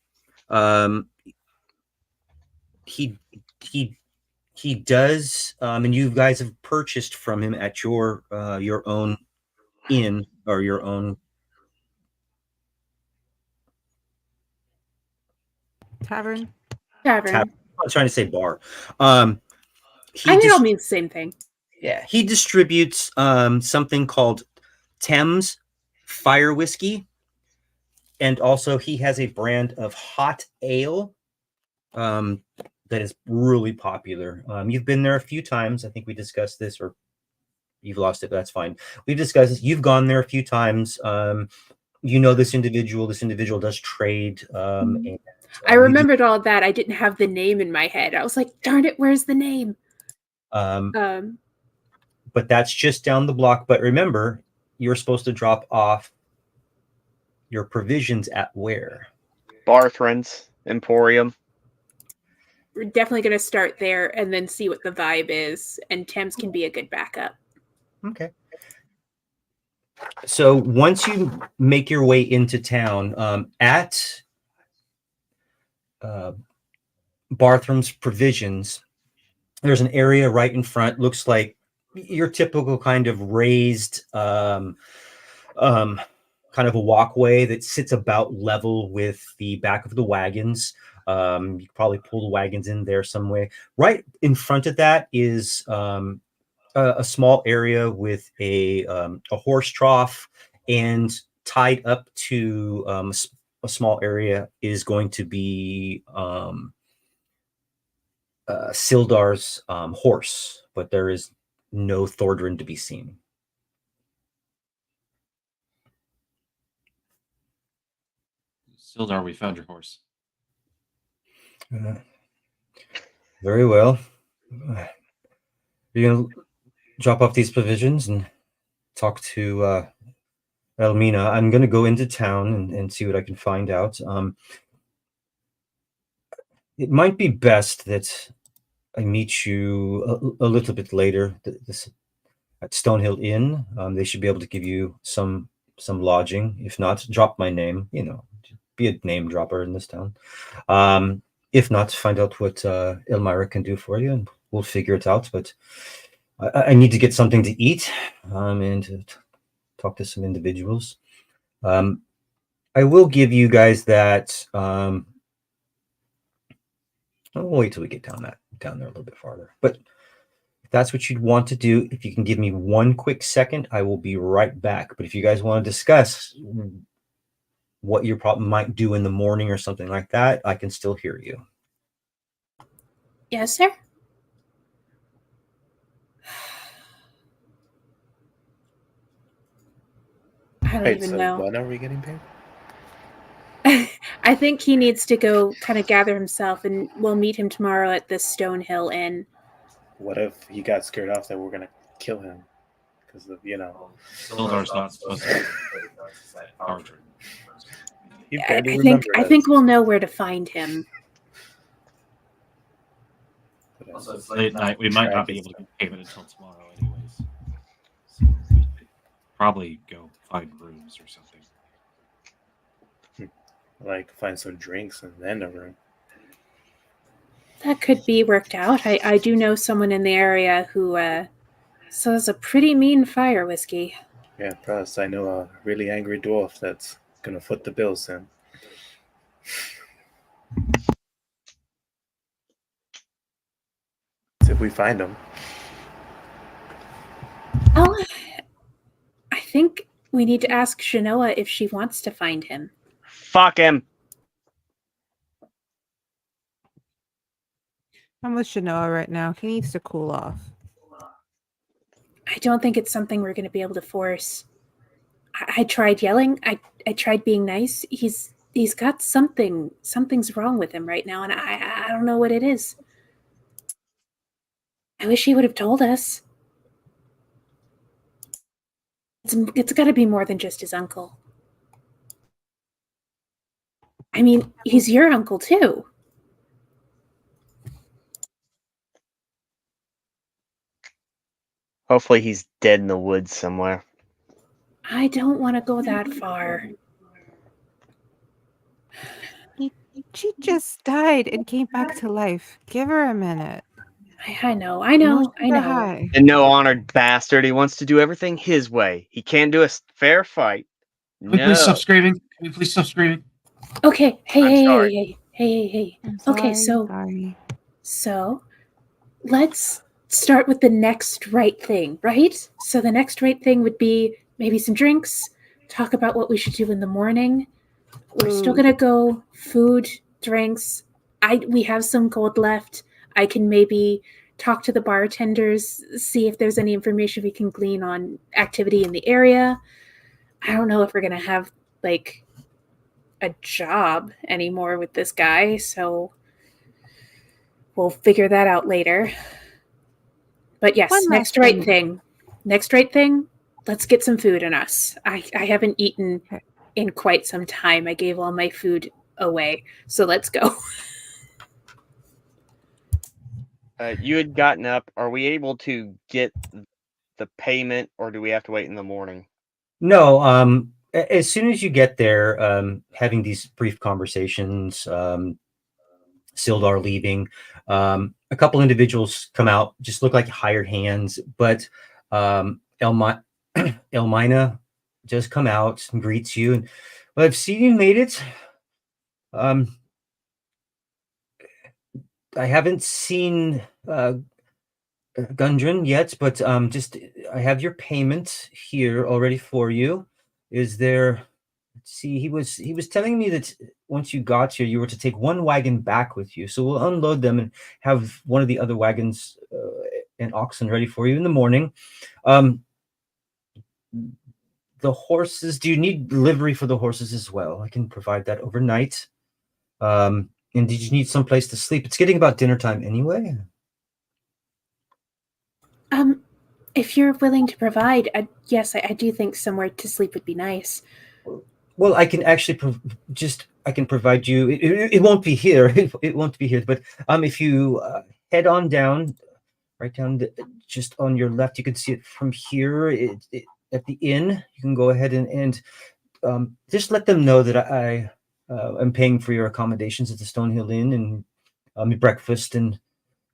He does, and you guys have purchased from him at your own inn or your own Tavern. I was trying to say bar. I think it means the same thing. Yeah, he distributes something called Thames Fire Whiskey, and also he has a brand of hot ale that is really popular. You've been there a few times. I think we discussed this, or you've lost it, but that's fine. We've discussed this. You've gone there a few times. You know this individual. This individual does trade. And, I remembered all that. I didn't have the name in my head. I was like, darn it, where's the name? But that's just down the block. But remember, you're supposed to drop off your provisions at where? Barthren's Emporium. We're definitely going to start there and then see what the vibe is. And Thames can be a good backup. Okay. So once you make your way into town, at Barthram's Provisions, there's an area right in front. Looks like your typical kind of raised, kind of a walkway that sits about level with the back of the wagons. You could probably pull the wagons in there some way. Right in front of that is a small area with a horse trough, and tied up to a small area is going to be Sildar's horse, but there is no Thordrin to be seen. Sildar, we found your horse. Very well. You're gonna drop off these provisions and talk to Elmina. I'm gonna go into town and see what I can find out. It might be best that I meet you a little bit later. This at Stonehill Inn. They should be able to give you some lodging. If not, drop my name. You know, be a name dropper in this town. If not, find out what Elmira can do for you, and we'll figure it out. But I need to get something to eat and to talk to some individuals. I will give you guys that. I'll wait till we get down there a little bit farther. But if that's what you'd want to do, if you can give me one quick second, I will be right back. But if you guys want to discuss what your problem might do in the morning or something like that, I can still hear you. Yes, sir. I don't even know. When are we getting paid? I think he needs to go kind of gather himself, and we'll meet him tomorrow at the Stonehill Inn. What if he got scared off that we're gonna kill him because of Sildar's not supposed to be I think we'll know where to find him. Also, it's late night. We might not be able to get payment until tomorrow, anyways. So we should probably go find rooms or something. Like find some drinks and then a room. That could be worked out. I do know someone in the area who sells a pretty mean fire whiskey. Yeah, plus I know a really angry dwarf that's gonna foot the bill soon. So if we find him, Oh, I think we need to ask Shanoa if she wants to find him. Fuck him. I'm with Shanoa right now. He needs to cool off. I don't think it's something we're going to be able to force. I tried yelling. I tried being nice. He's got something. Something's wrong with him right now, and I don't know what it is. I wish he would have told us. It's got to be more than just his uncle. I mean, he's your uncle too. Hopefully he's dead in the woods somewhere. I don't want to go that far. She just died and came back to life. Give her a minute. I know. Hi. And no honored bastard. He wants to do everything his way. He can't do a fair fight. Can we please stop screaming? Can we please stop screaming? Okay. I'm sorry. Hey. I'm Okay, sorry. So let's start with the next right thing, right? So the next right thing would be maybe some drinks, talk about what we should do in the morning. We're still gonna go food, drinks. We have some gold left. I can maybe talk to the bartenders, see if there's any information we can glean on activity in the area. I don't know if we're gonna have like a job anymore with this guy, so we'll figure that out later. But yes, One last next right thing. thing. Next right thing, let's get some food in us. I haven't eaten in quite some time. I gave all my food away. So let's go. You had gotten up. Are we able to get the payment, or do we have to wait in the morning? No, as soon as you get there, having these brief conversations, Sildar leaving, a couple individuals come out, just look like hired hands, but Elmina just come out and greets you. And well, I've seen you made it. I haven't seen Gundren yet, but just I have your payment here already for you. Is there? Let's see. He was telling me that once you got here, you were to take one wagon back with you. So we'll unload them and have one of the other wagons and oxen ready for you in the morning. The horses. Do you need livery for the horses as well? I can provide that overnight. And did you need some place to sleep? It's getting about dinner time anyway. If you're willing to provide, yes, I do think somewhere to sleep would be nice. Well, I can actually I can provide you. It won't be here. It won't be here. But if you head on down, right down just on your left, you can see it from here. At the inn, you can go ahead and just let them know that I am paying for your accommodations at the Stonehill Inn and your breakfast, and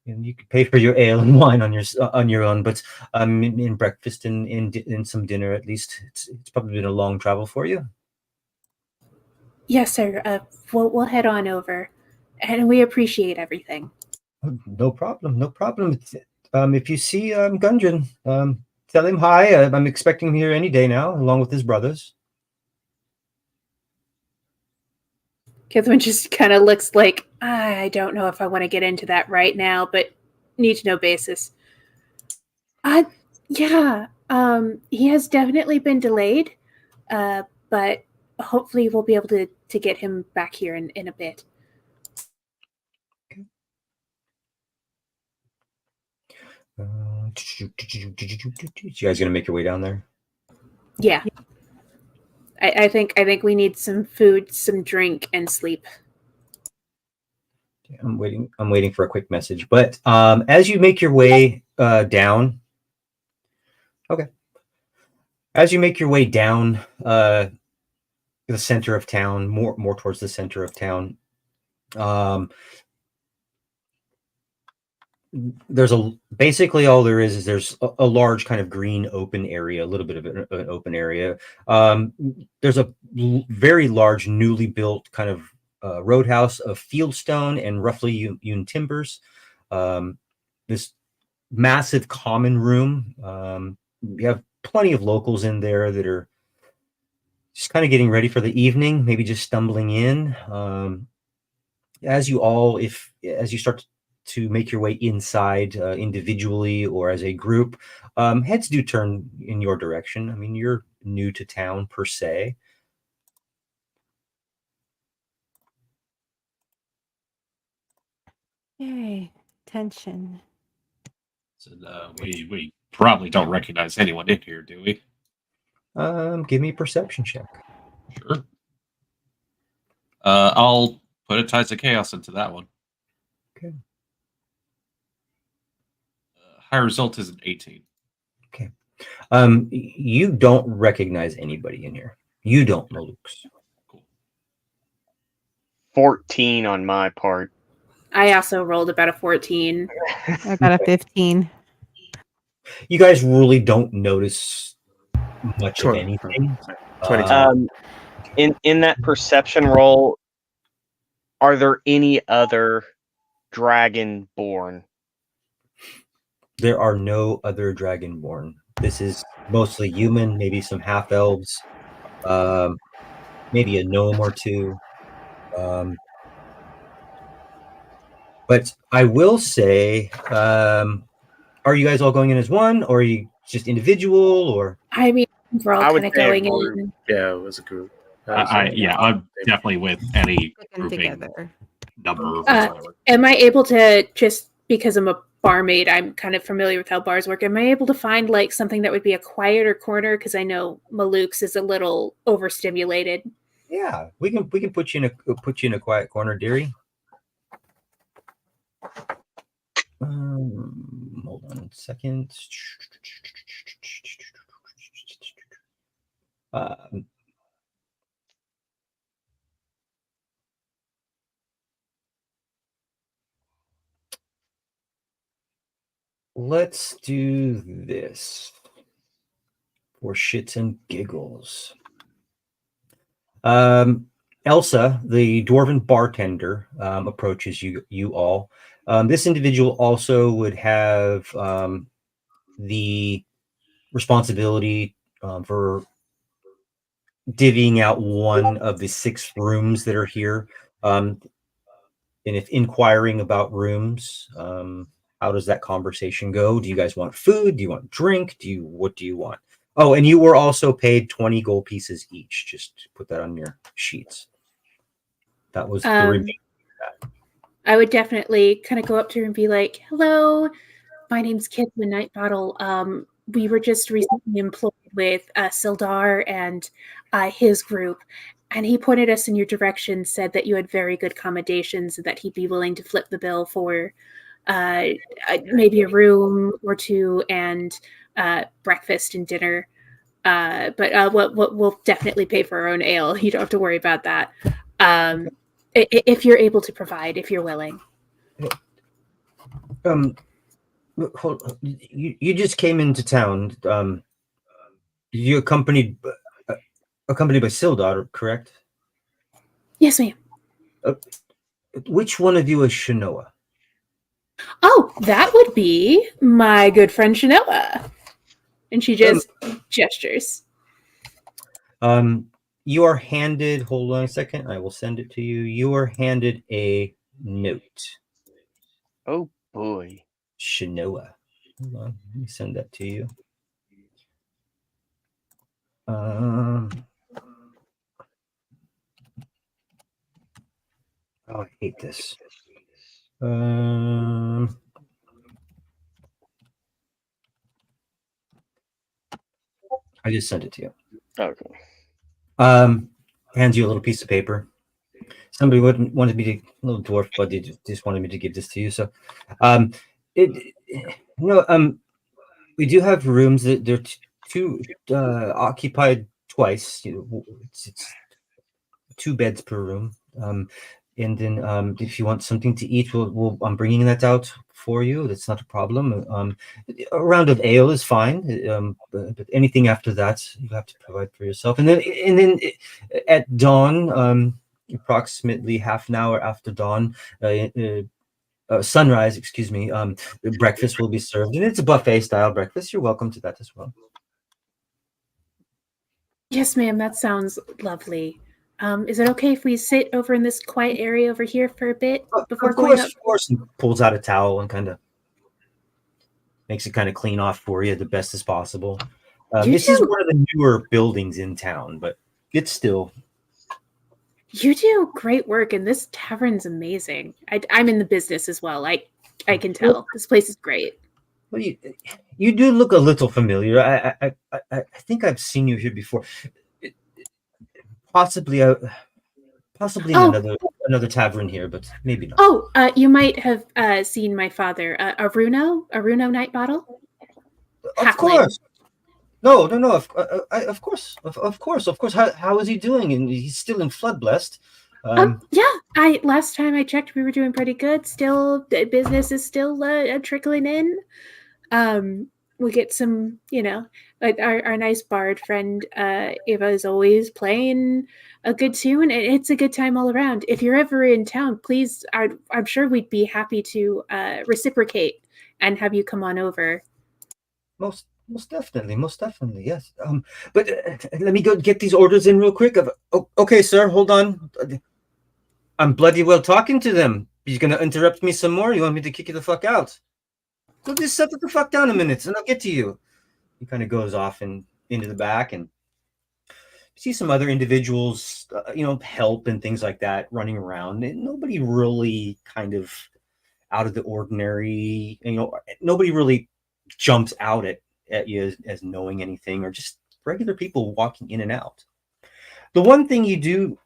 you can pay for your ale and wine on your own. But in breakfast and in some dinner at least. It's probably been a long travel for you. Yes, sir. We'll head on over, and we appreciate everything. No problem. No problem. If you see Gundren, tell him hi. I'm expecting him here any day now, along with his brothers. Catherine just kind of looks like, I don't know if I want to get into that right now, but need to know basis. Yeah. He has definitely been delayed, but hopefully we'll be able to get him back here in a bit. You guys gonna make your way down there? Yeah. I think we need some food, some drink, and sleep. I'm waiting for a quick message. But as you make your way down, okay. As you make your way down the center of town, more towards the center of town, there's basically all there is there's a large kind of green open area, a little bit of an open area. There's a very large newly built kind of roadhouse of fieldstone and roughly hewn timbers. This massive common room. We have plenty of locals in there that are just kind of getting ready for the evening, maybe just stumbling in. As you start to make your way inside individually or as a group, heads do turn in your direction. I mean, you're new to town per se. Yay, tension. So, we probably don't recognize anyone in here, do we? Give me a perception check. Sure. I'll put a Ties of Chaos into that one. Okay. High result is an 18. Okay. You don't recognize anybody in here. You don't, Malukes. Cool. 14 on my part. I also rolled about a 14. I got a 15. You guys really don't notice much of 20. anything. 22. In that perception roll, are there any other dragonborn? There are no other dragonborn. This is mostly human, maybe some half elves, maybe a gnome or two. But I will say, are you guys all going in as one, or are you just individual, or? I mean, we're all I would kind of say a going group. in. Yeah, it was a group. I'm definitely with any Sticking grouping together. number. Or Uh, whatever. Am I able to, just because I'm a barmaid, I'm kind of familiar with how bars work. Am I able to find like something that would be a quieter corner? Because I know Maluk's is a little overstimulated. Yeah, we can put you in a quiet corner, dearie. Hold on a second. Let's do this for shits and giggles. Elsa, the dwarven bartender, approaches you all. This individual also would have the responsibility for divvying out one of the 6 rooms that are here. And if inquiring about rooms, how does that conversation go? Do you guys want food? Do you want drink? What do you want? Oh, and you were also paid 20 gold pieces each. Just put that on your sheets. That was the remaining. I would definitely kind of go up to her and be like, "Hello, my name's Kit the Night Bottle. We were just recently employed with Sildar and his group, and he pointed us in your direction, said that you had very good accommodations and that he'd be willing to flip the bill for maybe a room or two and breakfast and dinner. But we'll definitely pay for our own ale. You don't have to worry about that. If you're able to provide, if you're willing." You just came into town. You accompanied by Sildar, correct? Yes, ma'am. Which one of you is Shanoa? Oh, that would be my good friend Shanoa. And she just gestures. You are handed, hold on a second, I will send it to you. You are handed a note. Oh boy. Shanoa. Hold on, let me send that to you. Oh, I hate this. I just sent it to you. Okay. Hands you a little piece of paper. Somebody wanted me to, little dwarf buddy just wanted me to give this to you. So, we do have rooms that they're two occupied twice. It's 2 beds per room. And then if you want something to eat, I'm bringing that out for you. That's not a problem. A round of ale is fine. But anything after that, you have to provide for yourself. And then at dawn, approximately half an hour after dawn, sunrise, excuse me, breakfast will be served, and it's a buffet style breakfast. You're welcome to that as well. Yes, ma'am. That sounds lovely. Is it okay if we sit over in this quiet area over here for a bit before going up? Of course. And pulls out a towel and kind of makes it kind of clean off for you the best as possible. This is one of the newer buildings in town, but it's still. You do great work, and this tavern's amazing. I'm in the business as well. I can tell this place is great. Well, you do look a little familiar. I think I've seen you here before. Possibly in another tavern here, but maybe not. Oh, you might have seen my father, Aruno Night Bottle. Of course. No. Of course. How is he doing? And he's still in Flood Blessed. Yeah. Last time I checked, we were doing pretty good. Still, business is still trickling in. We get some, like our nice bard friend Eva is always playing a good tune. It's a good time all around. If you're ever in town, please, I'm sure we'd be happy to reciprocate and have you come on over. Most definitely, yes. But let me go get these orders in real quick. Okay, sir, hold on. I'm bloody well talking to them. You're gonna interrupt me some more? You want me to kick you the fuck out? So just set the fuck down a minute, and I'll get to you. He kind of goes off and into the back, and you see some other individuals, help and things like that running around. And nobody really kind of out of the ordinary. Nobody really jumps out at you as knowing anything, or just regular people walking in and out. The one thing you do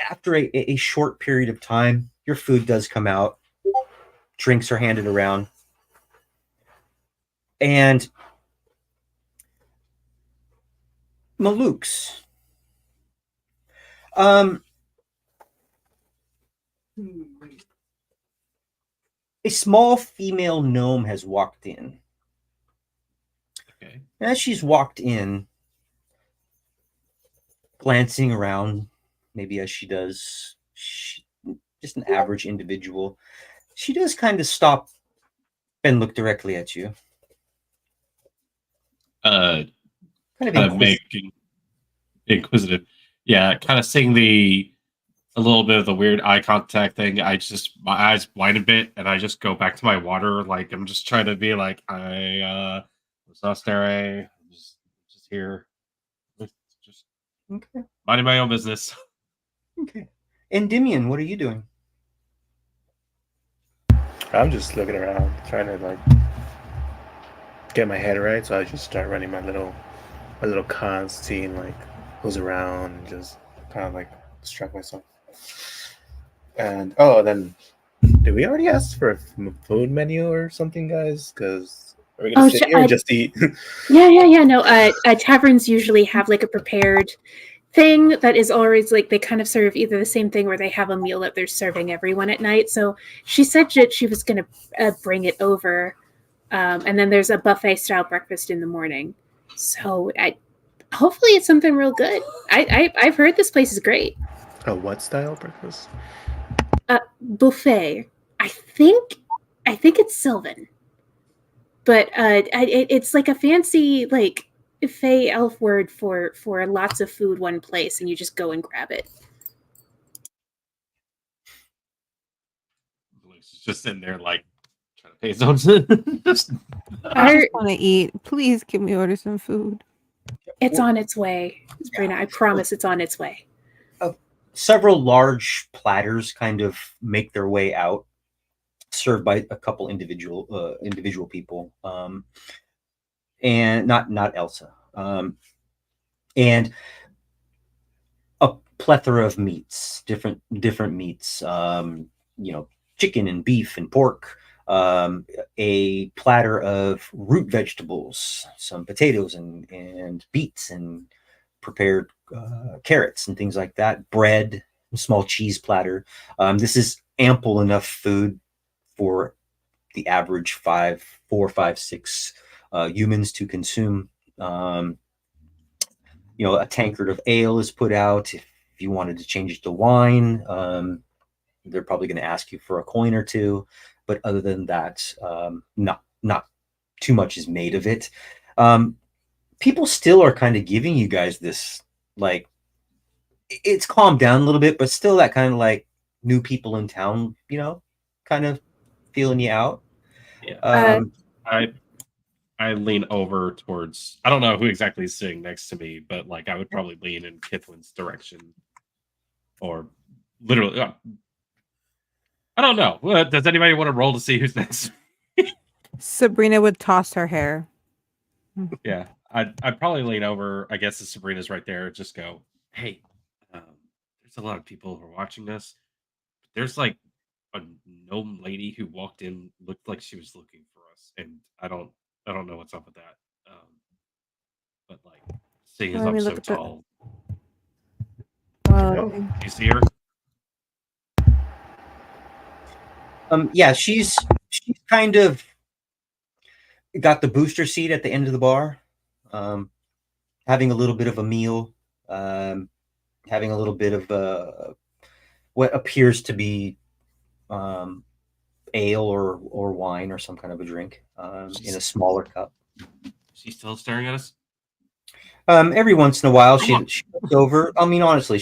after a short period of time, your food does come out, drinks are handed around, and Maluk's. A small female gnome has walked in. Okay. As she's walked in, glancing around, maybe as she does, just an average individual, she does kind of stop and look directly at you. Kind of making inquisitive. Yeah, kind of seeing a little bit of the weird eye contact thing. My eyes widen a bit, and I just go back to my water. Like I'm just trying to be like I was not staring. I'm just here, just okay, minding my own business. Okay. Endymion, what are you doing? I'm just looking around, trying to get my head right. So I just start running my little cons, seeing who's around, and just kind of distract myself. And then did we already ask for a food menu or something, guys? Because are we gonna sit here and just eat? Yeah. No, taverns usually have a prepared thing that is always they kind of serve either the same thing or they have a meal that they're serving everyone at night. So she said that she was going to bring it over, and then there's a buffet style breakfast in the morning. So hopefully it's something real good. I've heard this place is great. A what style breakfast? Buffet. I think it's Sylvan, but it's a fancy Fey elf word for lots of food one place, and you just go and grab it. Luke's just in there trying to pay his own. I just want to eat. Please give me order some food. It's on its way, Sabrina. I promise it's on its way. Several large platters kind of make their way out, served by a couple individual people, and not Elsa, and a plethora of meats, different meats, chicken and beef and pork, a platter of root vegetables, some potatoes and beets and prepared carrots and things like that, bread, small cheese platter. This is ample enough food for the average 4, 5, 6 humans to consume. A tankard of ale is put out. If you wanted to change it to wine, they're probably going to ask you for a coin or two. But other than that, not too much is made of it. People still are kind of giving you guys this, like, it's calmed down a little bit, but still that kind of like new people in town, kind of feeling you out. Yeah. I lean over towards, I don't know who exactly is sitting next to me, but like I would probably lean in Kithlin's direction, or literally, I don't know. Does anybody want to roll to see who's next? Sabrina would toss her hair. Yeah, I'd probably lean over. I guess if Sabrina's right there, just go, hey, there's a lot of people who are watching us. There's like a gnome lady who walked in, looked like she was looking for us, and I don't know what's up with that. But like, seeing as Let I'm me so look at the- tall, Well, you see her? Yeah, she's kind of got the booster seat at the end of the bar, having a little bit of a meal, having a little bit of what appears to be ale or wine or some kind of a drink in a smaller cup. She's still staring at us. Every once in a while, she looks over. I mean, honestly,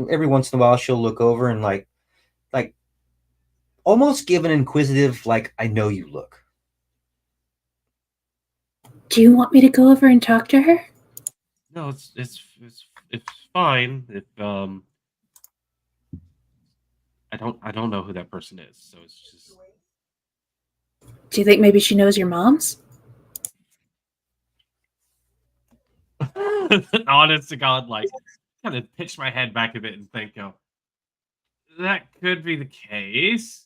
every once in a while she'll look over and like almost give an inquisitive, like, I know you look. Do you want me to go over and talk to her? No, it's fine. If I don't know who that person is, so it's just. Do you think maybe she knows your mom's? Honest to God, like, kind of pitch my head back a bit and think, that could be the case.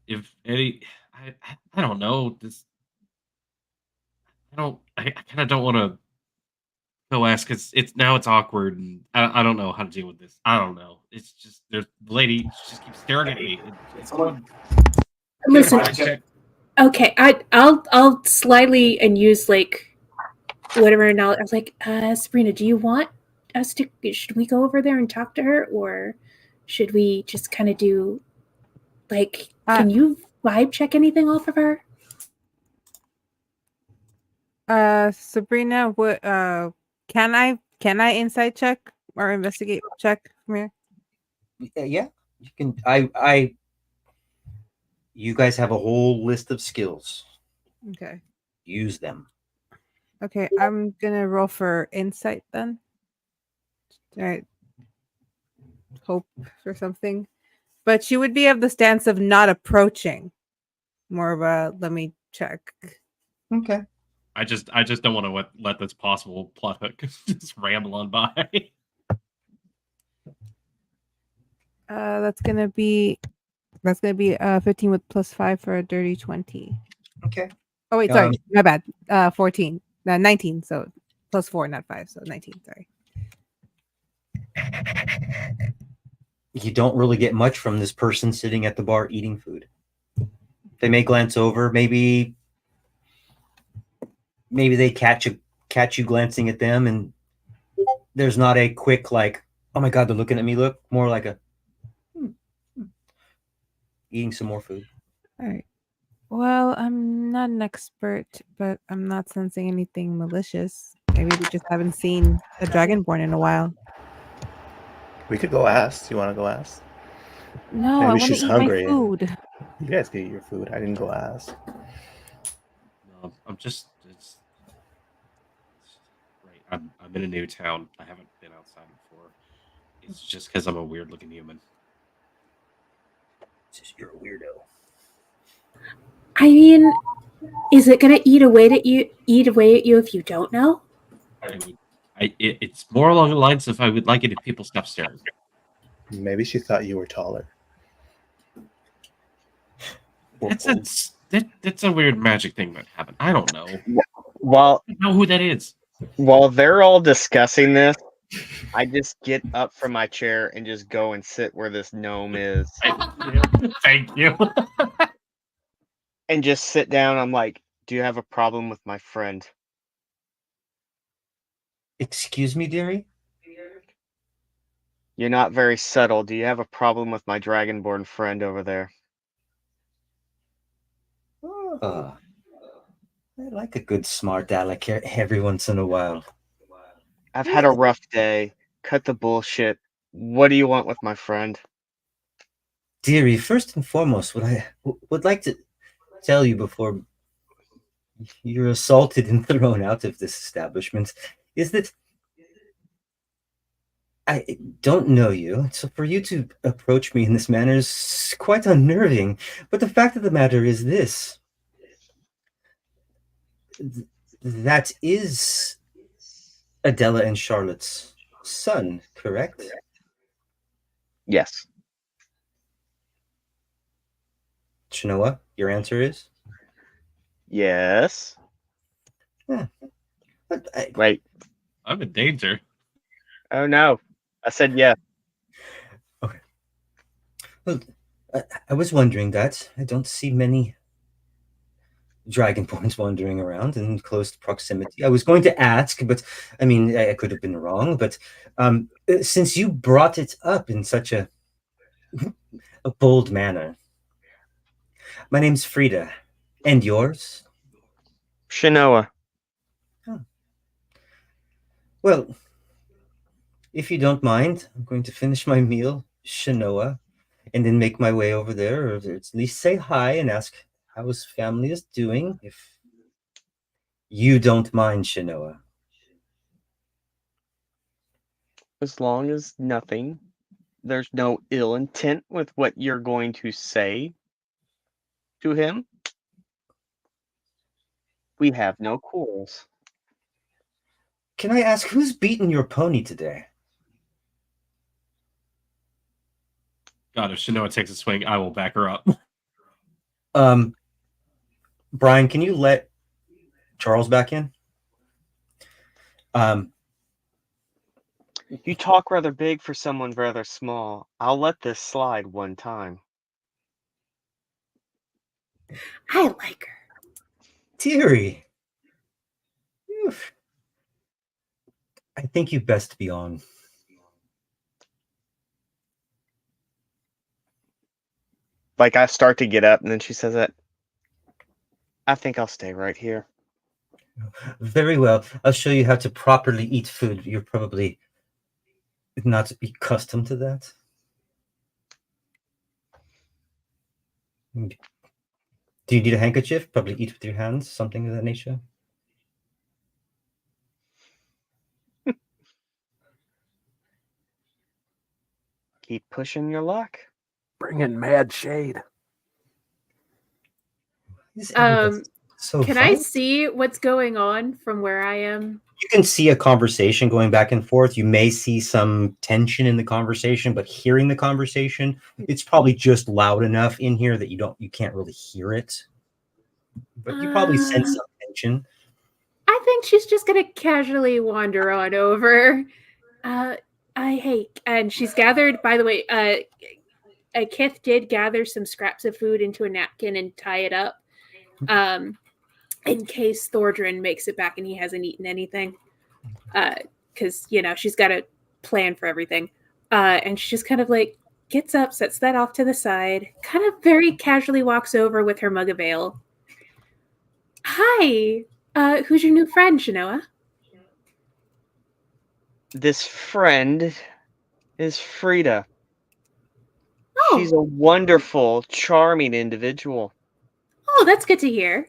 If any, I don't know. I kind of don't want to go ask, because it's awkward, and I don't know how to deal with this. I don't know. It's just there's the lady, she just keeps staring at me. Someone Listen, check. okay, I'll slightly and use like whatever knowledge. I was like, Sabrina, do you want us to? Should we go over there and talk to her, or should we just kind of do like? Can you vibe check anything off of her? Sabrina, what? Can I insight check or investigate check from here? Yeah, you can. You guys have a whole list of skills. Okay. Use them. Okay, I'm gonna roll for insight then. All right. Hope for something, but she would be of the stance of not approaching. More of a let me check. Okay. I just don't want to let this possible plot hook just ramble on by. That's gonna be 15 with +5 for a dirty 20. Okay. Oh wait, sorry, my bad. 14, 19. So +4, not 5. So 19. Sorry. You don't really get much from this person sitting at the bar eating food. They may glance over, maybe they catch you glancing at them, and there's not a quick like, oh my God, they're looking at me. Look, more like a eating some more food. All right. Well, I'm not an expert, but I'm not sensing anything malicious. Maybe we just haven't seen a dragonborn in a while. We could go ask. You want to go ask? No, Maybe I want to she's eat hungry. my food. You guys can eat your food. I didn't go ask. No, I'm just. It's right. I'm in a new town. I haven't been outside before. It's just because I'm a weird looking human. You're a weirdo. I mean, is it gonna eat away at you if you don't know? It's more along the lines of I would like it if people stop staring. Maybe she thought you were taller. That's a weird magic thing that happened. I don't know. While I don't know who that is. while they're all discussing this, I just get up from my chair and just go and sit where this gnome is, Thank you. and just sit down. I'm like, "Do you have a problem with my friend?" Excuse me, dearie? You're not very subtle. Do you have a problem with my dragonborn friend over there? Ah, I like a good smart aleck every once in a while. I've had a rough day. Cut the bullshit. What do you want with my friend? Dearie, first and foremost, what I would like to tell you before you're assaulted and thrown out of this establishment is that I don't know you, so for you to approach me in this manner is quite unnerving. But the fact of the matter is this. That is Adela and Charlotte's son, correct? Yes. Chinoa, your answer is? Yes. Yeah. But Wait. I'm in danger. Oh no. I said yes. Okay. Well, I was wondering that. I don't see many dragonborns wandering around in close proximity. I was going to ask, but I mean, I could have been wrong. But since you brought it up in such a bold manner, my name's Frida, and yours? Shinoa. Well, if you don't mind, I'm going to finish my meal, Shinoa, and then make my way over there, or at least say hi and ask how his family is doing, if you don't mind, Shinoa. As long as there's no ill intent with what you're going to say to him, we have no quarrels. Can I ask who's beaten your pony today? God, if Shinoa takes a swing, I will back her up. Brian, can you let Charles back in? You talk rather big for someone rather small. I'll let this slide one time. I like her. Dearie. I think you best be on. Like, I start to get up, and then she says that, I think I'll stay right here. Very well. I'll show you how to properly eat food. You're probably not accustomed to that. Do you need a handkerchief? Probably eat with your hands, something of that nature. Keep pushing your luck. Bring in mad shade. So Can I see what's going on from where I am? You can see a conversation going back and forth. You may see some tension in the conversation, but hearing the conversation, it's probably just loud enough in here that you can't really hear it. But you probably sense some tension. I think she's just gonna casually wander on over. And she's gathered. By the way, Kith did gather some scraps of food into a napkin and tie it up, in case Thordrin makes it back and he hasn't eaten anything. Because she's got a plan for everything. And she just kind of like gets up, sets that off to the side, kind of very casually walks over with her mug of ale. Hi, who's your new friend, Shinoa? This friend is Frida. Oh. She's a wonderful, charming individual. Oh, that's good to hear.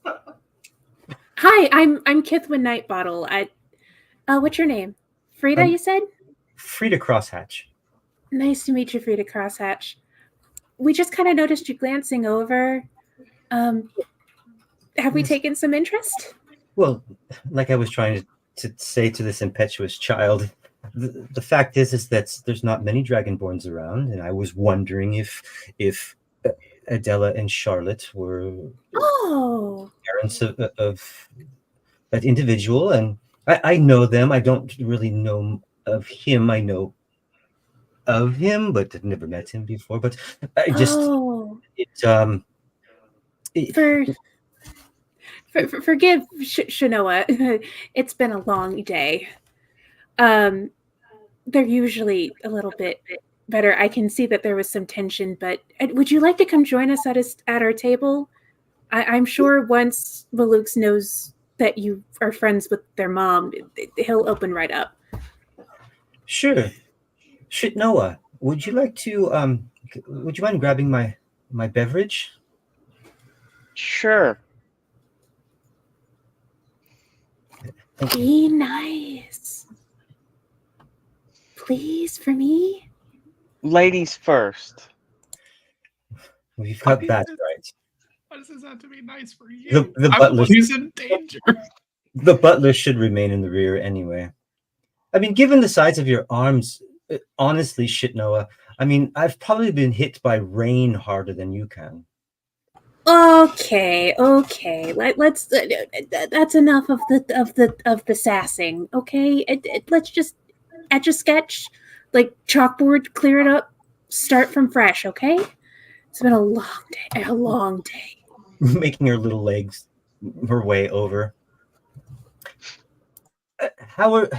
Hi, I'm Kithwin Nightbottle. What's your name? Frida, you said? Frida Crosshatch. Nice to meet you, Frida Crosshatch. We just kind of noticed you glancing over. Have we taken some interest? Well, like I was trying to say to this impetuous child, the fact is that there's not many dragonborns around, and I was wondering if Adela and Charlotte were Oh, parents of that individual, and I know them. I don't really know of him. I know of him, but I've never met him before. But I just oh. it it, Forgive Shanoa. It's been a long day. They're usually a little bit better. I can see that there was some tension, but would you like to come join us at our table? I'm sure once Malux knows that you are friends with their mom, he'll open right up. sure. Shit, Noah, would you like to would you mind grabbing my beverage? Sure. Be nice. Please, for me? Ladies first. We've got that right. Why does this have to be nice for you? The I'm butler the one who's in danger. the butler should remain in the rear anyway. I mean, given the size of your arms, honestly, shit, Noah. I mean, I've probably been hit by rain harder than you can. Okay. Let's. That's enough of the sassing. Okay. Let's just etch a sketch, like chalkboard, clear it up, start from fresh. Okay. It's been a long day. A long day. Making her little legs her way over. How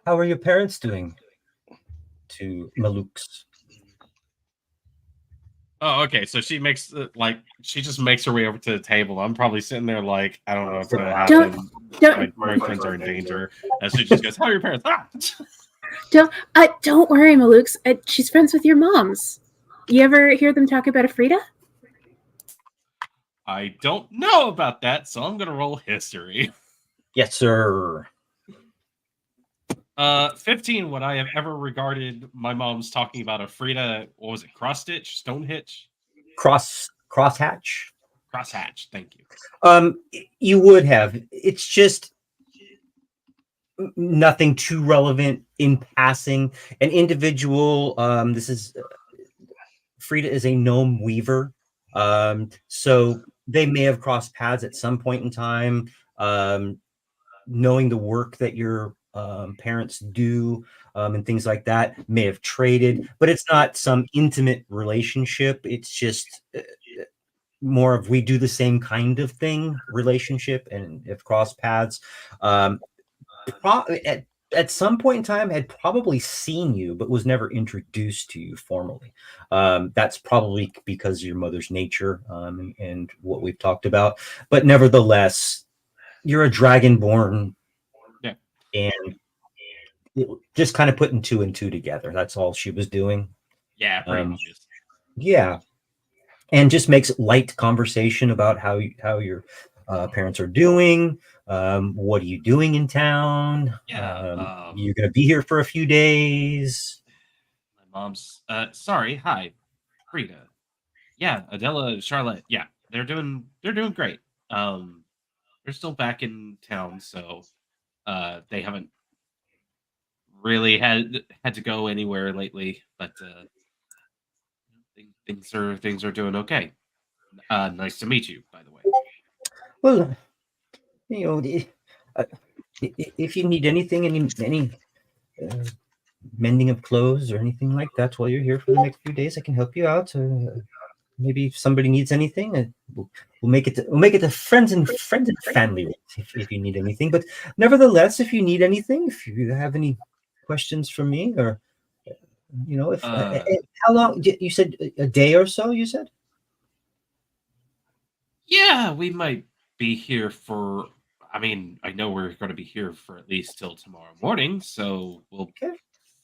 are your parents doing? To Maluk's. Oh, okay. So she makes she just makes her way over to the table. I'm probably sitting there like, I don't know what's gonna happen. My friends are in danger. And she just goes, "How are your parents?" Ah! Don't worry, Maluk's. She's friends with your moms. You ever hear them talk about Afrida? I don't know about that, so I'm gonna roll history. Yes, sir. 15. Would I have ever regarded my mom's talking about Afrida? What was it? Cross stitch, stone hitch, Crosshatch. crosshatch. Thank you. You would have. It's just nothing too relevant in passing. An individual. This is Frida is a gnome weaver. So they may have crossed paths at some point in time. Knowing the work that your parents do and things like that, may have traded, but it's not some intimate relationship. It's just more of we do the same kind of thing relationship, and if cross paths. At some point in time had probably seen you but was never introduced to you formally. That's probably because of your mother's nature and what we've talked about, but nevertheless you're a dragonborn. Yeah. And just kind of putting two and two together. That's all she was doing. Yeah, pretty much. Yeah, and just makes light conversation about how your parents are doing. What are you doing in town? Yeah, you're gonna be here for a few days. My mom's. Sorry. Hi, Frida. Yeah, Adela, Charlotte. Yeah, they're doing great. They're still back in town, so they haven't really had to go anywhere lately, but things are doing okay. Nice to meet you, by the way. Well, you know, if you need anything, any mending of clothes or anything like that while you're here for the next few days, I can help you out. Maybe if somebody needs anything, we'll make it. We'll make it to friends and family if you need anything. But nevertheless, if you need anything, if you have any questions for me, or if how long you said a day or so? You said. Yeah, we might be here for. I mean, I know we're going to be here for at least till tomorrow morning, so we'll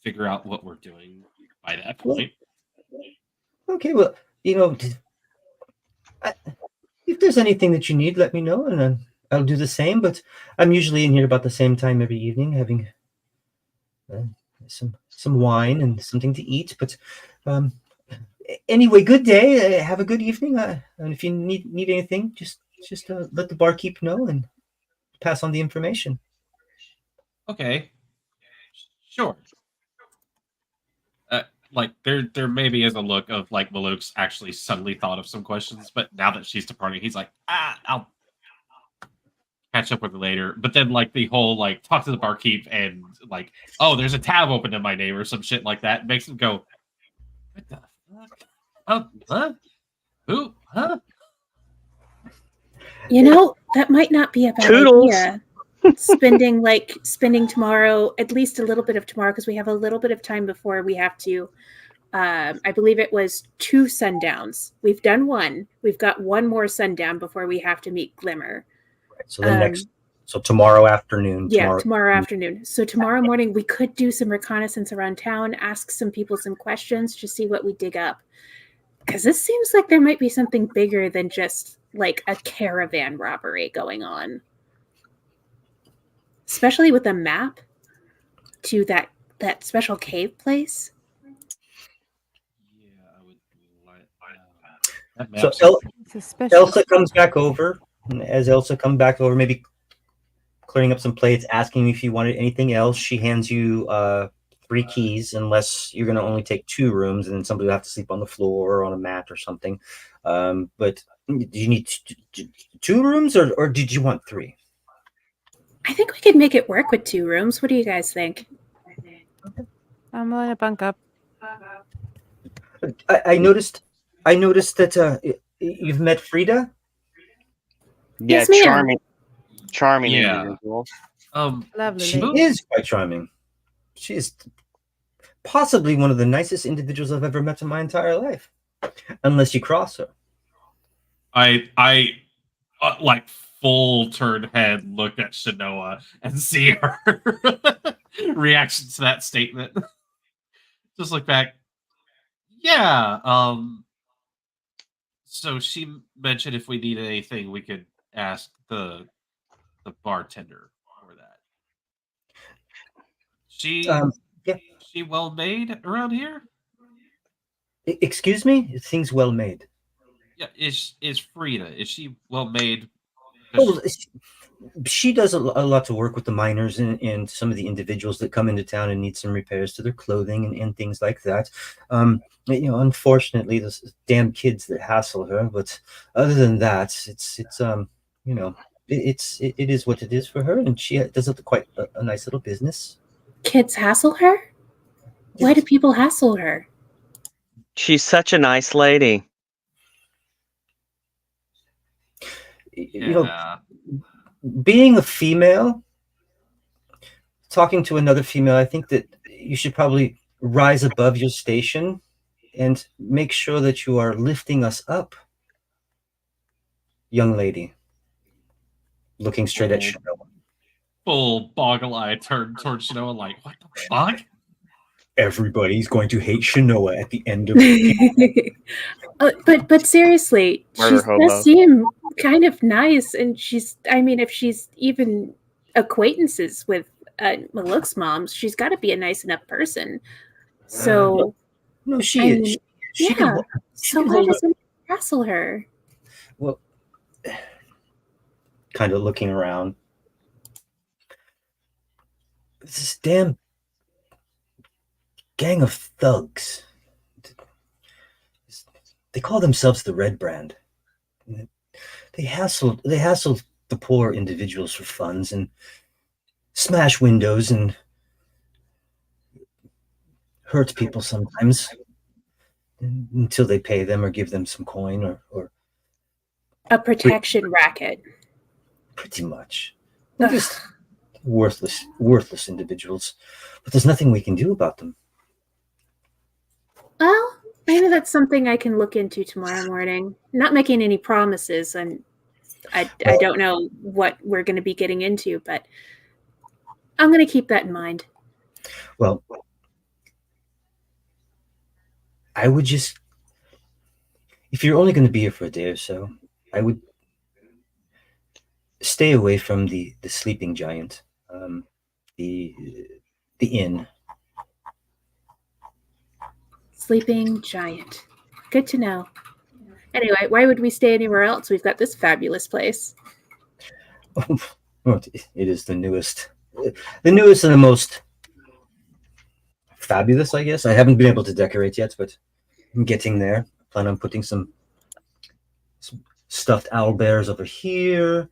figure out what we're doing by that point. Okay, well, if there's anything that you need, let me know, and then I'll do the same. But I'm usually in here about the same time every evening, having some wine and something to eat. But anyway, good day. Have a good evening. And if you need anything, just let the barkeep know and pass on the information. Okay, sure. like there maybe is a look of like Maluk's actually suddenly thought of some questions, but now that she's departing, he's like, I'll catch up with her later. But then like the whole like talk to the barkeep and like, oh, there's a tab open in my name or some shit like that makes him go, what the fuck? Oh, huh? Who? Huh? That might not be a bad Toodles. idea. Spending tomorrow, at least a little bit of tomorrow, because we have a little bit of time before we have to. I believe it was 2 sundowns. We've done 1. We've got 1 more sundown before we have to meet Glimmer. So tomorrow afternoon. Yeah, tomorrow afternoon. So tomorrow morning we could do some reconnaissance around town, ask some people some questions, just see what we dig up. Because this seems like there might be something bigger than just like a caravan robbery going on. Especially with a map to that special cave place. Yeah, I would like that. So Suspicious. Elsa comes back over. And as Elsa comes back over, maybe clearing up some plates, asking if you wanted anything else, she hands you 3 keys, unless you're going to only take 2 rooms, and then somebody will have to sleep on the floor or on a mat or something. But do you need 2 rooms, or did you want 3? I think we could make it work with 2 rooms. What do you guys think? I'm willing to bunk up. I noticed that you've met Frida. Yeah, Yes, ma'am. charming Yeah. individual. Lovely. She lady. is quite charming. She is possibly one of the nicest individuals I've ever met in my entire life, unless you cross her. I like full turned head look at Shanoa and see her reaction to that statement. Just look back. Yeah. So she mentioned if we needed anything, we could ask the bartender for that. She Yeah. she well made around here? Excuse me? Things well made. Yeah, is Frida, is she well made? Oh, she does a lot to work with the miners and some of the individuals that come into town and need some repairs to their clothing and things like that. Unfortunately, those damn kids that hassle her. But other than that, it is what it is for her, and she does quite a nice little business. Kids hassle her? Why do people hassle her? She's such a nice lady. Yeah. Being a female, talking to another female, I think that you should probably rise above your station and make sure that you are lifting us up, young lady. Looking straight at Shanoa. Full boggle eye turned towards Shanoa like, what the fuck? Everybody's going to hate Shanoa at the end of but seriously, she Murder hobo. does seem kind of nice, and if she's even acquaintances with Maluk's mom, she's got to be a nice enough person. So No, she is. She can, yeah. she So can why hold up. doesn't he hassle her? Well, kind of looking around. This damn gang of thugs. They call themselves the Red Brand. They hassle the poor individuals for funds and smash windows and hurt people sometimes until they pay them or give them some coin or A protection racket. pretty much. They're just worthless individuals. But there's nothing we can do about them. Well, maybe that's something I can look into tomorrow morning. Not making any promises, and I don't know what we're going to be getting into, but I'm going to keep that in mind. Well, I would just, if you're only going to be here for a day or so, I would stay away from the sleeping giant, the inn. Sleeping giant. Good to know. Anyway, why would we stay anywhere else? We've got this fabulous place. It is the newest and the most fabulous, I guess. I haven't been able to decorate yet, but I'm getting there. Plan on putting some stuffed owl bears over here.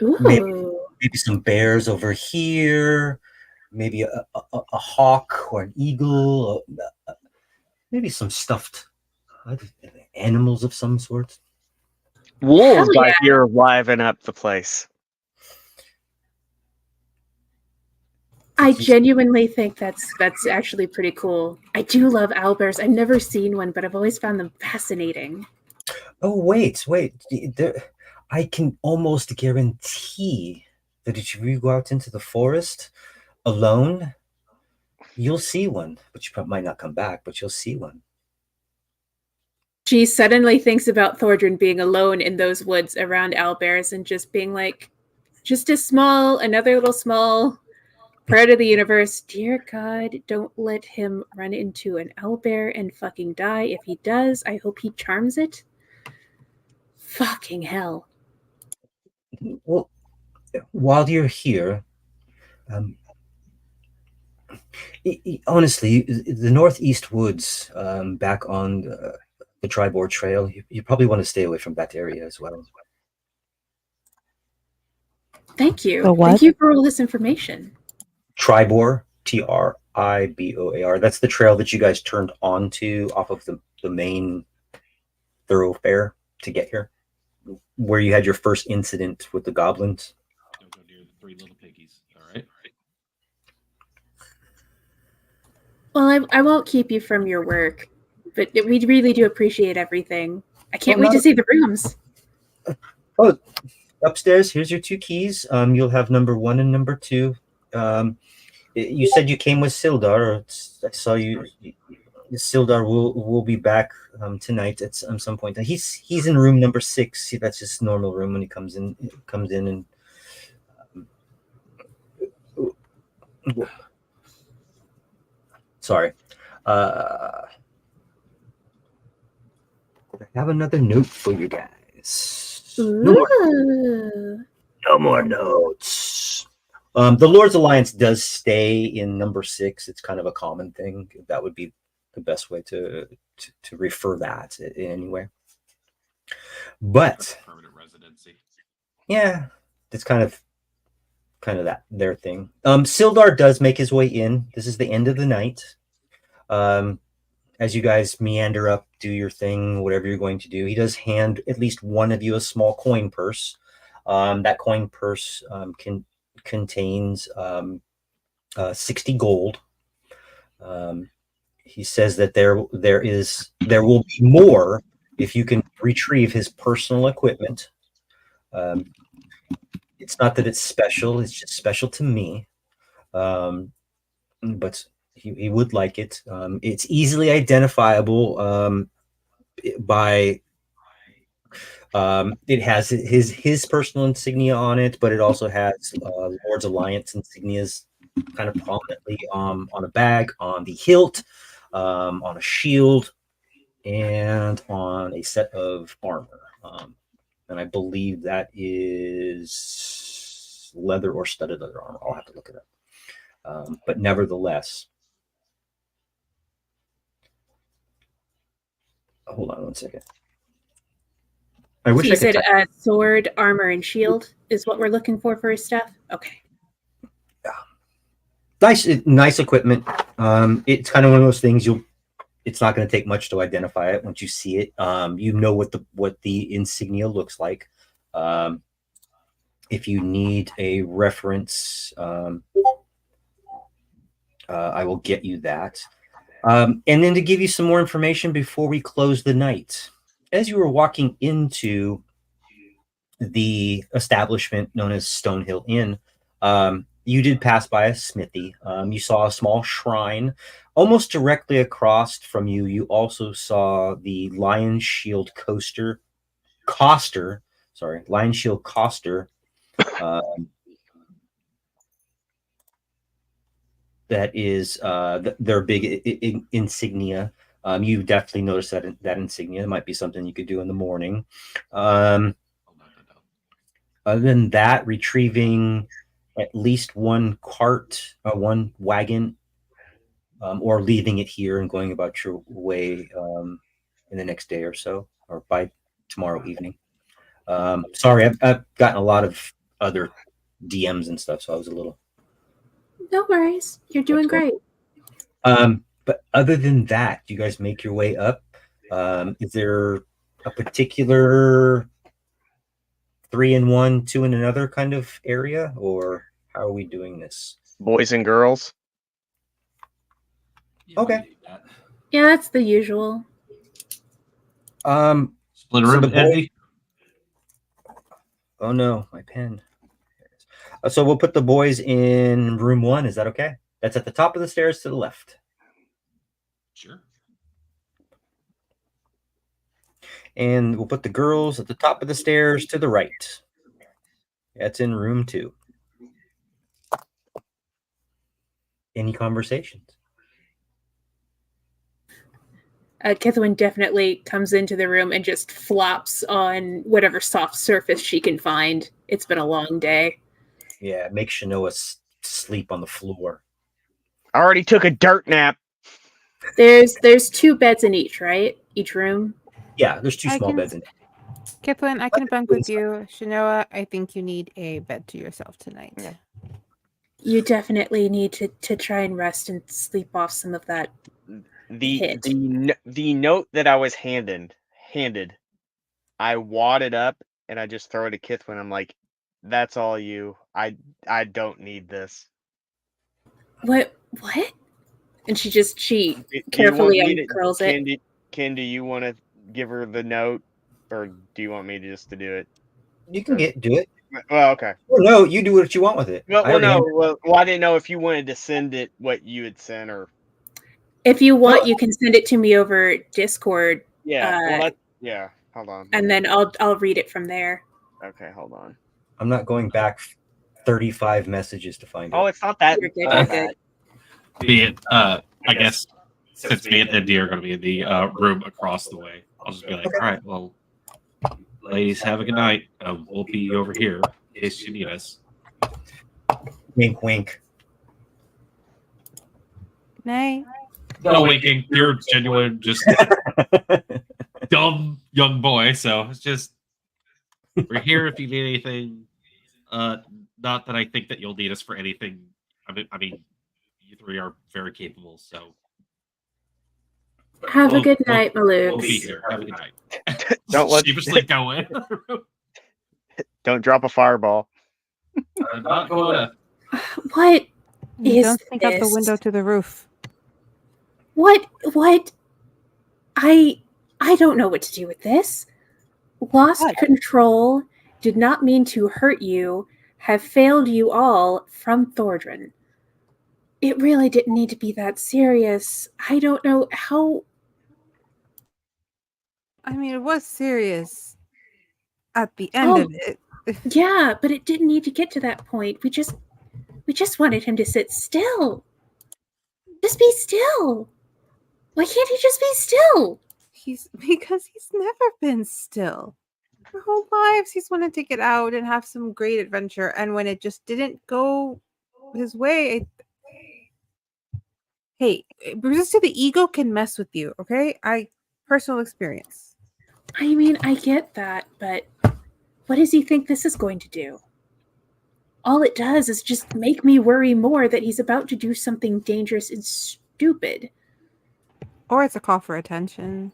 Ooh. Maybe some bears over here. Maybe a hawk or an eagle. Maybe some stuffed animals of some sort. Wolves, Hell I yeah. hear, liven up the place. I genuinely think that's actually pretty cool. I do love owlbears. I've never seen one, but I've always found them fascinating. Oh, wait. I can almost guarantee that if you go out into the forest alone, you'll see one. But you might not come back, but you'll see one. She suddenly thinks about Thordrin being alone in those woods around owlbears and just being like, just another little small part of the universe. Dear God, don't let him run into an owlbear and fucking die. If he does, I hope he charms it. Fucking hell. Well, while you're here, honestly, the northeast woods back on the Tribor Trail, you probably want to stay away from that area as well. Thank you. The what? Thank you for all this information. Tribor, Triboar. That's the trail that you guys turned onto off of the main thoroughfare to get here, where you had your first incident with the goblins. Don't go near the three little piggies. All right. Well, I won't keep you from your work, but we really do appreciate everything. I can't Well, wait to see the rooms. Oh, upstairs, here's your 2 keys. You'll have number 1 and number 2. You said you came with Sildar. I saw you. Sildar will be back tonight at some point. He's in room number 6. That's his normal room when he comes in. And sorry. I have another note for you guys. Ooh. No more notes. The Lord's Alliance does stay in number 6. It's kind of a common thing. That would be the best way to refer that anyway. But permanent residency. Yeah, it's kind of that their thing. Sildar does make his way in. This is the end of the night. As you guys meander up, do your thing, whatever you're going to do, he does hand at least one of you a small coin purse. That coin purse contains 60 gold. He says that there will be more if you can retrieve his personal equipment. It's not that it's special; it's just special to me. But he would like it. It's easily identifiable by. It has his personal insignia on it, but it also has Lord's Alliance insignias kind of prominently on a bag, on the hilt, on a shield, and on a set of armor. And I believe that is leather or studded leather armor. I'll have to look it up. But nevertheless, hold on one second. I wish You I could. said sword, armor, and shield is what we're looking for his stuff? Okay. Nice equipment. It's kind of one of those things it's not going to take much to identify it once you see it. You know what the insignia looks like. If you need a reference, I will get you that. And then to give you some more information before we close the night, as you were walking into the establishment known as Stonehill Inn, you did pass by a smithy. You saw a small shrine. Almost directly across from you, you also saw the Lion Shield Coster. Lion Shield Coster. That is their big insignia. You definitely noticed that insignia. It might be something you could do in the morning. Other than that, retrieving at least one wagon or leaving it here and going about your way in the next day or so, or by tomorrow evening. Sorry, I've gotten a lot of other DMs and stuff, so I was a little. No worries. You're doing great. But other than that, you guys make your way up. Is there a particular 3 in one, 2 in another kind of area, or how are we doing this? Boys and girls. Okay. Yeah, that's the usual. Split So room, the boy- Andy. Oh no, my pen. So we'll put the boys in room 1. Is that okay? That's at the top of the stairs to the left. Sure. And we'll put the girls at the top of the stairs to the right. That's in room 2. Any conversations? Kithlin definitely comes into the room and just flops on whatever soft surface she can find. It's been a long day. Yeah, make Shanoa sleep on the floor. I already took a dirt nap. There's 2 beds in each, right? Each room. Yeah, there's 2 I small can- beds in. Kipling, I can bunk with you. Shanoa, I think you need a bed to yourself tonight. Yeah. You definitely need to try and rest and sleep off some of that. Hit. The note that I was handed, I wad it up and I just throw it at Kithwin. I'm like, that's all you. I don't need this. What? And she Do you want carefully me to- uncurls it. Ken, do you want to give her the note, or do you want me just to do it? You can do it. Well, okay. Or no, you do what you want with it. Well, I already no. handed- Well, I didn't know if you wanted to send it what you had sent, or If you want, you can send it to me over Discord, yeah. Yeah. Hold on. and then I'll read it from there. Okay, hold on. I'm not going back 35 messages to find it. Oh, it's not that. You're good, bad. you're good. Be it, I guess, since me and Indy are going to be in the room across the way, I'll just be like, all right, well, ladies, have a good night. We'll be over here in case you need us. Wink, wink. Night. No winking. You're genuine, just dumb young boy. So it's just, we're here if you need anything. Not that I think that you'll need us for anything. I mean, you 3 are very capable. So Have a good We'll- night, we'll be Malukes. here. Have a good night. Don't let- sheepishly go in. Don't drop a fireball. I'm not going to. What? You Is don't think out the this- window to the roof. What? I don't know what to do with this. Lost What? control, did not mean to hurt you, have failed you all from Thordran. It really didn't need to be that serious. I don't know how. I mean, it was serious at the end of it. Yeah, but it didn't need to get to that point. We just wanted him to sit still. Just be still. Why can't he just be still? Because he's never been still. Our whole lives he's wanted to get out and have some great adventure, and when it just didn't go his way, hey, resist to the ego can mess with you, okay? Personal experience. I mean, I get that, but what does he think this is going to do? All it does is just make me worry more that he's about to do something dangerous and stupid. Or it's a call for attention.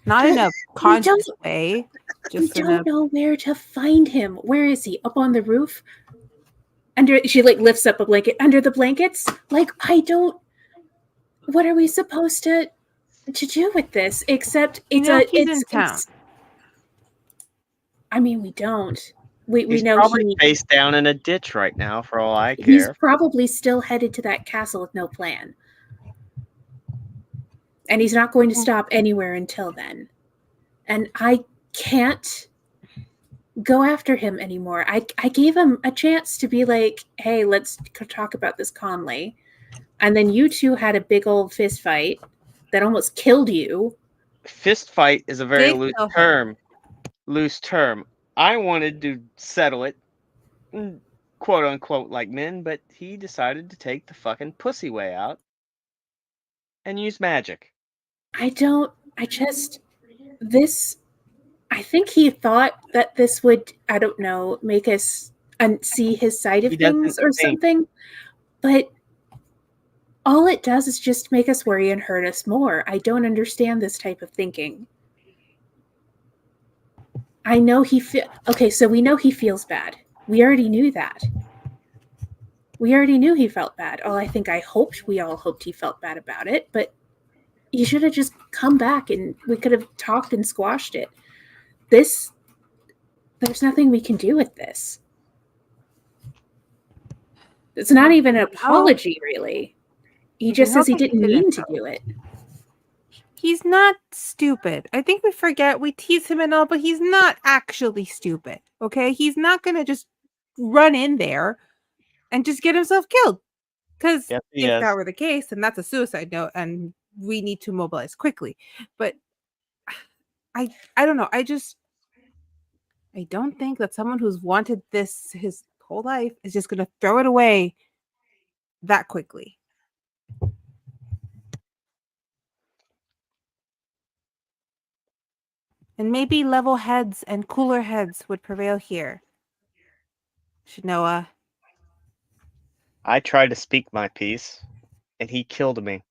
Not in a conscious way. We Just in a don't know where to find him. Where is he? Up on the roof? She lifts up a blanket. Under the blankets? What are we supposed to do with this? Except he's in town. I mean, we don't. We He's know probably face down in a ditch right now, for all I he's care. probably still headed to that castle with no plan. And he's not going to stop anywhere until then. And I can't go after him anymore. I gave him a chance to be like, hey, let's talk about this calmly. And then you two had a big old fist fight that almost killed you. Fist fight is a very Did loose kill him. term. Loose term. I wanted to settle it, quote unquote, like men, but he decided to take the fucking pussy way out. and use magic. I think he thought that this would, I don't know, make us see his side of He doesn't things or think. something. But all it does is just make us worry and hurt us more. I don't understand this type of thinking. I know okay, so we know he feels bad. We already knew that. We already knew he felt bad. We all hoped he felt bad about it, but he should have just come back and we could have talked and squashed it. There's nothing we can do with this. It's not even an apology, really. He just says he didn't mean to do it. He's not stupid. I think we forget, we tease him and all, but he's not actually stupid. Okay? He's not going to just run in there and just get himself killed. Because Yes, he if is. that were the case, then that's a suicide note and we need to mobilize quickly. But I don't know. I don't think that someone who's wanted this his whole life is just going to throw it away that quickly. And maybe level heads and cooler heads would prevail here. Shanoa. I tried to speak my piece, and he killed me.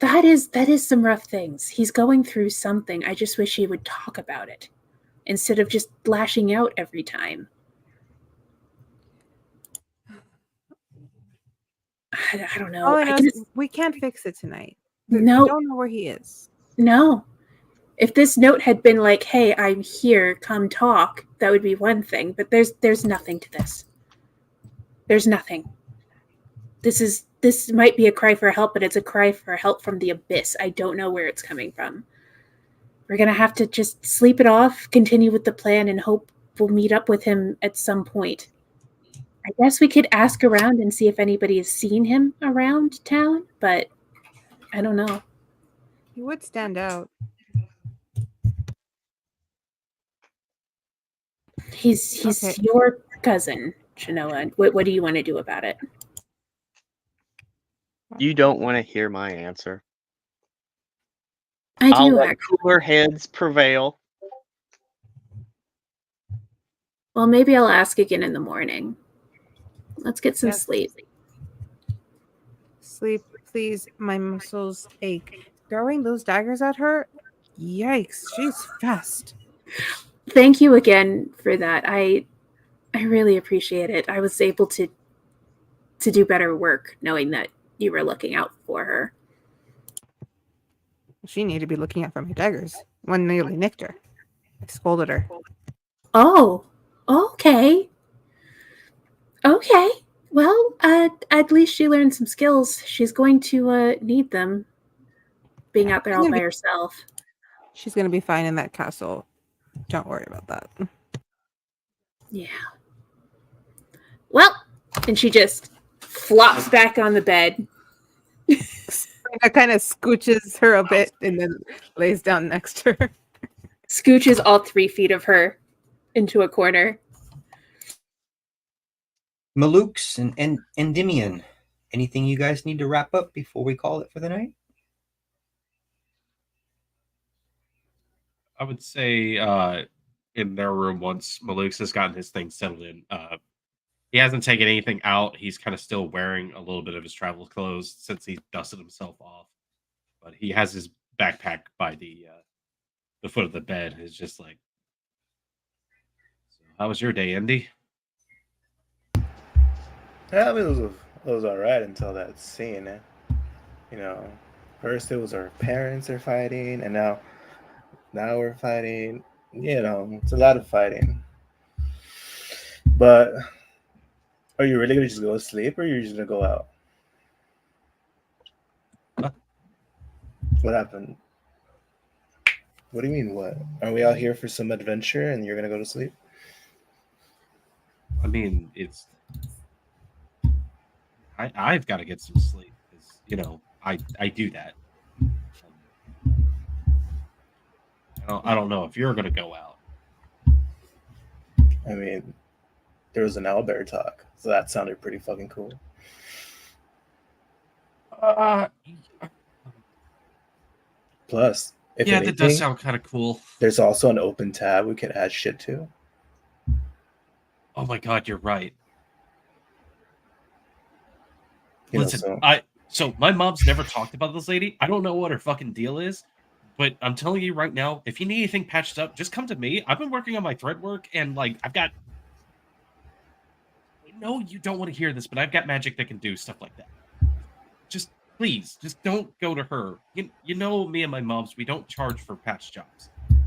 That is some rough things. He's going through something. I just wish he would talk about it instead of just lashing out every time. I don't know. All I know is we can't fix it tonight. No. We don't know where he is. No. If this note had been like, "Hey, I'm here, come talk," that would be one thing. But there's nothing to this. There's nothing. This might be a cry for help, but it's a cry for help from the abyss. I don't know where it's coming from. We're gonna have to just sleep it off, continue with the plan, and hope we'll meet up with him at some point. I guess we could ask around and see if anybody has seen him around town, but I don't know. He would stand out. He's Okay. your cousin, Shanoa. What do you want to do about it? You don't want to hear my answer. I I'll do, let actually. cooler heads prevail. Well, maybe I'll ask again in the morning. Let's get some Yes. sleep. Sleep, please. My muscles ache. Throwing those daggers at her? Yikes. She's fast. Thank you again for that. I really appreciate it. I was able to do better work knowing that you were looking out for her. She needed to be looking out for my daggers. One nearly nicked her. I scolded her. Oh, okay. Okay. Well, at least she learned some skills. She's going to need them being out there all by herself. She's going to be fine in that castle. Don't worry about that. Yeah. Well, and she just flops back on the bed. I kind of scooches her a bit and then lays down next to her. Scooches all 3 feet of her into a corner. Malukes and Endymion, anything you guys need to wrap up before we call it for the night? I would say in their room, once Malukes has gotten his thing settled in, he hasn't taken anything out. He's kind of still wearing a little bit of his travel clothes since he dusted himself off. But he has his backpack by the foot of the bed. It's just like, so how was your day, Andy? Yeah, I mean, it was all right until that scene. You know, first it was our parents are fighting, and now we're fighting. You know, it's a lot of fighting. But are you really gonna just go to sleep, or are you just gonna go out? Huh? What happened? What do you mean? What? Are we out here for some adventure, and you're gonna go to sleep? I mean, it's I've got to get some sleep because I do that. I don't know if you're gonna go out. I mean, there was an owlbear talk, so that sounded pretty fucking cool. Plus, if yeah, anything, that does sound kind of cool. there's also an open tab we could add shit to. Oh my god, you're right. You know, Listen, so my mom's never talked about this lady. I don't know what her fucking deal is, but I'm telling you right now, if you need anything patched up, just come to me. I've been working on my thread work, and like I've got. No, you don't want to hear this, but I've got magic that can do stuff like that. Just please, just don't go to her. You know me and my mom's, we don't charge for patch jobs. what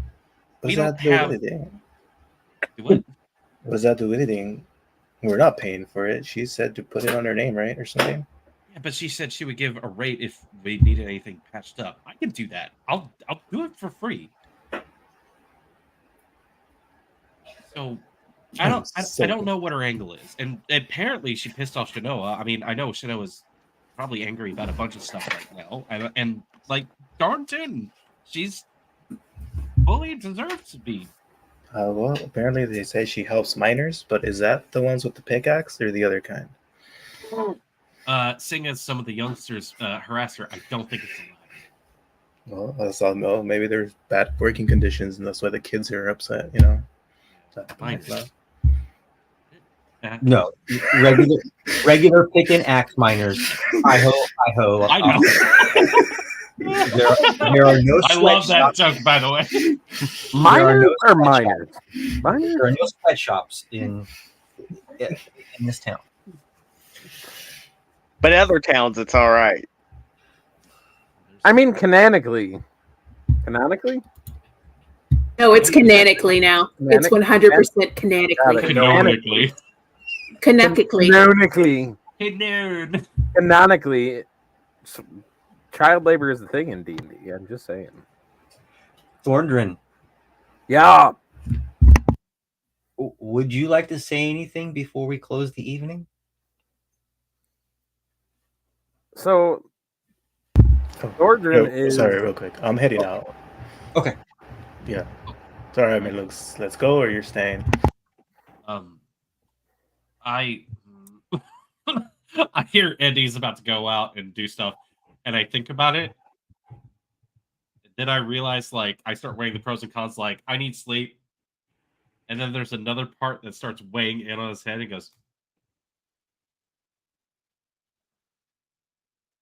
We does don't that do with have anything? what? What does that do with anything? We're not paying for it. She said to put it on her name, right, or something. Yeah, but she said she would give a rate if we needed anything patched up. I can do that. I'll do it for free. So I don't know what her angle is, and apparently she pissed off Shanoa. I mean, I know Shanoa's probably angry about a bunch of stuff right now, and like darn tootin', she's fully deserves to be. Well, apparently they say she helps miners, but is that the ones with the pickaxe or the other kind? Seeing as some of the youngsters harass her, I don't think it's allowed. Well, I saw, no, maybe there's bad working conditions, and that's why the kids are upset. You know. Might be. No, regular pick and axe miners. Hi ho. I know. There are no. I love that joke, by the way. Miners no or miners? Miners? There are no sweatshops in this town. But other towns, it's all right. I mean, canonically. Canonically? No, it's canonically now. It's 100% canonically. Canonically. Canonically. Canonically. Canon. Canonically. Child labor is the thing in D&D. I'm just saying. Thorndrin, Yeah. would you like to say anything before we close the evening? So, Thorndrin is... Sorry, real quick. I'm heading out. Okay. Yeah. Sorry, I mean, let's go, or you're staying. I hear Andy's about to go out and do stuff, and I think about it. Then I realize, like, I start weighing the pros and cons. Like, I need sleep, and then there's another part that starts weighing in on his head. And goes,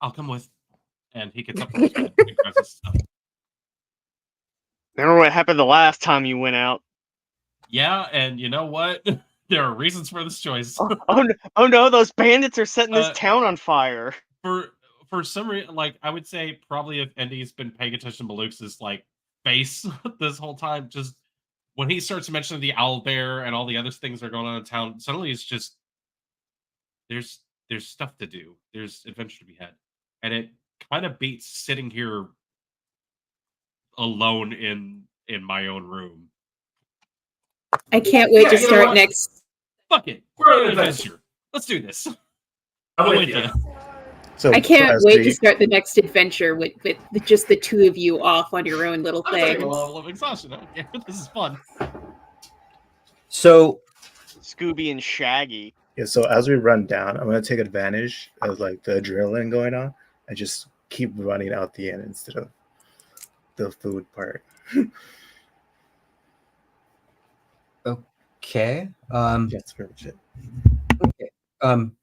"I'll come with," and he gets up from his bed and grabs his stuff. Remember what happened the last time you went out? Yeah, and you know what? There are reasons for this choice. Oh no, those bandits are setting this town on fire. For some reason, like I would say, probably if Andy's been paying attention to Luke's like face this whole time, just when he starts mentioning the owl bear and all the other things that are going on in town, suddenly it's just there's stuff to do. There's adventure to be had, and it kind of beats sitting here alone in my own room. I can't wait to start next. Fuck it, we're an adventure. Let's do this. I'm with you. So I can't as wait we- to start the next adventure with just the two of you off on your own little I'm taking thing. a level of exhaustion. Okay, this is fun. So Scooby and Shaggy. Yeah, so as we run down, I'm gonna take advantage of like the adrenaline going on and just keep running out the end instead of the food part. okay. That's pretty much it.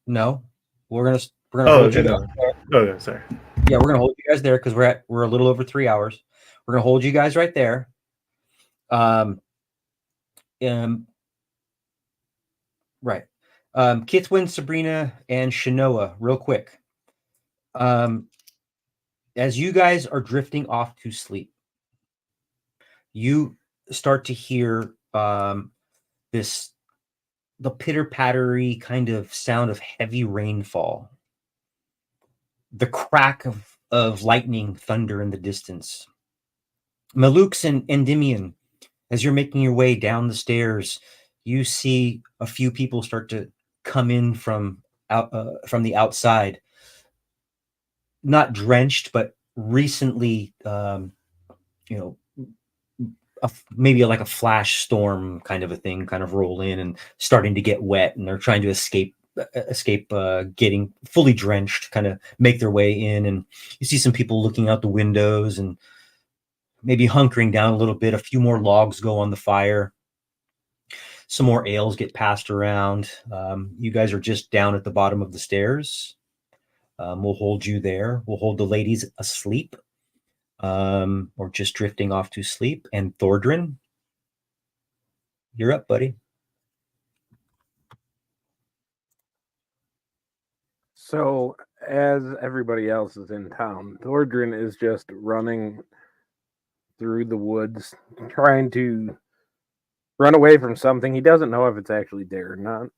No, we're gonna Oh, hold you okay, guys. no. Okay, sorry. Yeah, we're gonna hold you guys there because we're a little over 3 hours. We're gonna hold you guys right there. Right. Kithwin, Sabrina, and Shanoa, real quick. As you guys are drifting off to sleep, you start to hear the pitter-pattery kind of sound of heavy rainfall. The crack of lightning, thunder in the distance. Malux and Endymion, as you're making your way down the stairs, you see a few people start to come in from the outside, not drenched, but recently, maybe like a flash storm kind of a thing, kind of roll in and starting to get wet, and they're trying to escape escape getting fully drenched, kind of make their way in, and you see some people looking out the windows and maybe hunkering down a little bit. A few more logs go on the fire. Some more ales get passed around. You guys are just down at the bottom of the stairs. We'll hold you there. We'll hold the ladies asleep, or just drifting off to sleep. And Thordrin, you're up, buddy. So, as everybody else is in town, Thordrin is just running through the woods, trying to run away from something. He doesn't know if it's actually there or not.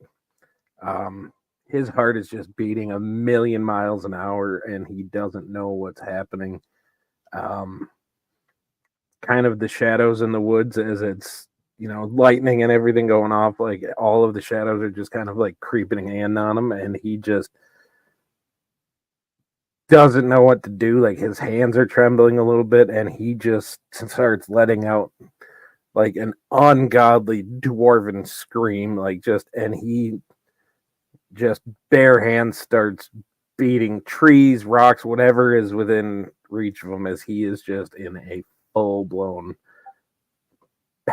His heart is just beating 1,000,000 miles an hour, and he doesn't know what's happening. Kind of the shadows in the woods, as it's, lightning and everything going off, like all of the shadows are just kind of like creeping in on him, and he just doesn't know what to do. Like his hands are trembling a little bit, and he just starts letting out like an ungodly dwarven scream, and he just bare hands starts beating trees, rocks, whatever is within reach of him, as he is just in a full-blown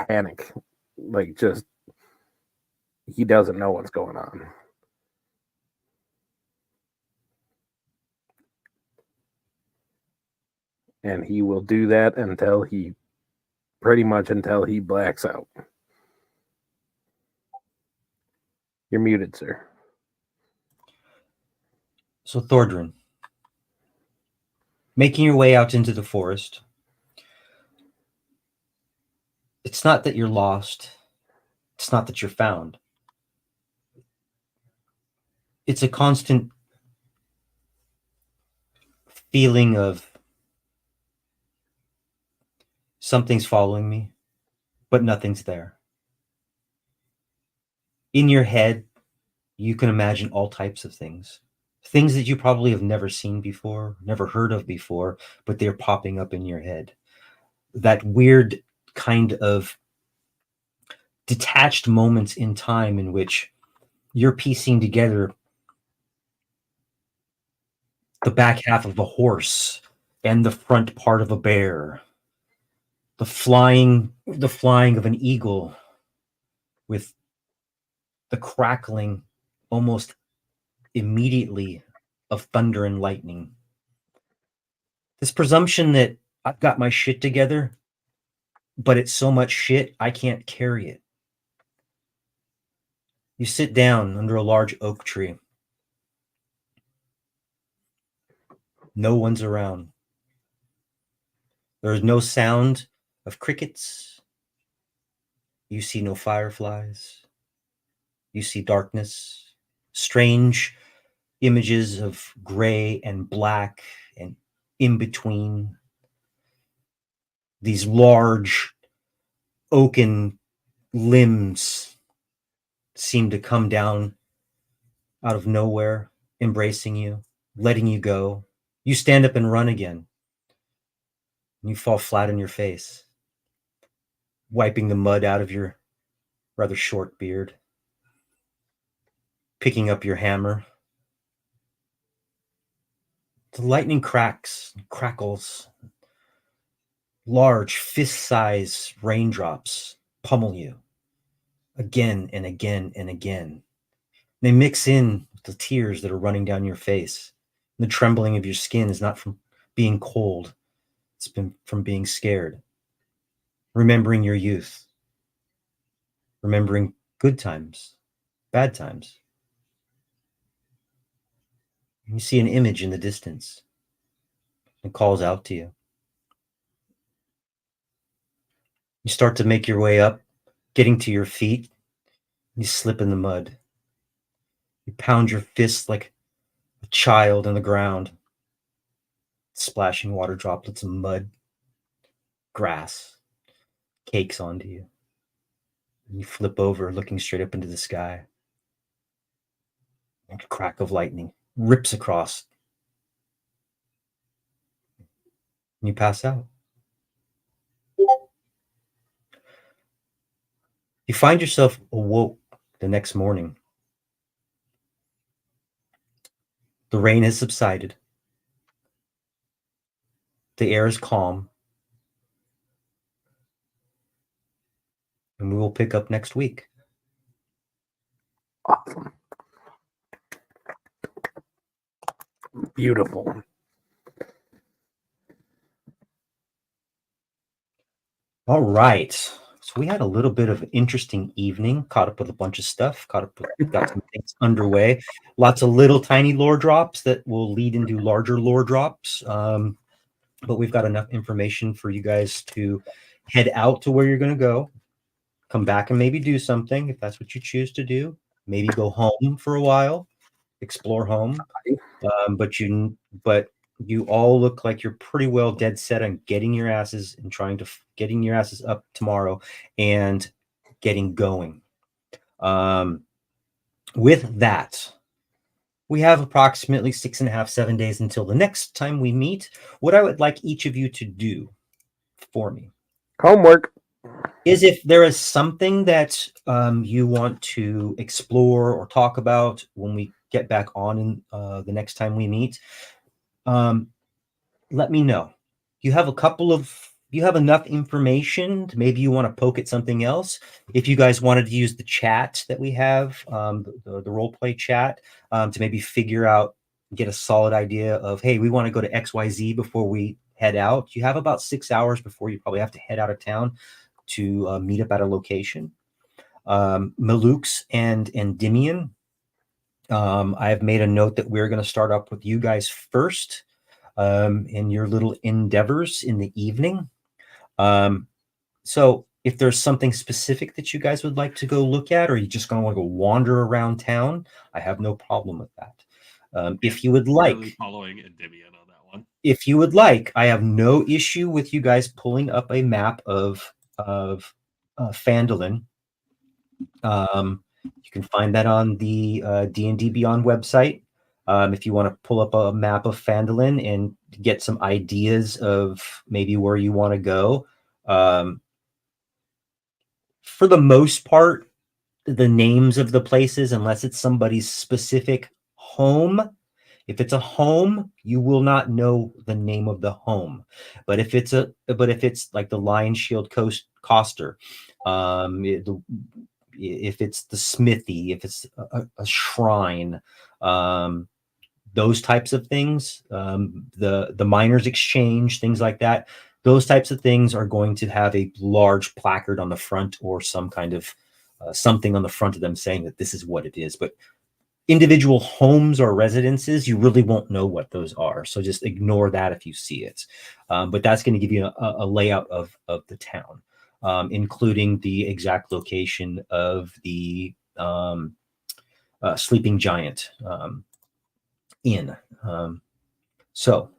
panic. He doesn't know what's going on. And he will do that until he blacks out. You're muted, sir. So Thordrin, making your way out into the forest. It's not that you're lost. It's not that you're found. It's a constant feeling of something's following me, but nothing's there. In your head, you can imagine all types of things. Things that you probably have never seen before, never heard of before, but they're popping up in your head. That weird kind of detached moments in time in which you're piecing together the back half of a horse and the front part of a bear, the flying of an eagle with the crackling almost immediately of thunder and lightning. This presumption that I've got my shit together, but it's so much shit I can't carry it. You sit down under a large oak tree. No one's around. There is no sound of crickets. You see no fireflies. You see darkness, strange images of gray and black and in between. These large oaken limbs seem to come down out of nowhere, embracing you, letting you go. You stand up and run again. You fall flat on your face, wiping the mud out of your rather short beard, picking up your hammer. The lightning cracks, crackles. Large fist-size raindrops pummel you again and again and again. They mix in with the tears that are running down your face. The trembling of your skin is not from being cold. It's been from being scared. Remembering your youth. Remembering good times, bad times. You see an image in the distance. It calls out to you. You start to make your way up, getting to your feet. You slip in the mud. You pound your fists like a child on the ground, splashing water droplets of mud, grass, cakes onto you. You flip over, looking straight up into the sky. A crack of lightning rips across. And you pass out. You find yourself awoke the next morning The rain has subsided. The air is calm. And we will pick up next week. Awesome. Beautiful. All right. So we had a little bit of an interesting evening, caught up with a bunch of stuff, got some things underway. Lots of little tiny lore drops that will lead into larger lore drops. But we've got enough information for you guys to head out to where you're going to go, come back and maybe do something if that's what you choose to do. Maybe go home for a while, explore home. But you all look like you're pretty well dead set on getting your asses up tomorrow and getting going. With that, we have approximately 6.5, 7 days until the next time we meet. What I would like each of you to do for me Homework is, if there is something that you want to explore or talk about when we get back on in the next time we meet, let me know. You have enough information to maybe you want to poke at something else. If you guys wanted to use the chat that we have, the role play chat, to maybe get a solid idea of, hey, we want to go to XYZ before we head out. You have about 6 hours before you probably have to head out of town to meet up at a location. Malux and Endymion, I have made a note that we're going to start up with you guys first in your little endeavors in the evening. So if there's something specific that you guys would like to go look at, or you just going to want to go wander around town, I have no problem with that. If you would like, following Endymion on that one. If you would like, I have no issue with you guys pulling up a map of Phandalin. You can find that on the D&D Beyond website. If you want to pull up a map of Phandalin and get some ideas of maybe where you want to go. For the most part, the names of the places, unless it's somebody's specific home, if it's a home, you will not know the name of the home. But if it's like the Lion Shield Coster, if it's the smithy, if it's a shrine, those types of things, the miners' exchange, things like that, those types of things are going to have a large placard on the front or some kind of something on the front of them saying that this is what it is. But individual homes or residences, you really won't know what those are. So just ignore that if you see it. But that's going to give you a layout of the town, including the exact location of the Sleeping Giant Inn. So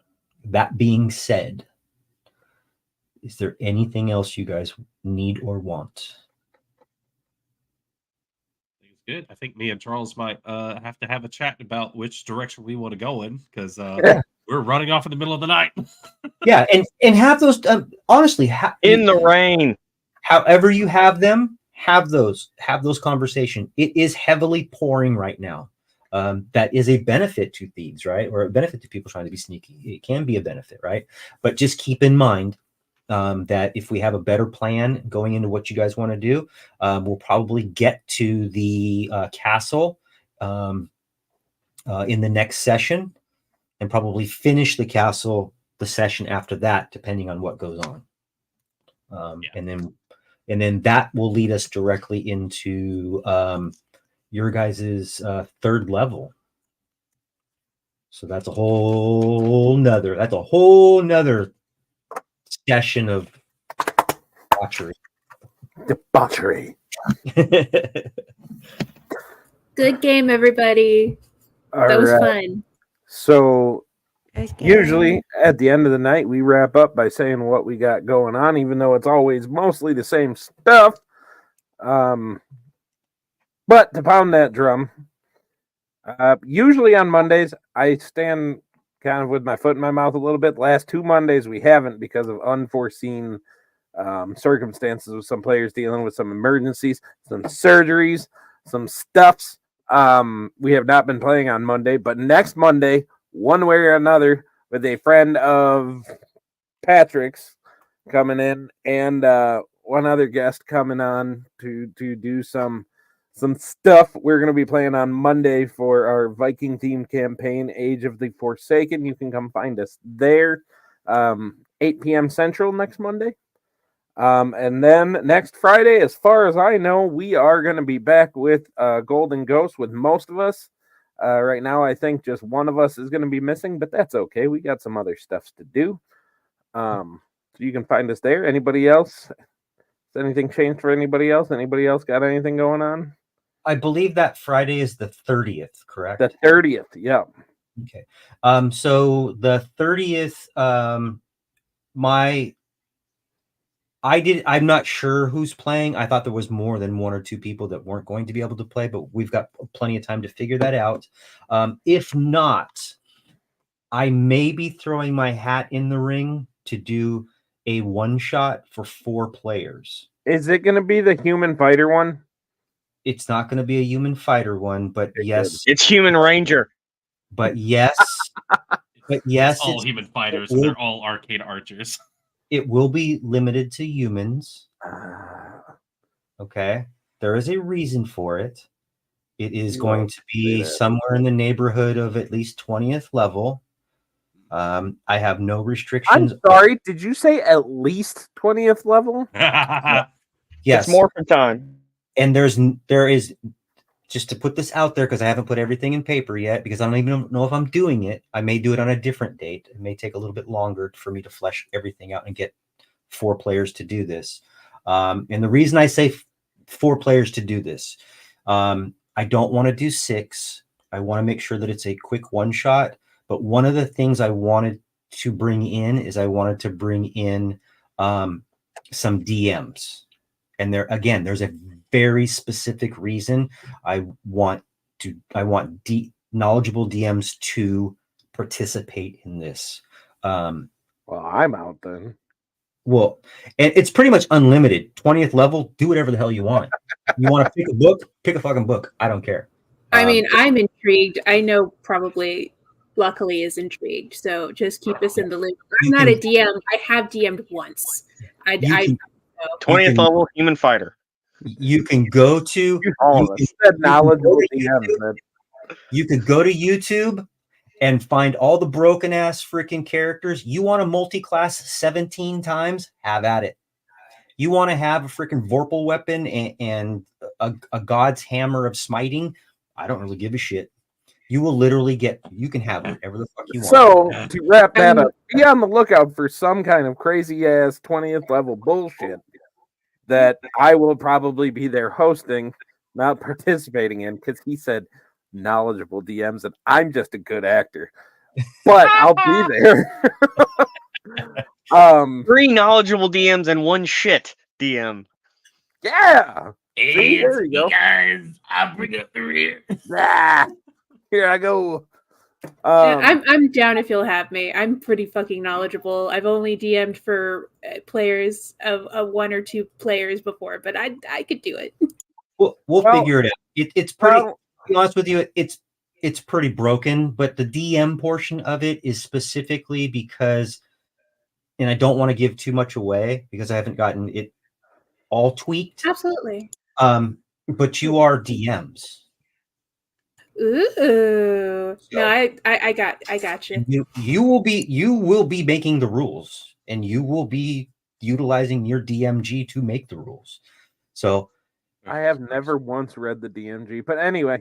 that being said, is there anything else you guys need or want? Good. I think me and Charles might have to have a chat about which direction we want to go in, because we're running off in the middle of the night. Yeah, and have those honestly in the rain. However you have them, have those conversations. It is heavily pouring right now. That is a benefit to thieves, right? Or a benefit to people trying to be sneaky. It can be a benefit, right? But just keep in mind that if we have a better plan going into what you guys want to do, we'll probably get to the castle in the next session, and probably finish the castle the session after that, depending on what goes on. And then that will lead us directly into your guys's third level. So that's a whole nother session of debauchery. Good game, everybody. That was fun. So usually at the end of the night, we wrap up by saying what we got going on, even though it's always mostly the same stuff. But to pound that drum, usually on Mondays, I stand kind of with my foot in my mouth a little bit. Last 2 Mondays, we haven't because of unforeseen circumstances with some players dealing with some emergencies, some surgeries, some stuffs. We have not been playing on Monday, but next Monday, one way or another, with a friend of Patrick's coming in and one other guest coming on to do some stuff. We're going to be playing on Monday for our Viking themed campaign, Age of the Forsaken. You can come find us there, 8 p.m. Central next Monday. And then next Friday, as far as I know, we are going to be back with Golden Ghost with most of us. Right now, I think just one of us is going to be missing, but that's okay. We got some other stuff to do. So you can find us there. Anybody else? Has anything changed for anybody else? Anybody else got anything going on? I believe that Friday is the 30th, correct? The 30th, yeah. Okay. So the 30th, I'm not sure who's playing. I thought there was more than one or two people that weren't going to be able to play, but we've got plenty of time to figure that out. If not, I may be throwing my hat in the ring to do a one-shot for 4 players. Is it going to be the human fighter one? It's not going to be a human fighter one, but yes. It's Human Ranger. But yes. But yes. It's all human fighters, and they're all arcade archers. It will be limited to humans. Okay. There is a reason for it. It is going to be somewhere in the neighborhood of at least 20th level. I have no restrictions. I'm sorry, did you say at least 20th level? Yes. It's more for time. And there is, just to put this out there, because I haven't put everything in paper yet, because I don't even know if I'm doing it. I may do it on a different date. It may take a little bit longer for me to flesh everything out and get 4 players to do this. And the reason I say 4 players to do this, I don't want to do 6. I want to make sure that it's a quick one shot. But one of the things I wanted to bring in is I wanted to bring in some DMs. And there's a very specific reason I want knowledgeable DMs to participate in this. Well, I'm out then. Well, and it's pretty much unlimited. 20th level, do whatever the hell you want. You want to pick a book, pick a fucking book. I don't care. I mean, I'm intrigued. I know probably Luckily is intrigued, so just keep us in the loop. I'm not a DM. I have DM'd once. 20th level human fighter. You can go to you could go to YouTube and find all the broken ass freaking characters. You want to multi-class 17 times? Have at it. You want to have a freaking Vorpal weapon and a god's hammer of smiting? I don't really give a shit. You will literally you can have whatever the fuck you want. So, to wrap that up, be on the lookout for some kind of crazy ass 20th level bullshit that I will probably be there hosting, not participating in, because he said knowledgeable DMs, and I'm just a good actor. But I'll be there. 3 knowledgeable DMs and 1 shit DM. Yeah. Hey, See, there you go. guys, I'll bring up the rear. Here I go. I'm down if you'll have me. I'm pretty fucking knowledgeable. I've only DM'd for players of 1 or 2 players before, but I could do it. We'll figure it out. It's pretty. To be honest with you, it's pretty broken. But the DM portion of it is specifically because, and I don't want to give too much away because I haven't gotten it all tweaked. Absolutely. But you are DMs. Ooh. No, I got you. You will be making the rules, and you will be utilizing your DMG to make the rules. So I have never once read the DMG, but anyway,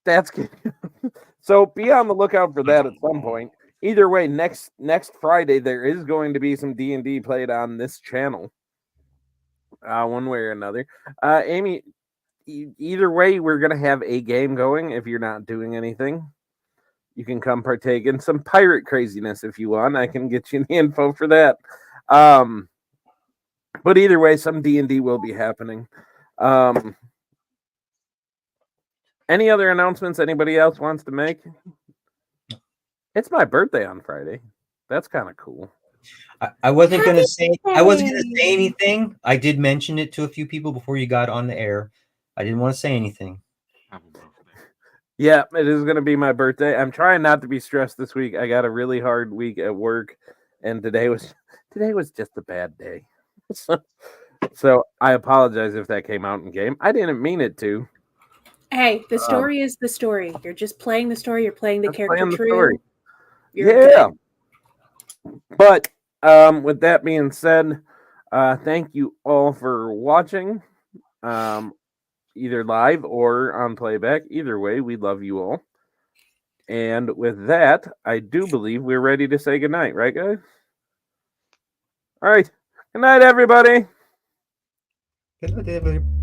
that's good. So be on the lookout for that at some point. Either way, next Friday there is going to be some D&D played on this channel, one way or another. Amy, either way, we're going to have a game going. If you're not doing anything, you can come partake in some pirate craziness if you want. I can get you the info for that. But either way, some D&D will be happening. Any other announcements anybody else wants to make? It's my birthday on Friday. That's kind of cool. I wasn't going to say anything. I did mention it to a few people before you got on the air. I didn't want to say anything. have a birthday. Yeah, it is going to be my birthday. I'm trying not to be stressed this week. I got a really hard week at work, and today was just a bad day. So I apologize if that came out in game. I didn't mean it to. Hey, the story is the story. You're just playing the story. You're playing the Just character playing the true. story. You're Yeah. good. But with that being said, thank you all for watching, either live or on playback. Either way, we love you all. And with that, I do believe we're ready to say goodnight, right, guys? All right. Good night, everybody. Good night, everybody.